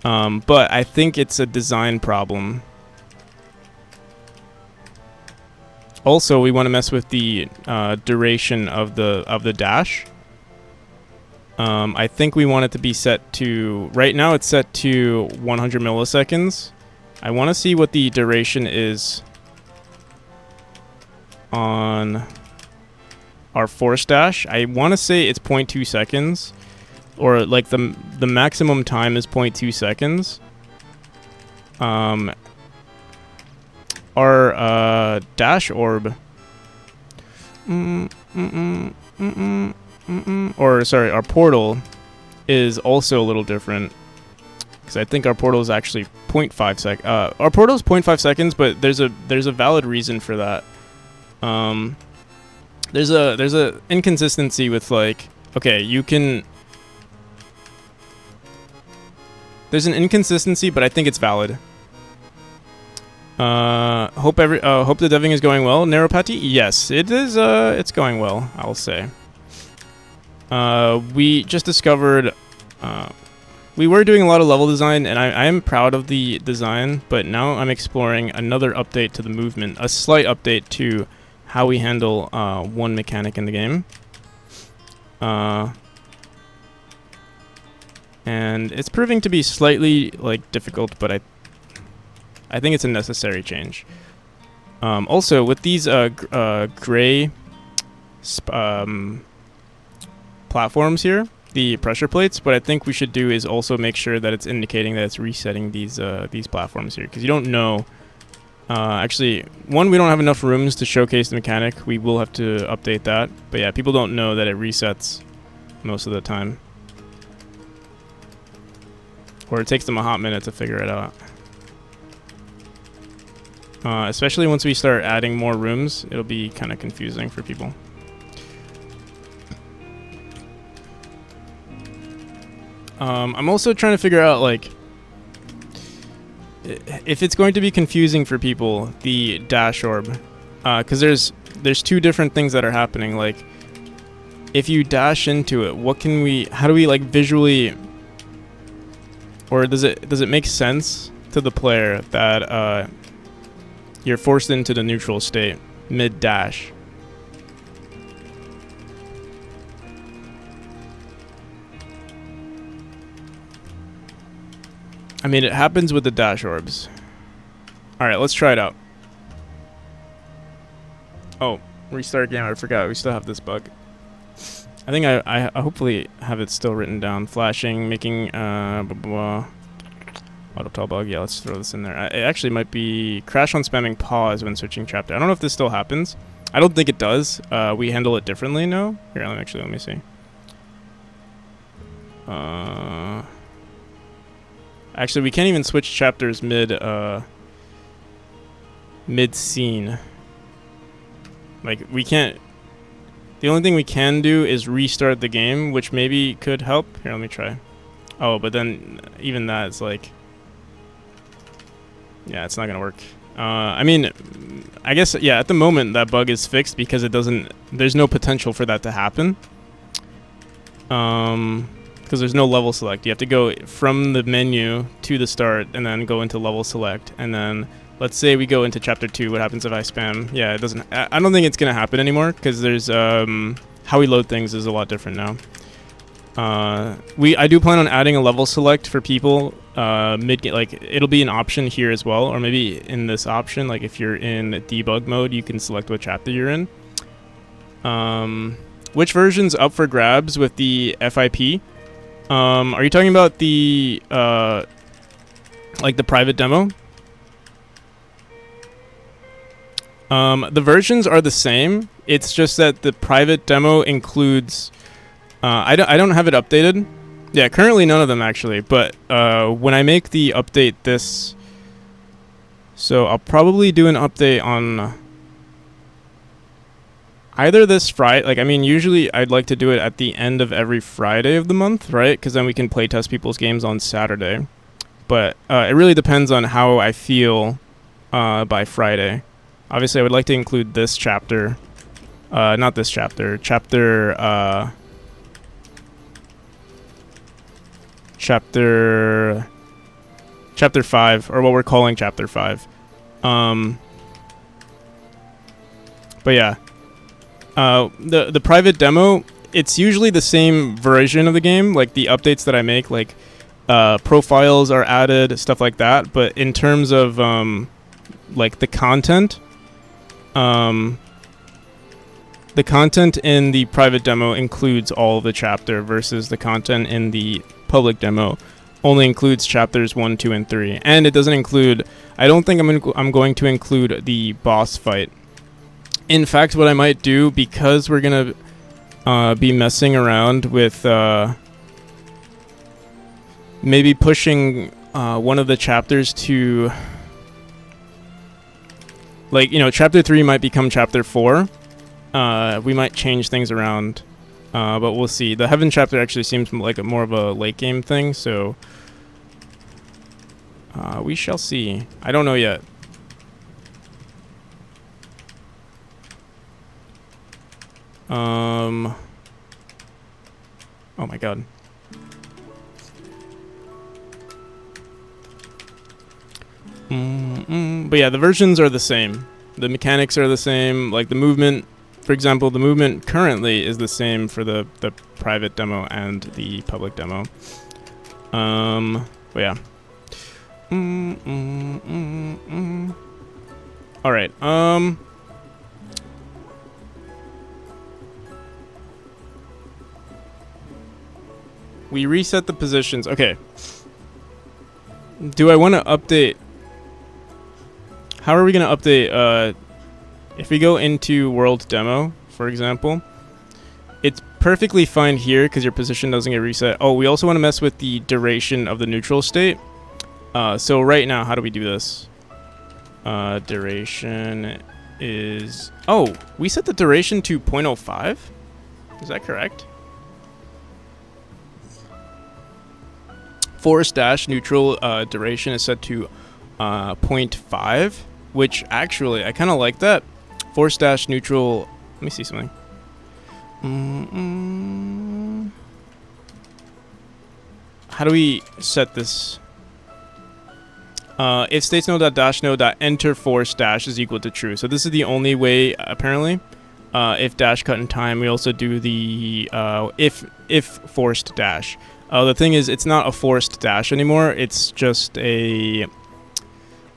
But I think it's a design problem. Also, we want to mess with the duration of the dash. I think we want it to be set to, right now it's set to 100 milliseconds. I want to see what the duration is on our force dash. I want to say it's 0.2 seconds, or like the maximum time is 0.2 seconds. Our dash orb, or sorry, our portal is also a little different, because I think our portal is actually 0.5 sec. Our portal is 0.5 seconds, but there's a valid reason for that. There's a inconsistency with, like, okay, you can. There's an inconsistency, but I think it's valid. Hope the deving is going well. Neuropathy? Yes, it is. It's going well, I'll say. We just discovered. We were doing a lot of level design, and I am proud of the design, but now I'm exploring another update to the movement, a slight update to how we handle one mechanic in the game. And it's proving to be slightly, like, difficult, but I think it's a necessary change. Also, with these gray platforms here, the pressure plates, what I think we should do is also make sure that it's indicating that it's resetting these platforms here, because you don't know. Actually, one, we don't have enough rooms to showcase the mechanic. We will have to update that. But yeah, people don't know that it resets most of the time. Or it takes them a hot minute to figure it out. Especially once we start adding more rooms, it'll be kind of confusing for people. I'm also trying to figure out, like, if it's going to be confusing for people, the dash orb, because there's two different things that are happening. Like, if you dash into it, how do we, like, visually, or does it make sense to the player that you're forced into the neutral state mid dash? I mean, it happens with the dash orbs. Alright, let's try it out. Oh, restart game. I forgot. We still have this bug. I think I hopefully have it still written down. Flashing, making, auto tall bug. Yeah, let's throw this in there. It actually might be crash on spamming pause when switching chapter. I don't know if this still happens. I don't think it does. We handle it differently now. Here, let me see. Actually, we can't even switch chapters mid-scene. Like, we can't. The only thing we can do is restart the game, which maybe could help. Here, let me try. Oh, but then even that is like, yeah, it's not gonna work. I mean, I guess, yeah, at the moment that bug is fixed because there's no potential for that to happen. Because there's no level select. You have to go from the menu to the start and then go into level select. And then let's say we go into chapter 2. What happens if I spam? Yeah, it doesn't. I don't think it's going to happen anymore because there's how we load things is a lot different now. I do plan on adding a level select for people mid-game. Like, it'll be an option here as well, or maybe in this option, like if you're in debug mode, you can select what chapter you're in. Which version's up for grabs with the FIP? Are you talking about the like the private demo? The versions are the same. It's just that the private demo includes. I don't have it updated. Yeah, currently none of them actually. But when I make the update this, so I'll probably do an update on. either this Friday, like, I mean, usually I'd like to do it at the end of every Friday of the month, right? Because then we can play test people's games on Saturday. But it really depends on how I feel by Friday. Obviously, I would like to include this chapter. Not this chapter. Chapter 5, or what we're calling Chapter 5. But yeah. The private demo, it's usually the same version of the game, like the updates that I make, like profiles are added, stuff like that. But in terms of like the content in the private demo includes all of the chapter, versus the content in the public demo only includes chapters 1, 2, and 3. And it doesn't include, I don't think I'm going to include the boss fight. In fact, what I might do, because we're going to be messing around with maybe pushing one of the chapters to, like, you know, chapter 3 might become chapter 4. We might change things around, but we'll see. The Heaven chapter actually seems like more of a late game thing, so we shall see. I don't know yet. Oh my god. But yeah, the versions are the same. The mechanics are the same. Like the movement, for example, the movement currently is the same for the private demo and the public demo. But yeah. All right. We reset the positions. Okay. Do I want to update? How are we going to update? If we go into world demo, for example, it's perfectly fine here because your position doesn't get reset. Oh, we also want to mess with the duration of the neutral state. So right now, how do we do this? Duration is... Oh, we set the duration to 0.05? Is that correct? Force dash neutral duration is set to 0.5, which actually, I kind of like that. Force dash neutral... Let me see something. How do we set this? If states no.dash no.enter force dash is equal to true. So this is the only way, apparently. If dash cut in time, we also do the if forced dash. The thing is, it's not a forced dash anymore. It's just a...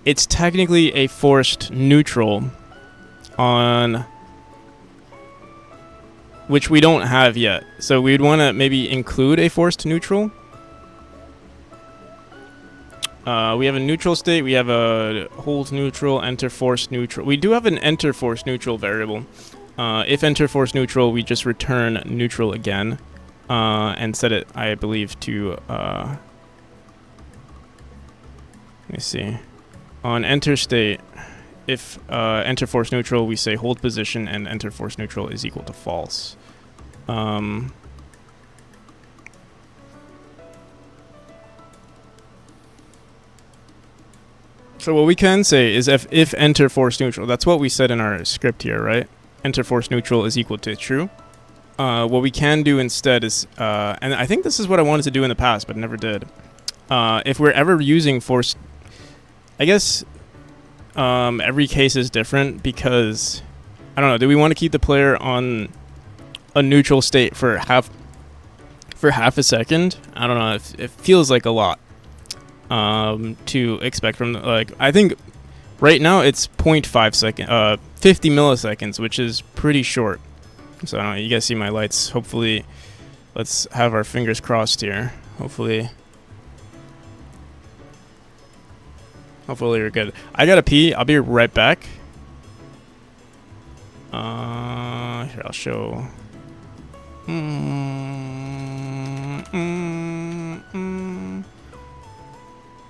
It's technically a forced neutral on... which we don't have yet. So we'd want to maybe include a forced neutral. We have a neutral state. We have a hold neutral, enter force neutral. We do have an enter force neutral variable. If enter force neutral, we just return neutral again. And set it, I believe, to... let me see. On enter state, if enter force neutral, we say hold position, and enter force neutral is equal to false. So what we can say is if enter force neutral, that's what we said in our script here, right? Enter force neutral is equal to true. What we can do instead is, and I think this is what I wanted to do in the past, but never did. If we're ever using force, I guess every case is different because, I don't know, do we want to keep the player on a neutral state for half a second? I don't know, it feels like a lot to expect from, like, I think right now it's 0.5 second, 50 milliseconds, which is pretty short. So I don't know, you guys see my lights. Hopefully, let's have our fingers crossed here. Hopefully you're good. I gotta pee. I'll be right back. Here, I'll show.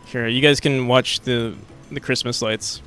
Here, you guys can watch the Christmas lights.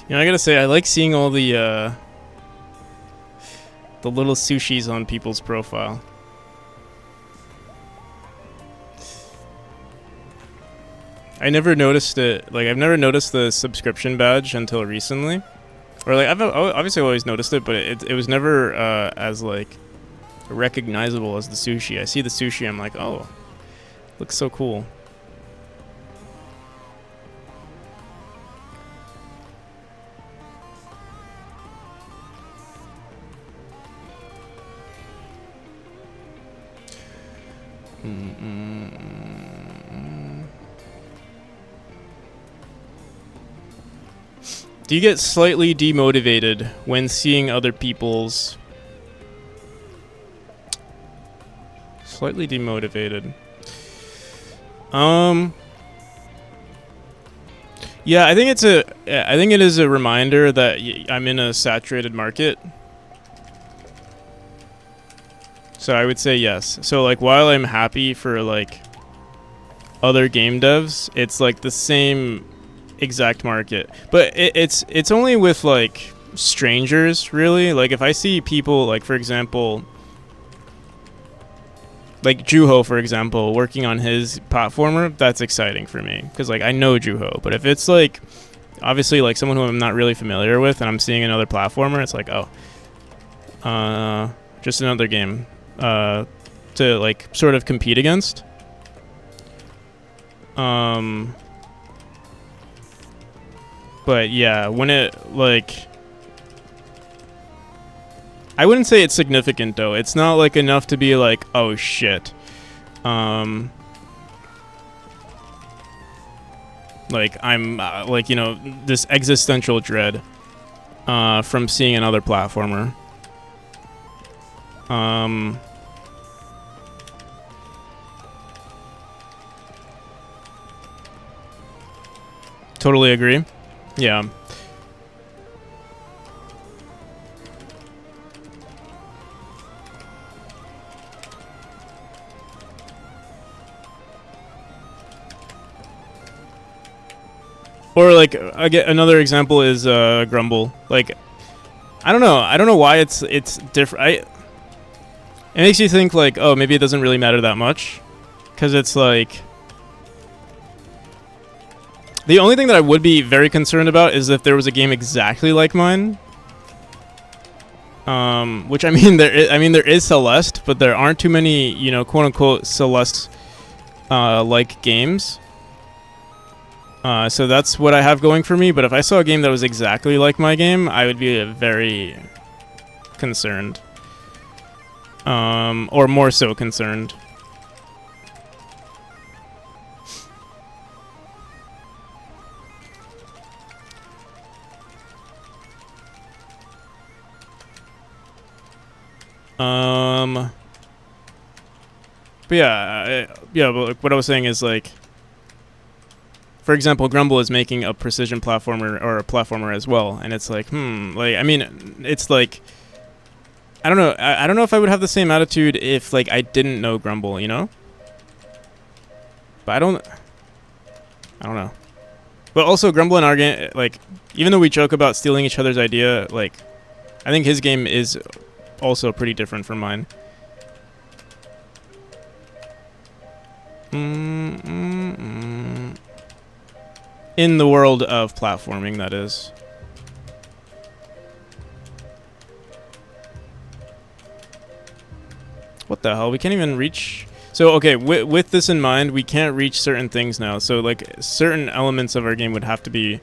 You know, I gotta say, I like seeing all the little sushis on people's profile. I never noticed it. Like, I've never noticed the subscription badge until recently. Or, like, I've obviously always noticed it, but it was never as, like, recognizable as the sushi. I see the sushi, I'm like, oh, looks so cool. Do you get slightly demotivated when seeing other people's... Slightly demotivated. Yeah, I think it is a reminder that I'm in a saturated market. So I would say yes. So like while I'm happy for like other game devs, it's like the same exact market. But it's only with like strangers, really. Like if I see people like, for example, like Juho, for example, working on his platformer, that's exciting for me because like I know Juho. But if it's like obviously like someone who I'm not really familiar with and I'm seeing another platformer, it's like, oh, just another game to like sort of compete against. But yeah, when it like, I wouldn't say it's significant though. It's not like enough to be like, oh shit. Like I'm like, you know, this existential dread from seeing another platformer. Totally agree. Yeah. Or like I get another example is Grumble. Like I don't know why it's different. It makes you think like, oh, maybe it doesn't really matter that much, because it's like the only thing that I would be very concerned about is if there was a game exactly like mine. Which I mean there is Celeste, but there aren't too many, you know, quote unquote Celeste like games. So that's what I have going for me. But if I saw a game that was exactly like my game, I would be very concerned. Or more so concerned. But yeah, but like, what I was saying is like, for example, Grumble is making a precision platformer or a platformer as well, and it's like, like I mean, it's like, I don't know, I don't know if I would have the same attitude if like I didn't know Grumble, you know. But I don't know. But also Grumble and our game, like, even though we joke about stealing each other's idea, like, I think his game is also pretty different from mine. In the world of platforming, that is. What the hell? We can't even reach... So, okay, with this in mind, we can't reach certain things now. So, like, certain elements of our game would have to be...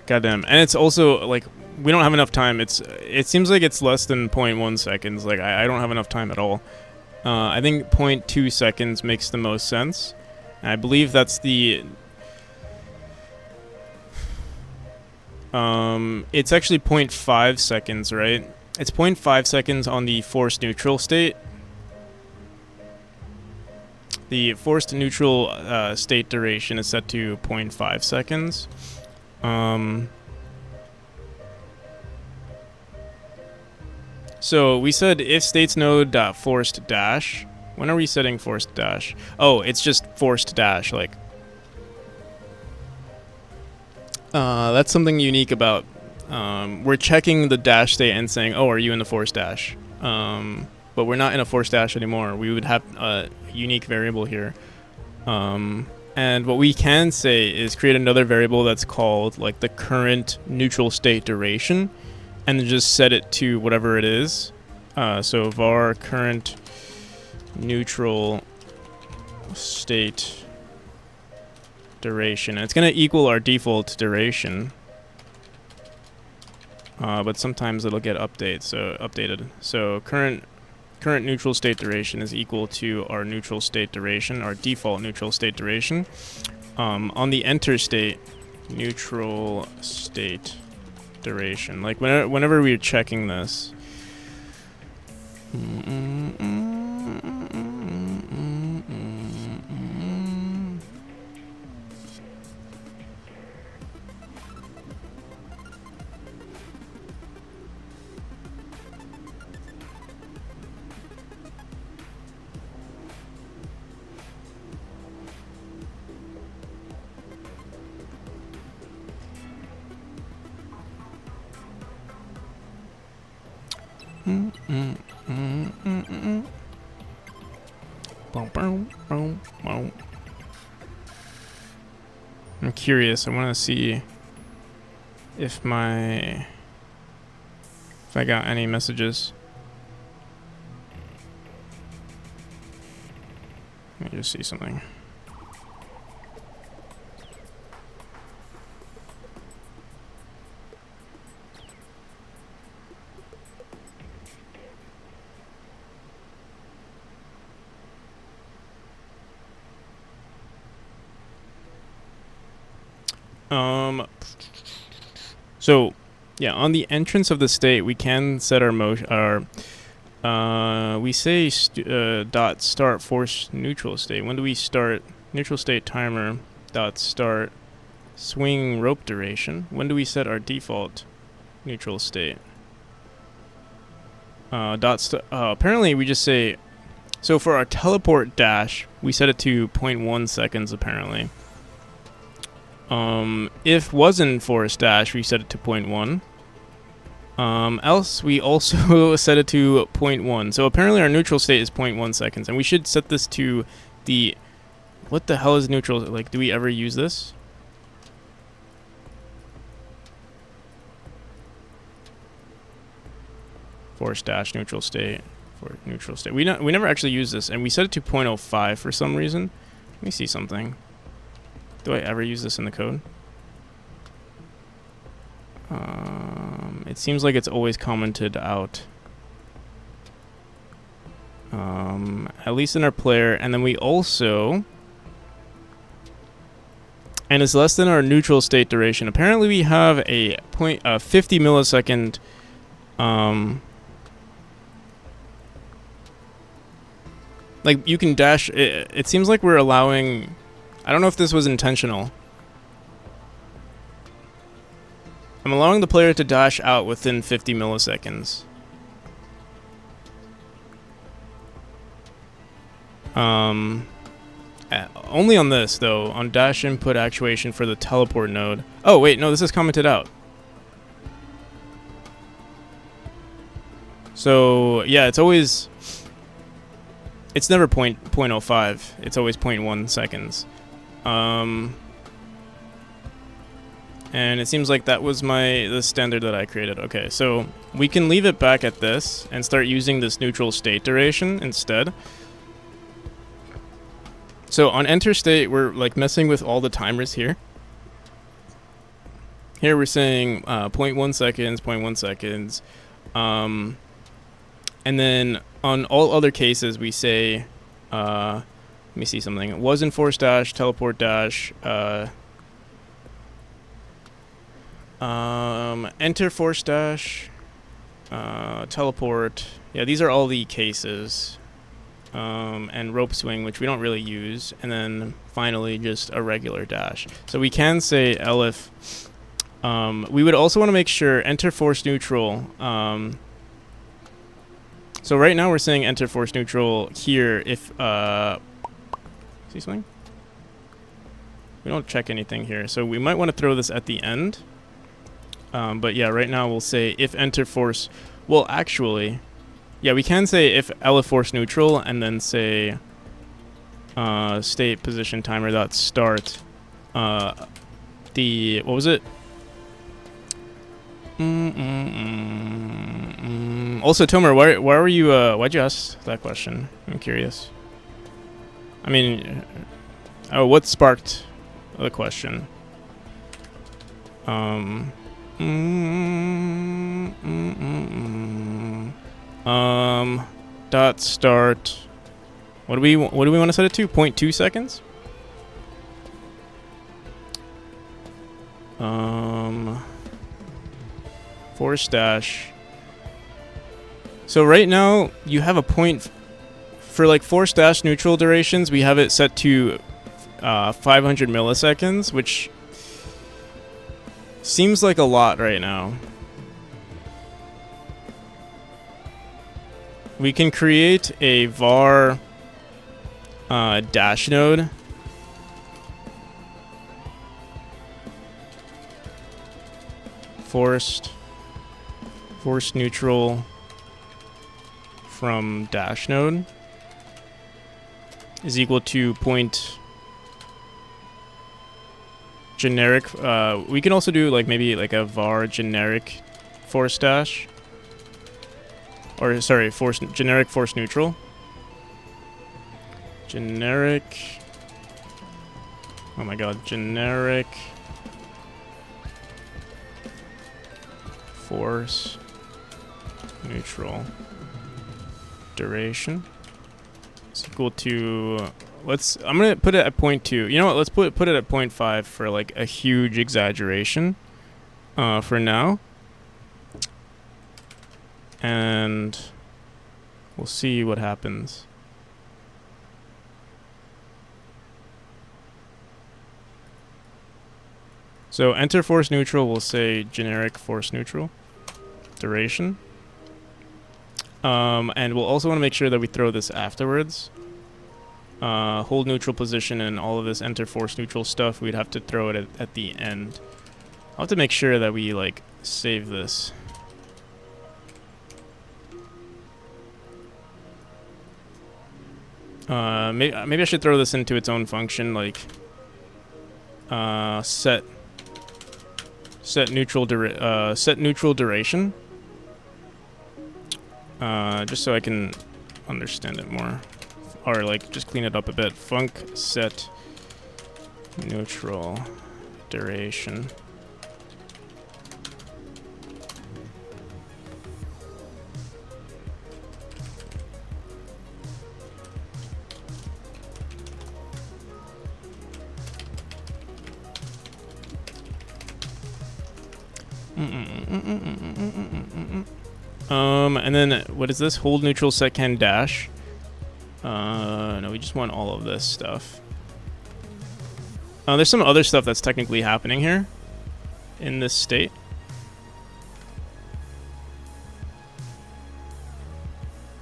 Goddamn. And it's also, like, we don't have enough time. It seems like it's less than 0.1 seconds. Like, I don't have enough time at all. I think 0.2 seconds makes the most sense. And I believe that's the... it's actually 0.5 seconds, right? It's 0.5 seconds on the forced neutral state. The forced neutral state duration is set to 0.5 seconds. So we said if states node dot forced dash. When are we setting forced dash? Oh, it's just forced dash. Like, that's something unique about. We're checking the dash state and saying, oh, are you in the forced dash? But we're not in a forced dash anymore. We would have a unique variable here. And what we can say is create another variable that's called like the current neutral state duration, and then just set it to whatever it is. So var current neutral state duration. And it's going to equal our default duration. But sometimes it'll get updated. So current neutral state duration is equal to our neutral state duration, our default neutral state duration. On the enter state, neutral state duration. Like whenever we're checking this. I'm curious. I want to see if I got any messages. Let me just see something. So yeah, on the entrance of the state, we can set our we say dot start force neutral state. When do we start neutral state timer dot start swing rope duration? When do we set our default neutral state? Apparently we just say, so for our teleport dash, we set it to 0.1 seconds apparently. If wasn't forced dash, we set it to 0.1. Else we also set it to 0.1. So apparently our neutral state is 0.1 seconds, and we should set this to the, what the hell is neutral? Like, do we ever use this? Force dash neutral state for neutral state. We never actually use this, and we set it to 0.05 for some reason. Let me see something. Do I ever use this in the code? It seems like it's always commented out. At least in our player, and then we also, and it's less than our neutral state duration. Apparently we have a 50 millisecond like you can dash it seems like we're allowing, I don't know if this was intentional. I'm allowing the player to dash out within 50 milliseconds. Only on this, though, on dash input actuation for the teleport node. Oh, wait, no, this is commented out. So, yeah, it's never 0.05. It's always 0.1 seconds. And it seems like that was the standard that I created. Okay, so we can leave it back at this and start using this neutral state duration instead. So on enter state, we're like messing with all the timers here. Here we're saying 0.1 seconds, 0.1 seconds. And then on all other cases, we say, let me see something. Was in force dash, teleport dash, enter force dash, teleport. Yeah, these are all the cases. And rope swing, which we don't really use. And then finally, just a regular dash. So we can say elif. We would also want to make sure enter force neutral. So right now we're saying enter force neutral here if see something? We don't check anything here, so we might want to throw this at the end. But yeah, right now we'll say if enter force. Well, actually, yeah, we can say if LF force neutral and then say state position timer dot start. The what was it? Also, Tomer, why were you why'd you ask that question? I'm curious. I mean, what sparked the question? Dot start. What do we want to set it to? 0.2 seconds. Force dash. So right now you have a point for like force dash neutral durations. We have it set to 500 milliseconds, which seems like a lot right now. We can create a var dash node. Force neutral from dash node is equal to point generic. We can also do like maybe like a var generic force dash, or sorry, generic force neutral. Generic. Oh my god, generic force neutral duration is equal to, I'm gonna put it at 0.2. You know what, let's put it at 0.5 for like a huge exaggeration for now, and we'll see what happens. So enter force neutral, we'll say generic force neutral duration. And we'll also want to make sure that we throw this afterwards. Hold neutral position and all of this enter force neutral stuff, we'd have to throw it at the end. I'll have to make sure that we like save this. Maybe I should throw this into its own function, like set neutral duration. Just so I can understand it more, or like just clean it up a bit. Func set neutral duration. And then what is this? Hold neutral second dash. No, we just want all of this stuff. There's some other stuff that's technically happening here in this state.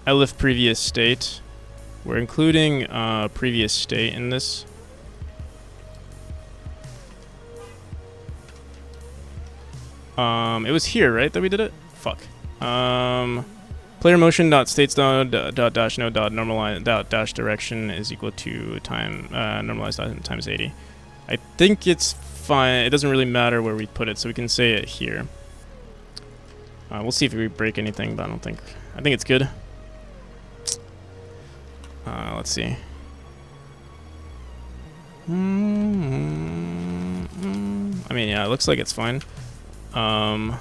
elif previous state. We're including previous state in this. It was here, right, that we did it? Fuck. Player motion dot states dot dash node dot normalize dot dash direction is equal to time normalized times 80. I think it's fine. It doesn't really matter where we put it, so we can say it here. We'll see if we break anything, but I don't think. I think it's good. Let's see. I mean, yeah, it looks like it's fine. Let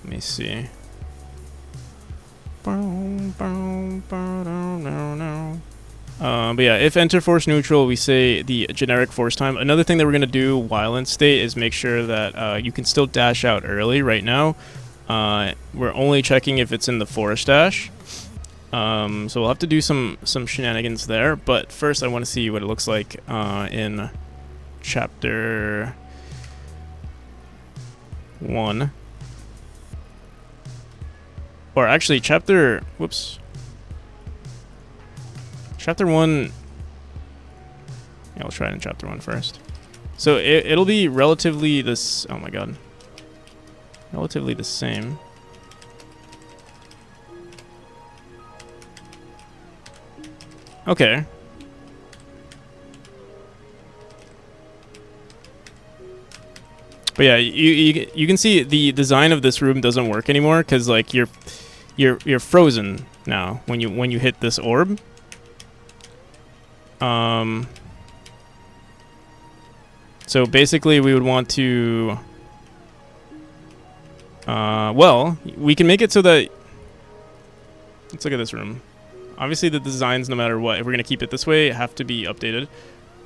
me see. But yeah, if enter force neutral, we say the generic force time. Another thing that we're going to do while in state is make sure that you can still dash out early. Right now, we're only checking if it's in the force dash. So we'll have to do some shenanigans there. But first, I want to see what it looks like in chapter 1. Or actually, chapter... Whoops. Chapter 1... Yeah, we'll try it in chapter 1 first. So it'll be relatively this... Oh my god. Relatively the same. Okay. But yeah, you can see the design of this room doesn't work anymore because like you're frozen now when you hit this orb. So basically we would want to well, we can make it so that, let's look at this room. Obviously the designs, no matter what, if we're gonna keep it this way, have to be updated.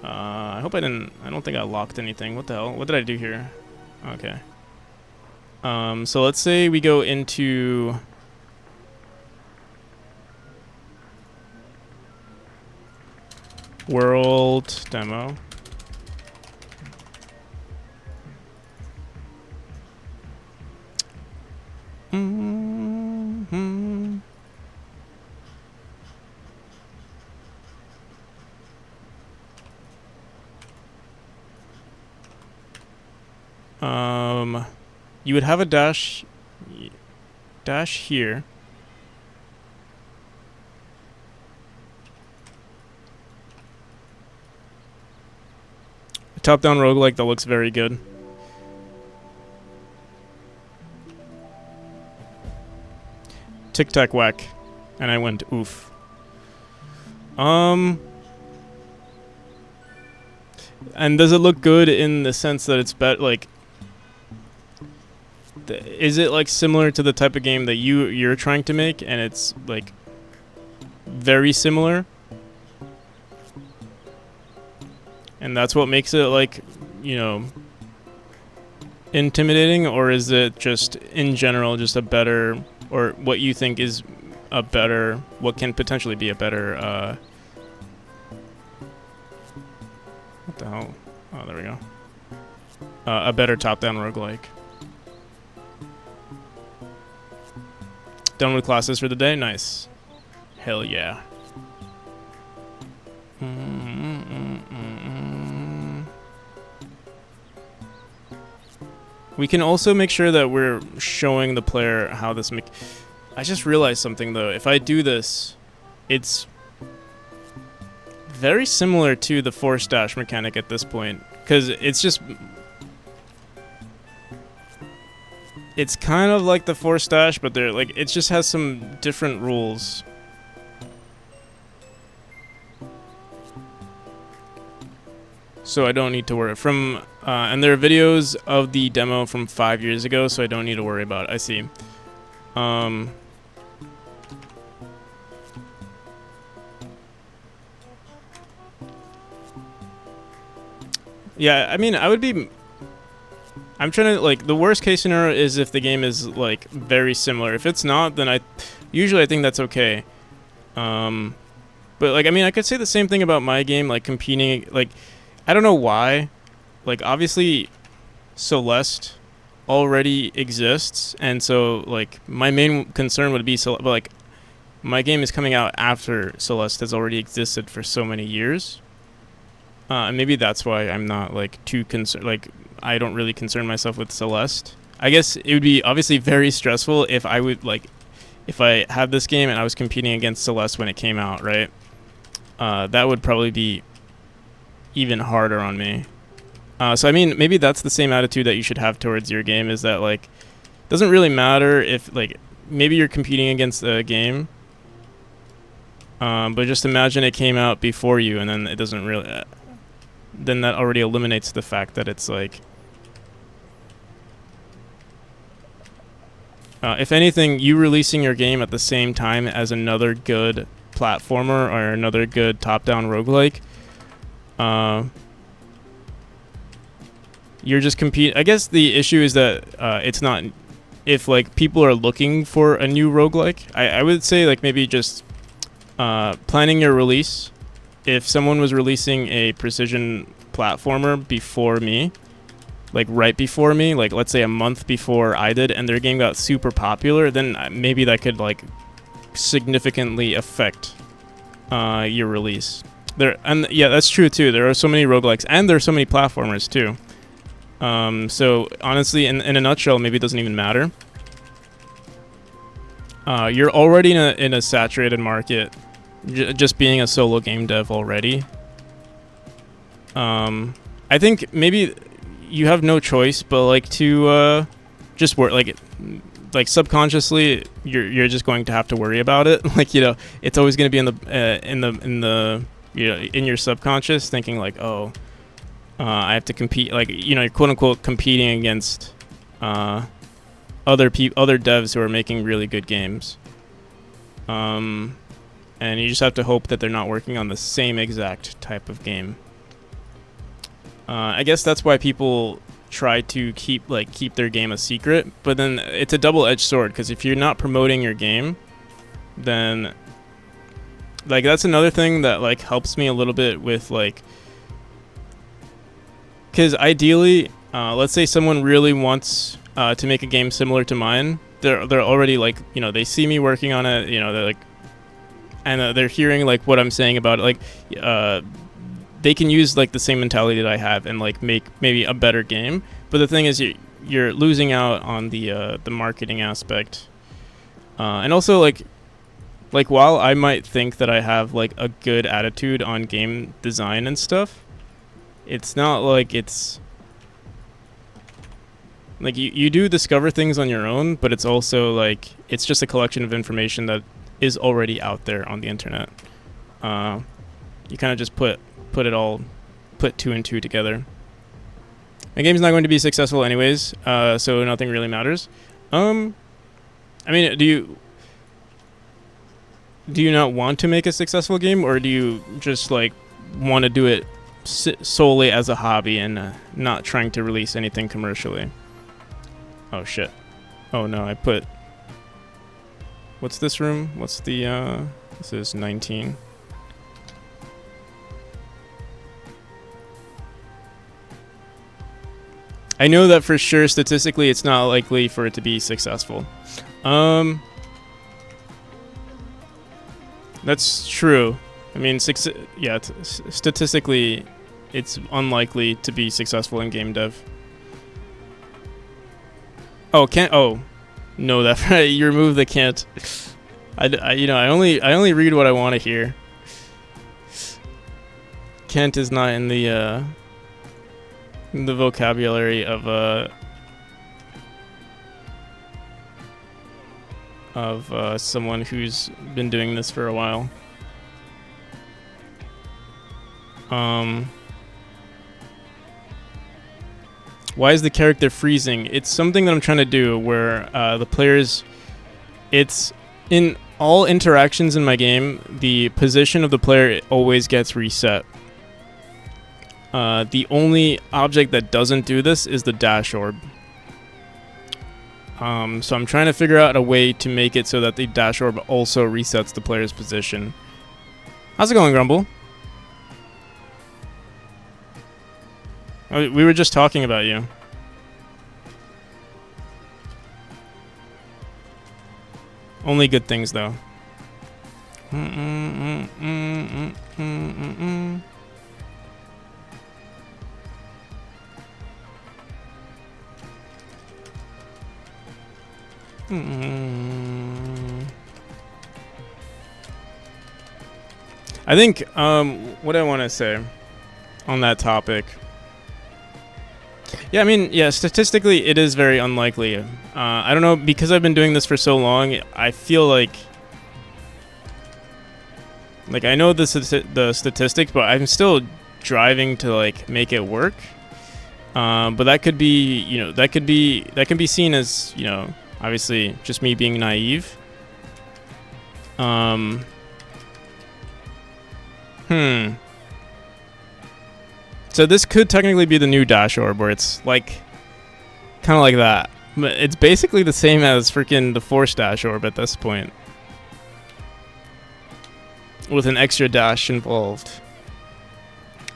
I hope I don't think I locked anything. What the hell? What did I do here? Okay. So let's say we go into world demo. You would have a dash here. A top-down roguelike that looks very good. Tic-tac-whack. And I went oof. And does it look good in the sense that it's like is it like similar to the type of game that you're trying to make, and it's like very similar, and that's what makes it like, you know, intimidating? Or is it just in general just a better, or what you think is a better, what can potentially be a better what the hell? Oh, there we go. A better top-down roguelike. Done with classes for the day? Nice. Hell yeah. We can also make sure that we're showing the player how this I just realized something though. If I do this, it's very similar to the force dash mechanic at this point, because it's just... It's kind of like the force dash, but they're like, it just has some different rules. So I don't need to worry. And there are videos of the demo from 5 years ago, so I don't need to worry about it. I see. Yeah, I mean, I'm trying to, like, the worst case scenario is if the game is, like, very similar. If it's not, then usually I think that's okay. But, like, I mean, I could say the same thing about my game, like, competing, like, I don't know why. Like, obviously, Celeste already exists, and so, like, my main concern would be, but, like, my game is coming out after Celeste has already existed for so many years. And maybe that's why I'm not, like, too concerned, like, I don't really concern myself with Celeste. I guess it would be obviously very stressful if I would, like, if I had this game and I was competing against Celeste when it came out, right? That would probably be even harder on me. So I mean, maybe that's the same attitude that you should have towards your game, is that, like, doesn't really matter if, like, maybe you're competing against a game, but just imagine it came out before you, and then it doesn't really... then that already eliminates the fact that it's, like... if anything, you releasing your game at the same time as another good platformer or another good top-down roguelike, you're just I guess the issue is that it's not... If, like, people are looking for a new roguelike, I would say, like, maybe just planning your release. If someone was releasing a precision platformer before me, like right before me, like let's say a month before I did, and their game got super popular, then maybe that could like significantly affect your release. And yeah, that's true too. There are so many roguelikes, and there are so many platformers too. So honestly, in a nutshell, maybe it doesn't even matter. You're already in a saturated market, just being a solo game dev already. I think maybe you have no choice but like to just work like subconsciously you're just going to have to worry about it. Like, you know, it's always going to be in the you know, in your subconscious, thinking like, oh, I have to compete, like, you know, you're quote unquote competing against other devs who are making really good games. And you just have to hope that they're not working on the same exact type of game. I guess that's why people try to keep their game a secret, but then it's a double-edged sword, because if you're not promoting your game, then like that's another thing that like helps me a little bit with like, because ideally, let's say someone really wants to make a game similar to mine. They're already like, you know, they see me working on it, you know, they're like, and they're hearing like what I'm saying about it, like they can use like the same mentality that I have and like make maybe a better game. But the thing is, you're losing out on the marketing aspect, and also like while I might think that I have like a good attitude on game design and stuff, it's not like it's like you do discover things on your own, but it's also like it's just a collection of information that is already out there on the internet. You kind of just put two and two together. My game's not going to be successful anyways, so nothing really matters. I mean, do you not want to make a successful game, or do you just like want to do it solely as a hobby and not trying to release anything commercially? Oh shit. Oh no, I put... What's this room? What's the... This is 19. I know that for sure statistically it's not likely for it to be successful. That's true. I mean, statistically it's unlikely to be successful in game dev. Oh, can't... Oh. No, that... You remove the can't. You know, I only read what I want to hear. Can't is not in the vocabulary of someone who's been doing this for a while. Why is the character freezing? It's something that I'm trying to do where the players... It's in all interactions in my game, the position of the player always gets reset. The only object that doesn't do this is the dash orb. So I'm trying to figure out a way to make it so that the dash orb also resets the player's position. How's it going, Grumble? We were just talking about you. Only good things, though. I think what I want to say on that topic. Yeah, I mean, yeah, statistically it is very unlikely. I don't know, because I've been doing this for so long, I feel like I know the statistics, but I'm still driving to like make it work. But that could be, you know, that can be seen as, you know, obviously just me being naive. So this could technically be the new dash orb, where it's like kind of like that. But it's basically the same as freaking the force dash orb at this point, with an extra dash involved.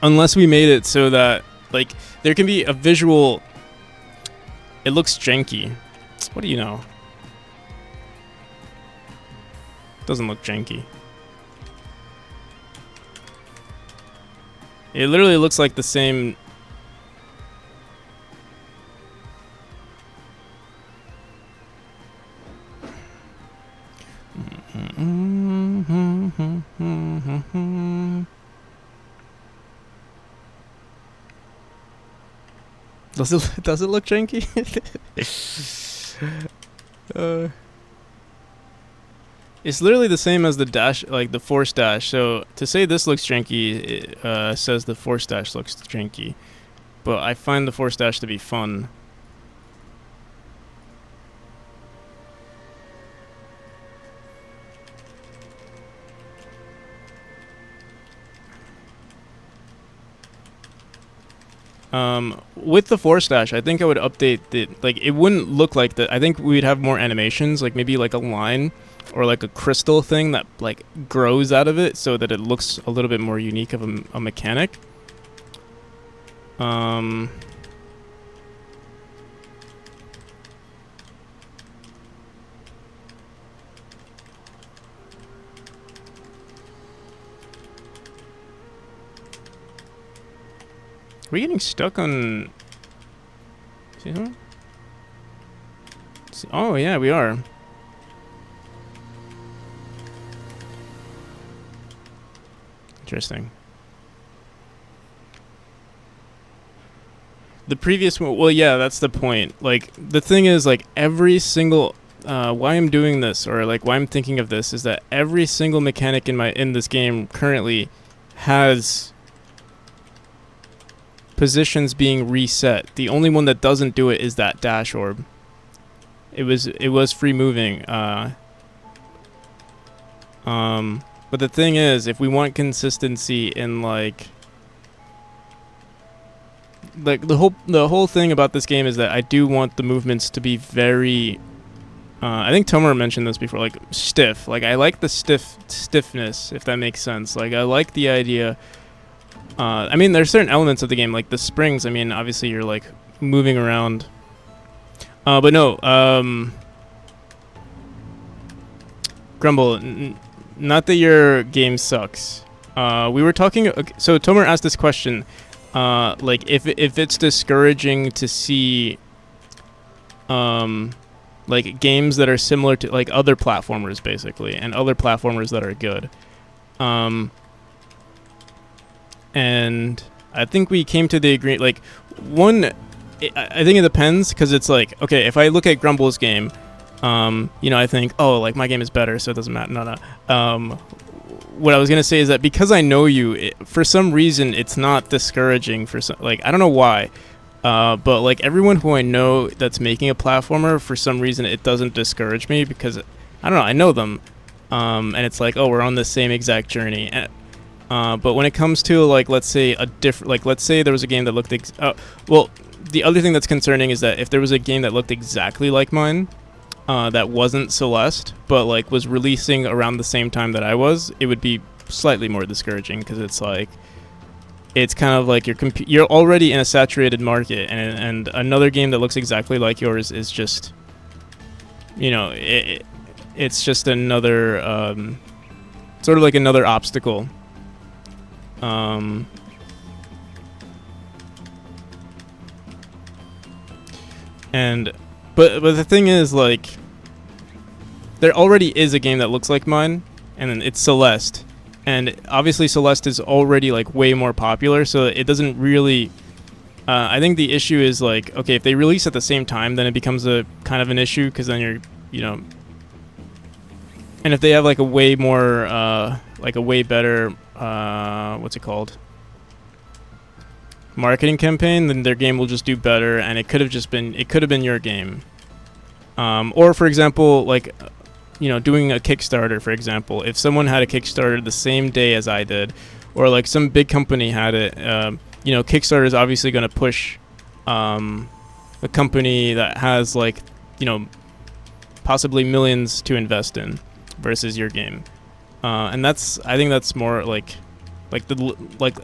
Unless we made it so that like there can be a visual it looks janky. What do you know? Doesn't look janky. It literally looks like the same. Does it look janky? It's literally the same as the dash, like the force dash. So to say this looks janky, it says the force dash looks janky, but I find the force dash to be fun. With the force dash, I think I would update the, like, it wouldn't look like that. I think we'd have more animations, like maybe like a line or like a crystal thing that like grows out of it so that it looks a little bit more unique of a mechanic. Are we getting stuck on... See someone? Oh, yeah, we are. Interesting. The previous one... Well, yeah, that's the point. Like, the thing is, like, every single... why I'm doing this, or, like, why I'm thinking of this, is that every single mechanic in this game currently has... positions being reset. The only one that doesn't do it is that dash orb. It was free moving. But the thing is, if we want consistency in like the whole thing about this game is that I do want the movements to be very I think Tomer mentioned this before, like stiff. Like I like the stiffness, if that makes sense. Like I like the idea. I mean, there's certain elements of the game, like the springs. I mean, obviously you're like moving around. But no, Grumble, not that your game sucks. We were talking, so Tomer asked this question, like if it's discouraging to see, like games that are similar to like other platformers basically, and other platformers that are good. And I think we came to the agreement, like, I think it depends, because it's like, okay, if I look at Grumble's game, you know, I think, oh, like, my game is better, so it doesn't matter. No. What I was going to say is that because I know you, for some reason, it's not discouraging for some, like, I don't know why, but, like, everyone who I know that's making a platformer, for some reason, it doesn't discourage me, because, I don't know, I know them, and it's like, oh, we're on the same exact journey, and but when it comes to like, let's say let's say there was a game that looked well, the other thing that's concerning is that if there was a game that looked exactly like mine, that wasn't Celeste, but like was releasing around the same time that I was, it would be slightly more discouraging, because it's like, it's kind of like you're already in a saturated market, and another game that looks exactly like yours is just, you know, it's just another sort of like another obstacle. But the thing is, like, there already is a game that looks like mine, and it's Celeste, and obviously Celeste is already like way more popular, so it doesn't really. I think the issue is like, okay, if they release at the same time, then it becomes a kind of an issue, because then you're, you know, and if they have like a way more, like a way better, what's it called? Marketing campaign, then their game will just do better, and it could have been your game. Or for example, like, you know, doing a Kickstarter, for example, if someone had a Kickstarter the same day as I did, or like some big company had it, you know, Kickstarter is obviously going to push a company that has, like, you know, possibly millions to invest in versus your game. And I think that's more like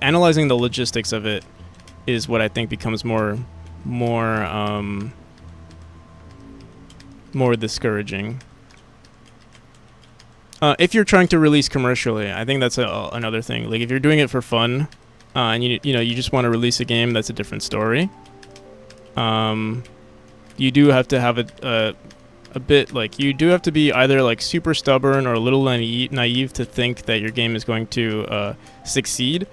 analyzing the logistics of it is what I think becomes more more discouraging. If you're trying to release commercially, I think that's another thing. Like if you're doing it for fun, and you just want to release a game, that's a different story. You do have to have a bit, like, you do have to be either like super stubborn or a little naive to think that your game is going to succeed.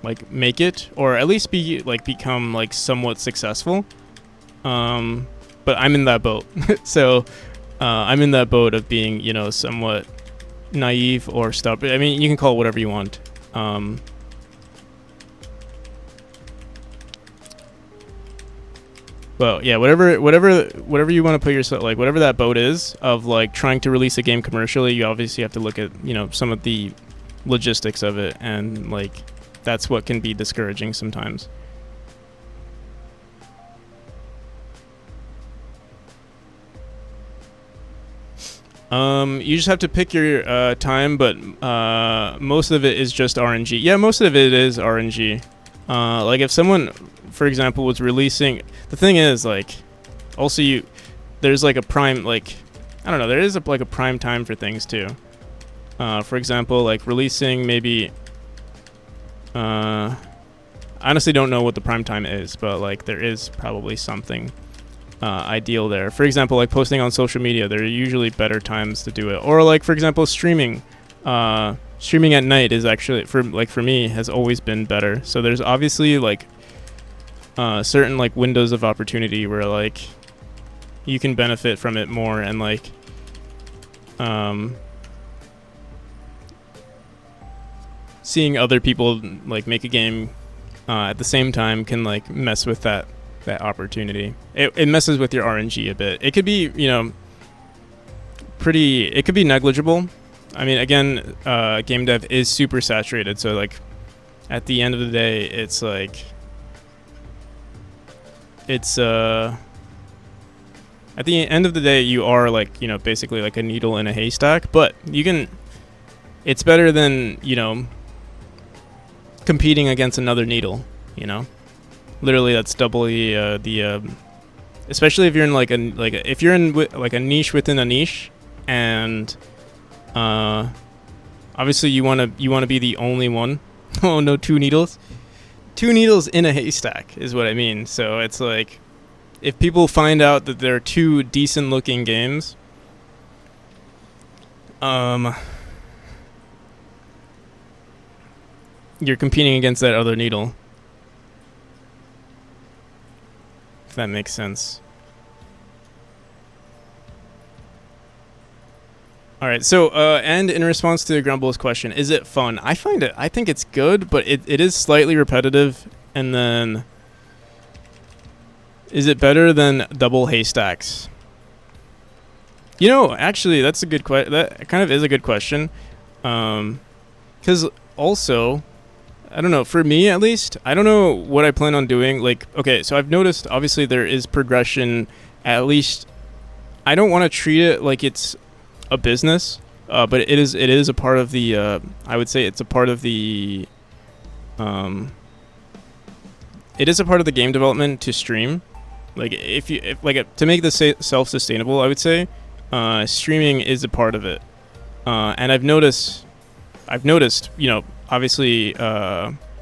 Like make it, or at least become like somewhat successful. But I'm in that boat. So I'm in that boat of being, somewhat naive or stubborn. I mean, you can call it whatever you want. Well, yeah, whatever you want to put yourself, like whatever that boat is of like trying to release a game commercially, you obviously have to look at, some of the logistics of it, and like that's what can be discouraging sometimes. You just have to pick your time, but most of it is just RNG. Yeah, most of it is RNG. Like if someone, for example, was releasing, the thing is, like, also there's like a prime, like, I don't know, there is a prime time for things too. For example, like releasing maybe, I honestly don't know what the prime time is, but like there is probably something ideal there. For example, like posting on social media, there are usually better times to do it. Or like, for example, streaming. Streaming at night is actually, for me, has always been better. So there's obviously like certain like windows of opportunity where like you can benefit from it more, and like seeing other people like make a game at the same time can like mess with that opportunity. It messes with your RNG a bit. It could be, it could be negligible. I mean, again, game dev is super saturated, so like at the end of the day, it's like at the end of the day, you are like, basically like a needle in a haystack, but it's better than, competing against another needle, Literally, that's doubly especially if you're in if you're in a niche within a niche, and obviously you want to be the only one. Oh no, two needles in a haystack is what I mean. So it's like, if people find out that there are two decent looking games, you're competing against that other needle. If that makes sense. All right, so and in response to Grumble's question, is it fun? I think it's good, but it is slightly repetitive. And then, is it better than double haystacks? Actually, that's a good question. That kind of is a good question. Because also, I don't know, for me at least, I don't know what I plan on doing. Like, okay, so I've noticed, obviously, there is progression. At least, I don't want to treat it like it's a business, but it is a part of the, I would say it's a part of the, it is a part of the game development to stream. Like, if to make this self-sustainable, I would say, streaming is a part of it. And I've noticed, obviously,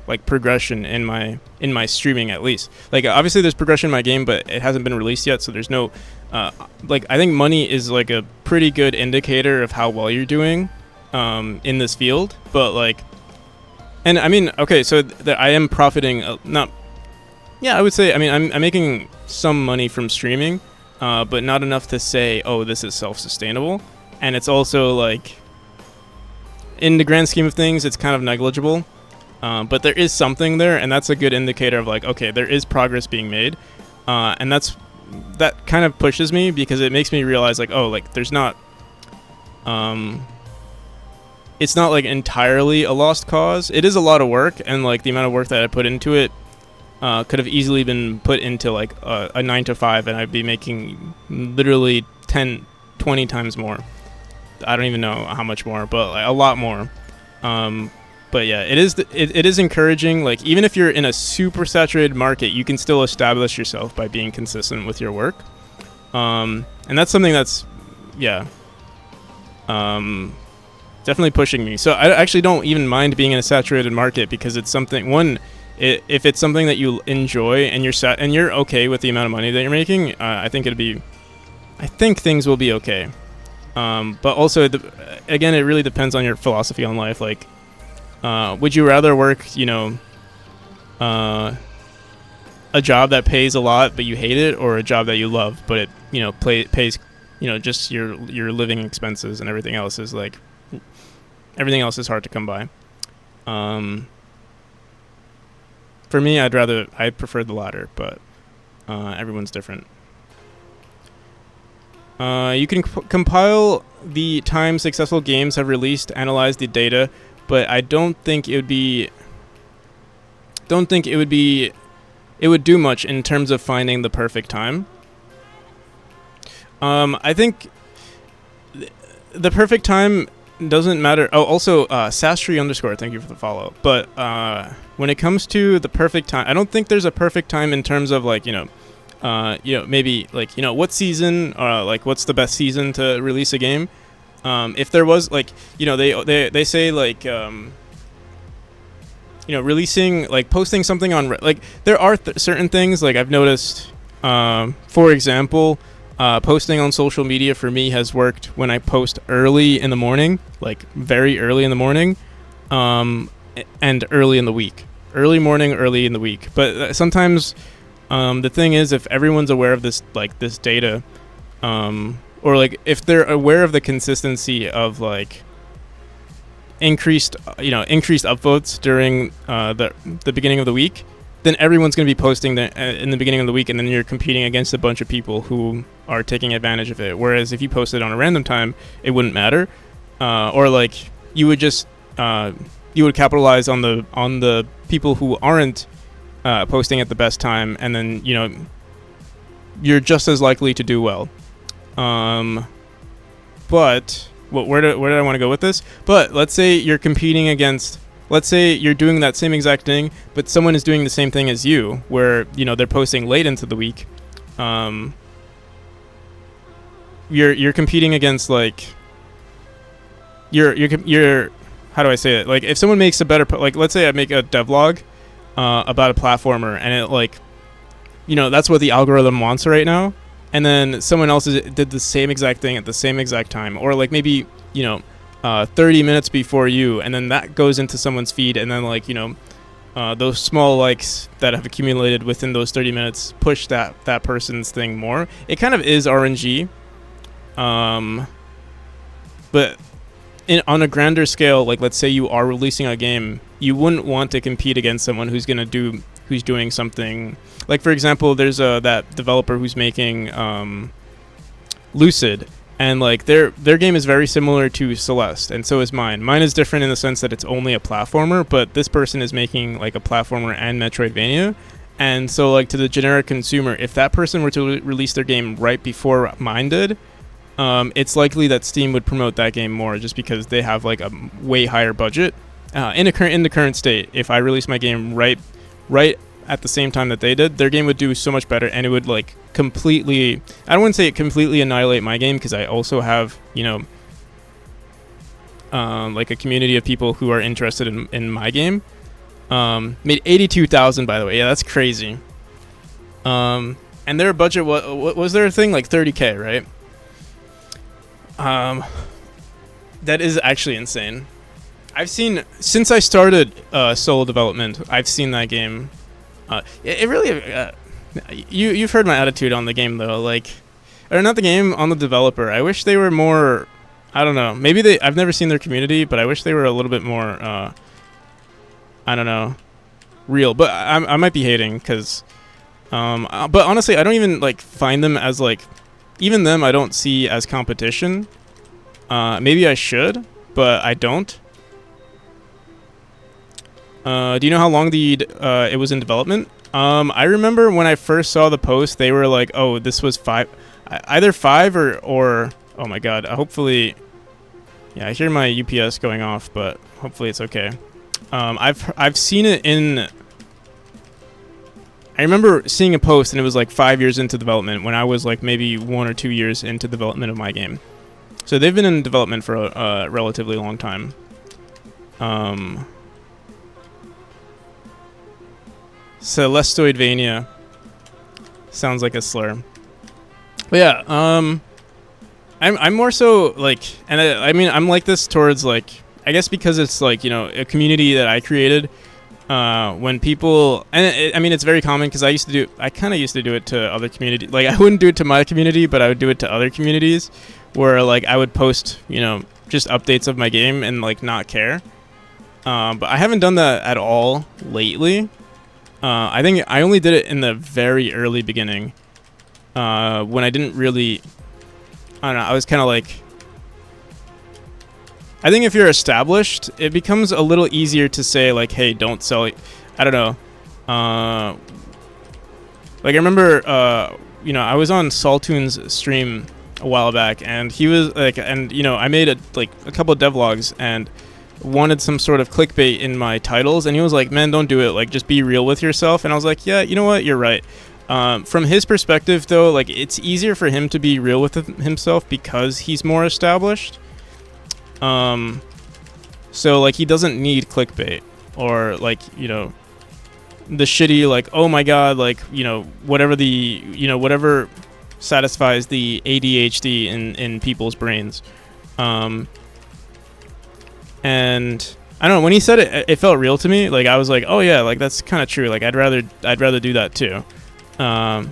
like progression in my streaming, at least. Like, obviously there's progression in my game, but it hasn't been released yet, so there's no, I think money is like a pretty good indicator of how well you're doing, in this field. But like, and I mean, okay, so I am profiting, I would say, I mean, I'm making some money from streaming, but not enough to say, oh, this is self-sustainable. And it's also like, in the grand scheme of things, it's kind of negligible, but there is something there, and that's a good indicator of like, okay, there is progress being made, and that kind of pushes me, because it makes me realize like, oh, like there's not, it's not like entirely a lost cause. It is a lot of work, and like the amount of work that I put into it could have easily been put into like a 9-to-5, and I'd be making literally 10, 20 times more. I don't even know how much more, but like a lot more. But yeah, it is encouraging. Like, even if you're in a super saturated market, you can still establish yourself by being consistent with your work. And that's something that's, yeah, definitely pushing me. So I actually don't even mind being in a saturated market, because it's something, if it's something that you enjoy and you're okay with the amount of money that you're making, I think things will be okay. But also, again, it really depends on your philosophy on life. Like, would you rather work, a job that pays a lot but you hate it, or a job that you love but it, pays, just your living expenses, and everything else is hard to come by. For me, I prefer the latter, but everyone's different. You can compile the time successful games have released, analyze the data, but I don't think it would do much in terms of finding the perfect time. I think the perfect time doesn't matter. Oh, also, Sastry _ thank you for the follow. But when it comes to the perfect time, I don't think there's a perfect time in terms of, like, maybe, like, what season, what's the best season to release a game. If there was, like, they say, like, releasing, like, posting something on, like, there are certain things, like, I've noticed, for example, posting on social media for me has worked when I post early in the morning, like very early in the morning, and early in the week. Early morning, early in the week. But sometimes the thing is, if everyone's aware of this, like, this data, or, like, if they're aware of the consistency of, like, increased upvotes during the beginning of the week, then everyone's going to be posting in the beginning of the week, and then you're competing against a bunch of people who are taking advantage of it. Whereas if you posted on a random time, it wouldn't matter, or, like, you would just you would capitalize on the people who aren't posting at the best time, and then you're just as likely to do well. But where did I want to go with this? But let's say you're competing against. Let's say you're doing that same exact thing, but someone is doing the same thing as you, where they're posting late into the week. You're competing against, like, you're how do I say it? Like, if someone makes a better, like, let's say I make a devlog about a platformer, and it, like, that's what the algorithm wants right now, and then someone else did the same exact thing at the same exact time, or, like, maybe 30 minutes before you, and then that goes into someone's feed, and then, like, those small likes that have accumulated within those 30 minutes push that person's thing more. It kind of is RNG, but on a grander scale, like, let's say you are releasing a game, you wouldn't want to compete against someone who's doing something, like, for example, there's that developer who's making Lucid. And, like, their game is very similar to Celeste, and so is mine. Mine is different in the sense that it's only a platformer, but this person is making, like, a platformer and Metroidvania. And so, like, to the generic consumer, if that person were to release their game right before mine did, it's likely that Steam would promote that game more, just because they have, like, a way higher budget. In the current state, if I release my game right at the same time that they did, their game would do so much better, and it would, like, completely, I wouldn't say it completely annihilate my game, because I also have, like, a community of people who are interested in my game. Made 82,000, by the way. Yeah, that's crazy. And their budget, what was their thing? Like 30K, right? That is actually insane. I've seen, since I started solo development, I've seen that game. It really, you've heard my attitude on the game, though, like, or not the game, on the developer. I wish they were more, I don't know, maybe I've never seen their community, but I wish they were a little bit more, I don't know, real. But I might be hating, because, but honestly, I don't even, like, find them as, like, even them I don't see as competition. Maybe I should, but I don't. Do you know how long it was in development? I remember when I first saw the post, they were like, "Oh, this was either 5 or oh my god." Hopefully, yeah, I hear my UPS going off, but hopefully it's okay. I've seen it in. I remember seeing a post and it was like 5 years into development when I was like maybe 1 or 2 years into development of my game. So they've been in development for a relatively long time. Celestoidvania sounds like a slur. But yeah, I'm more so like, and I mean I'm like this towards like, I guess because it's like, you know, a community that I created. When people, I mean it's very common because I kind of used to do it to other communities. Like I wouldn't do it to my community, but I would do it to other communities, where like I would post, you know, just updates of my game and like not care. But I haven't done that at all lately. I think I only did it in the very early beginning, when I didn't really, I don't know, I was kind of like, I think if you're established, it becomes a little easier to say like, hey, don't sell it. I don't know. Like I remember, you know, I was on Saltoon's stream a while back, and he was like, and you know, I made a couple of devlogs and wanted some sort of clickbait in my titles, and he was like, man, don't do it, like just be real with yourself. And I was like, yeah, you know what, you're right. From his perspective though, like it's easier for him to be real with himself because he's more established. So like he doesn't need clickbait or like, you know, the shitty like, oh my god, like, you know, whatever satisfies the ADHD in people's brains. And I don't know, when he said it, it felt real to me. Like I was like, oh yeah, like that's kind of true. Like I'd rather do that too. I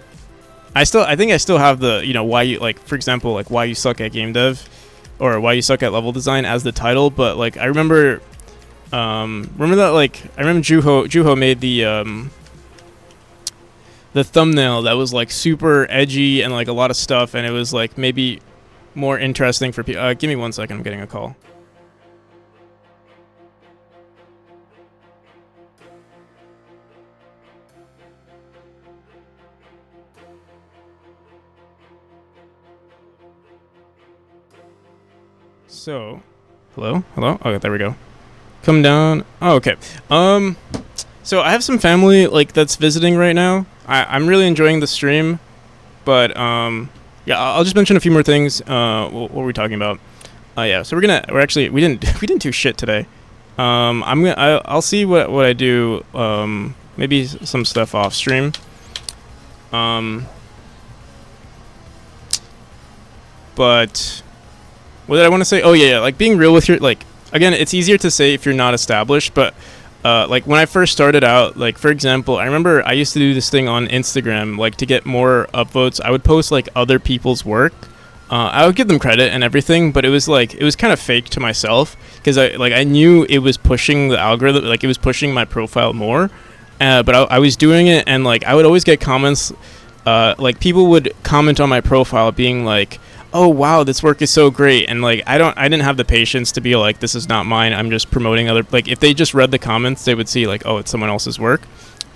think I still have the, you know, why you, like, for example, like why you suck at game dev or why you suck at level design as the title. But like I remember that, like I remember Juho made the thumbnail that was like super edgy and like a lot of stuff, and it was like maybe more interesting for people. Give me 1 second, I'm getting a call. So, hello? Okay, there we go. Come down. Oh, okay. So I have some family like that's visiting right now. I'm really enjoying the stream, but yeah, I'll just mention a few more things. What were we talking about? Yeah. So we didn't do shit today. I'll see what I do. Maybe some stuff off stream. But what did I want to say? Oh yeah, like being real with your, like, again, it's easier to say if you're not established, but like when I first started out, like for example, I remember I used to do this thing on Instagram, like to get more upvotes, I would post like other people's work. I would give them credit and everything, but it was kind of fake to myself because I knew it was pushing the algorithm, like it was pushing my profile more. But I was doing it, and like I would always get comments, like people would comment on my profile being like, oh wow, this work is so great, and like I didn't have the patience to be like, this is not mine, I'm just promoting other, like if they just read the comments they would see like, oh, it's someone else's work.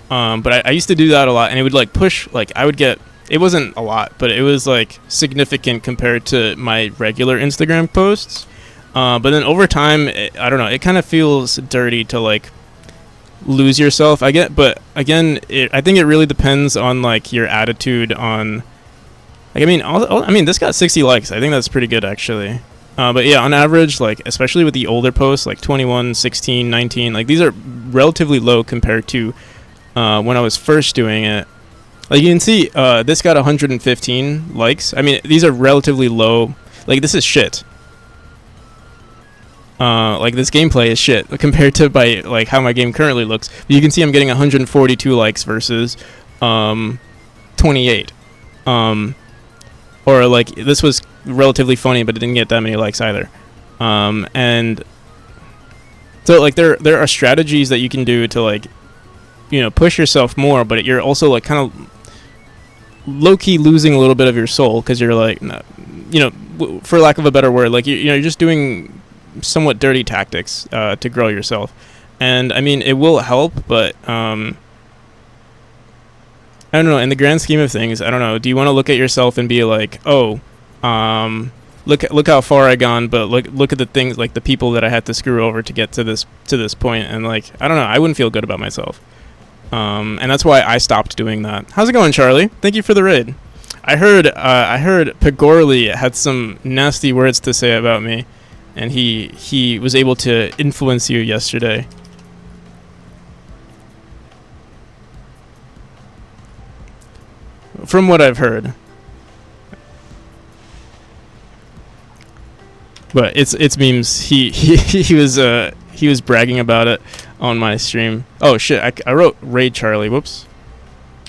But I used to do that a lot, and it would like push, like I would get, it wasn't a lot, but it was like significant compared to my regular Instagram posts. But then over time, I don't know, it kind of feels dirty to like lose yourself, but again, I think it really depends on like your attitude on, like, I mean, this got 60 likes. I think that's pretty good, actually. But yeah, on average, like, especially with the older posts, like 21, 16, 19, like, these are relatively low compared to when I was first doing it. Like, you can see, this got 115 likes. I mean, these are relatively low. Like, this is shit. Like, this gameplay is shit compared to like, how my game currently looks. But you can see I'm getting 142 likes versus 28. Or like this was relatively funny, but it didn't get that many likes either. And so like there are strategies that you can do to like, you know, push yourself more, but you're also like kind of low key losing a little bit of your soul because you're like, you know, for lack of a better word, like you're just doing somewhat dirty tactics to grow yourself. And I mean, it will help, but I don't know, in the grand scheme of things, I don't know, do you want to look at yourself and be like, oh, look how far I gone, but look at the things, like the people that I had to screw over to get to this point, and like I don't know, I wouldn't feel good about myself. And that's why I stopped doing that. How's it going, Charlie? Thank you for the raid. I heard Pegorli had some nasty words to say about me, and he was able to influence you yesterday. From what I've heard. But it's memes. He was bragging about it on my stream. Oh shit! I wrote raid Charlie. Whoops.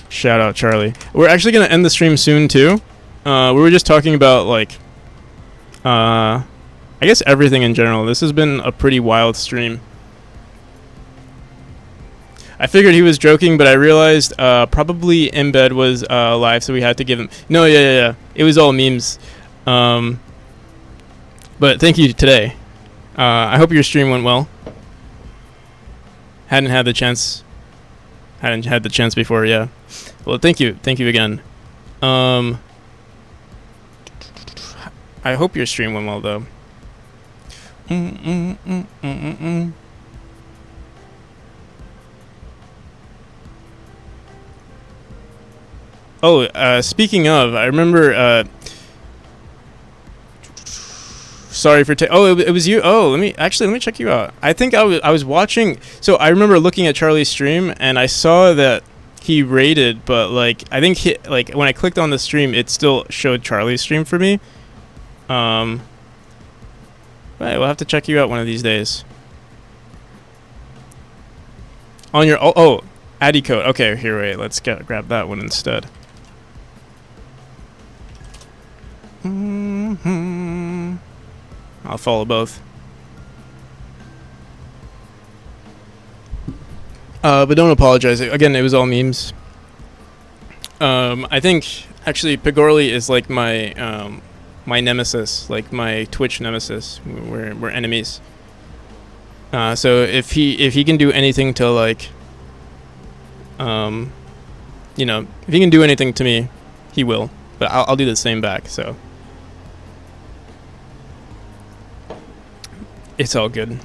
Shout out Charlie. We're actually gonna end the stream soon too. We were just talking about like, I guess everything in general. This has been a pretty wild stream. I figured he was joking, but I realized probably Embed was live, so we had to give him. No, yeah. It was all memes. But thank you today. I hope your stream went well. Hadn't had the chance before, yeah. Well, thank you again. I hope your stream went well though. Oh, speaking of, I remember. Sorry for it was you. Oh, let me check you out. I think I was watching. So I remember looking at Charlie's stream and I saw that he rated, but like I think when I clicked on the stream, it still showed Charlie's stream for me. Right, we'll have to check you out one of these days. On your Addy code. Okay, here, wait. Let's grab that one instead. I'll follow both. But don't apologize. Again, it was all memes. I think actually Pegorli is like my my nemesis, like my Twitch nemesis. We're enemies. So if he can do anything to like, if he can do anything to me, he will. But I'll do the same back. So it's all good.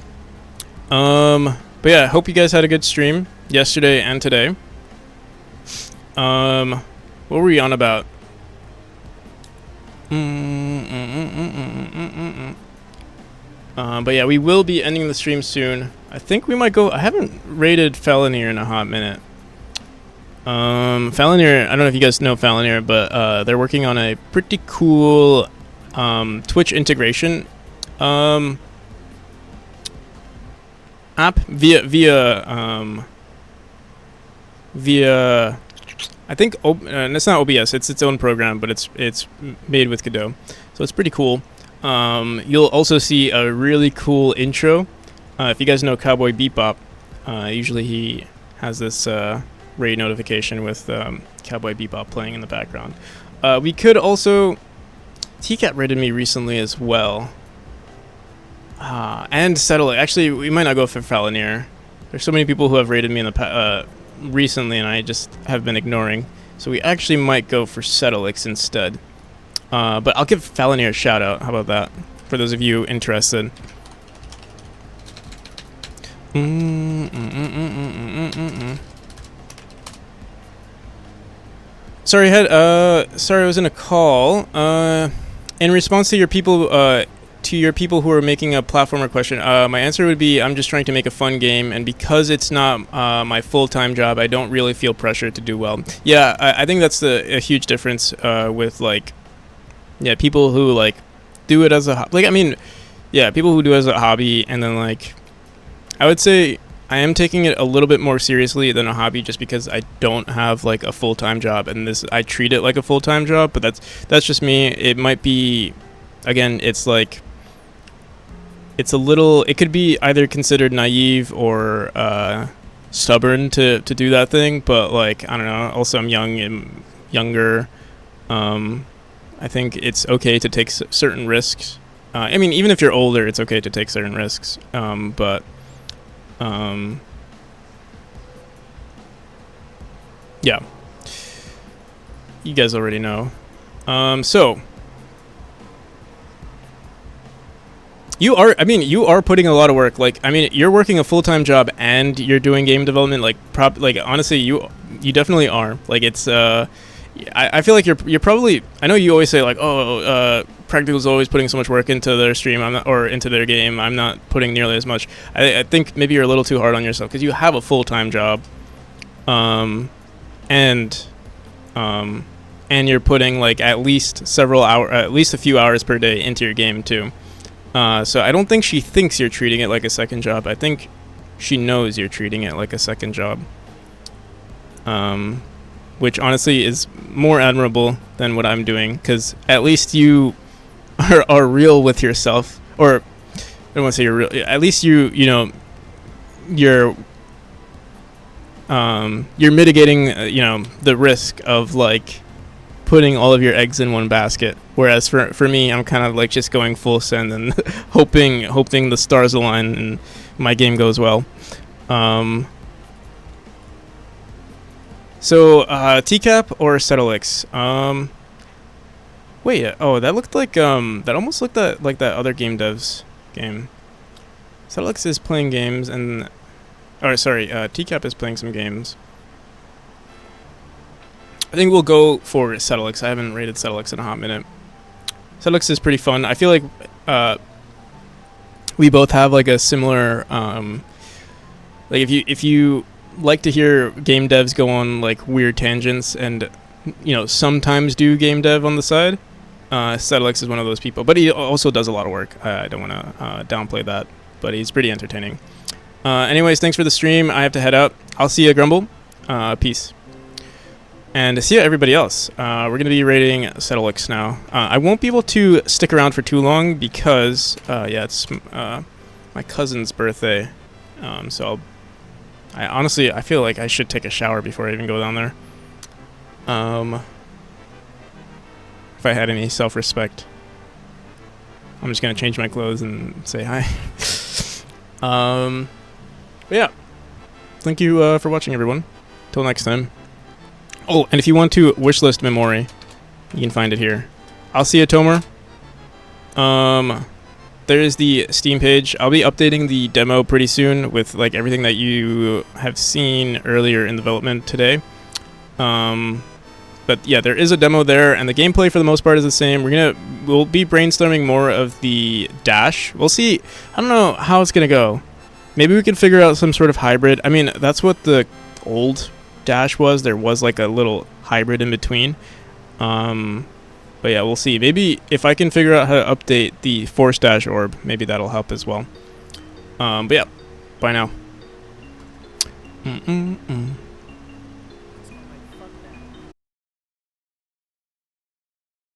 But yeah, hope you guys had a good stream yesterday and today. What were we on about? But yeah, we will be ending the stream soon. I think we might go. I haven't rated Felonier in a hot minute. Felonier, I don't know if you guys know Felonier, but they're working on a pretty cool Twitch integration app via I think it's not OBS, it's its own program, but it's made with Godot, so it's pretty cool. You'll also see a really cool intro. If you guys know Cowboy Bebop, usually he has this raid notification with Cowboy Bebop playing in the background. We could also... TCat raided me recently as well. And Settle. Actually, we might not go for Felonier. There's so many people who have raided me in the recently, and I just have been ignoring. So we actually might go for Settlix instead. But I'll give Felonier a shout out. How about that? For those of you interested. Sorry, sorry, I was in a call. In response to your people who are making a platformer question, my answer would be I'm just trying to make a fun game, and because it's not my full-time job, I don't really feel pressure to do well. Yeah, I think that's a huge difference with like, yeah, people who like do it as a people who do it as a hobby, and then like, I would say I am taking it a little bit more seriously than a hobby, just because I don't have like a full-time job, and I treat it like a full-time job. But that's just me. It might be, again, it's like, it's a little, it could be either considered naive or stubborn to do that thing, but like, I don't know, also I'm younger. I think it's okay to take certain risks. I mean, even if you're older, it's okay to take certain risks. But yeah, you guys already know. So You are. I mean, you are putting a lot of work. Like, I mean, you're working a full-time job and you're doing game development. Like, like honestly, you definitely are. Like, it's. I feel like you're probably. I know you always say like, oh, Practical's always putting so much work into their stream. I'm not, or into their game. I'm not putting nearly as much. I think maybe you're a little too hard on yourself because you have a full-time job. And you're putting like at least a few hours per day into your game too. So I don't think she thinks you're treating it like a second job. I think she knows you're treating it like a second job. Which honestly is more admirable than what I'm doing, because at least you are real with yourself. Or I don't want to say you're real. At least you're mitigating the risk of like putting all of your eggs in one basket, whereas for me, I'm kind of like just going full send and hoping the stars align and my game goes well. So TCAP or Settlix? Wait, oh, that looked like that almost looked like that other game dev's game. Settlix is playing games and, or sorry, TCAP is playing some games. I think we'll go for Settlix. I haven't rated Settlix in a hot minute. Settlix is pretty fun. I feel like we both have like a similar like if you like to hear game devs go on like weird tangents and sometimes do game dev on the side, Settlix is one of those people. But he also does a lot of work. I don't want to downplay that, but he's pretty entertaining. Anyways, thanks for the stream. I have to head out. I'll see you, Grumble. Peace. And see you, everybody else. We're going to be rating Settlix now. I won't be able to stick around for too long because, it's my cousin's birthday. So I feel like I should take a shower before I even go down there. If I had any self-respect. I'm just going to change my clothes and say hi. But yeah. Thank you for watching, everyone. Till next time. Oh, and if you want to wishlist Memory, you can find it here. I'll see you, Tomer. There is the Steam page. I'll be updating the demo pretty soon with like everything that you have seen earlier in development today. But yeah, there is a demo there, and the gameplay for the most part is the same. We'll be brainstorming more of the dash. We'll see. I don't know how it's gonna go. Maybe we can figure out some sort of hybrid. I mean, that's what the old dash was. There was like a little hybrid in between. But yeah, we'll see. Maybe if I can figure out how to update the force dash orb, maybe that'll help as well. But yeah, bye now.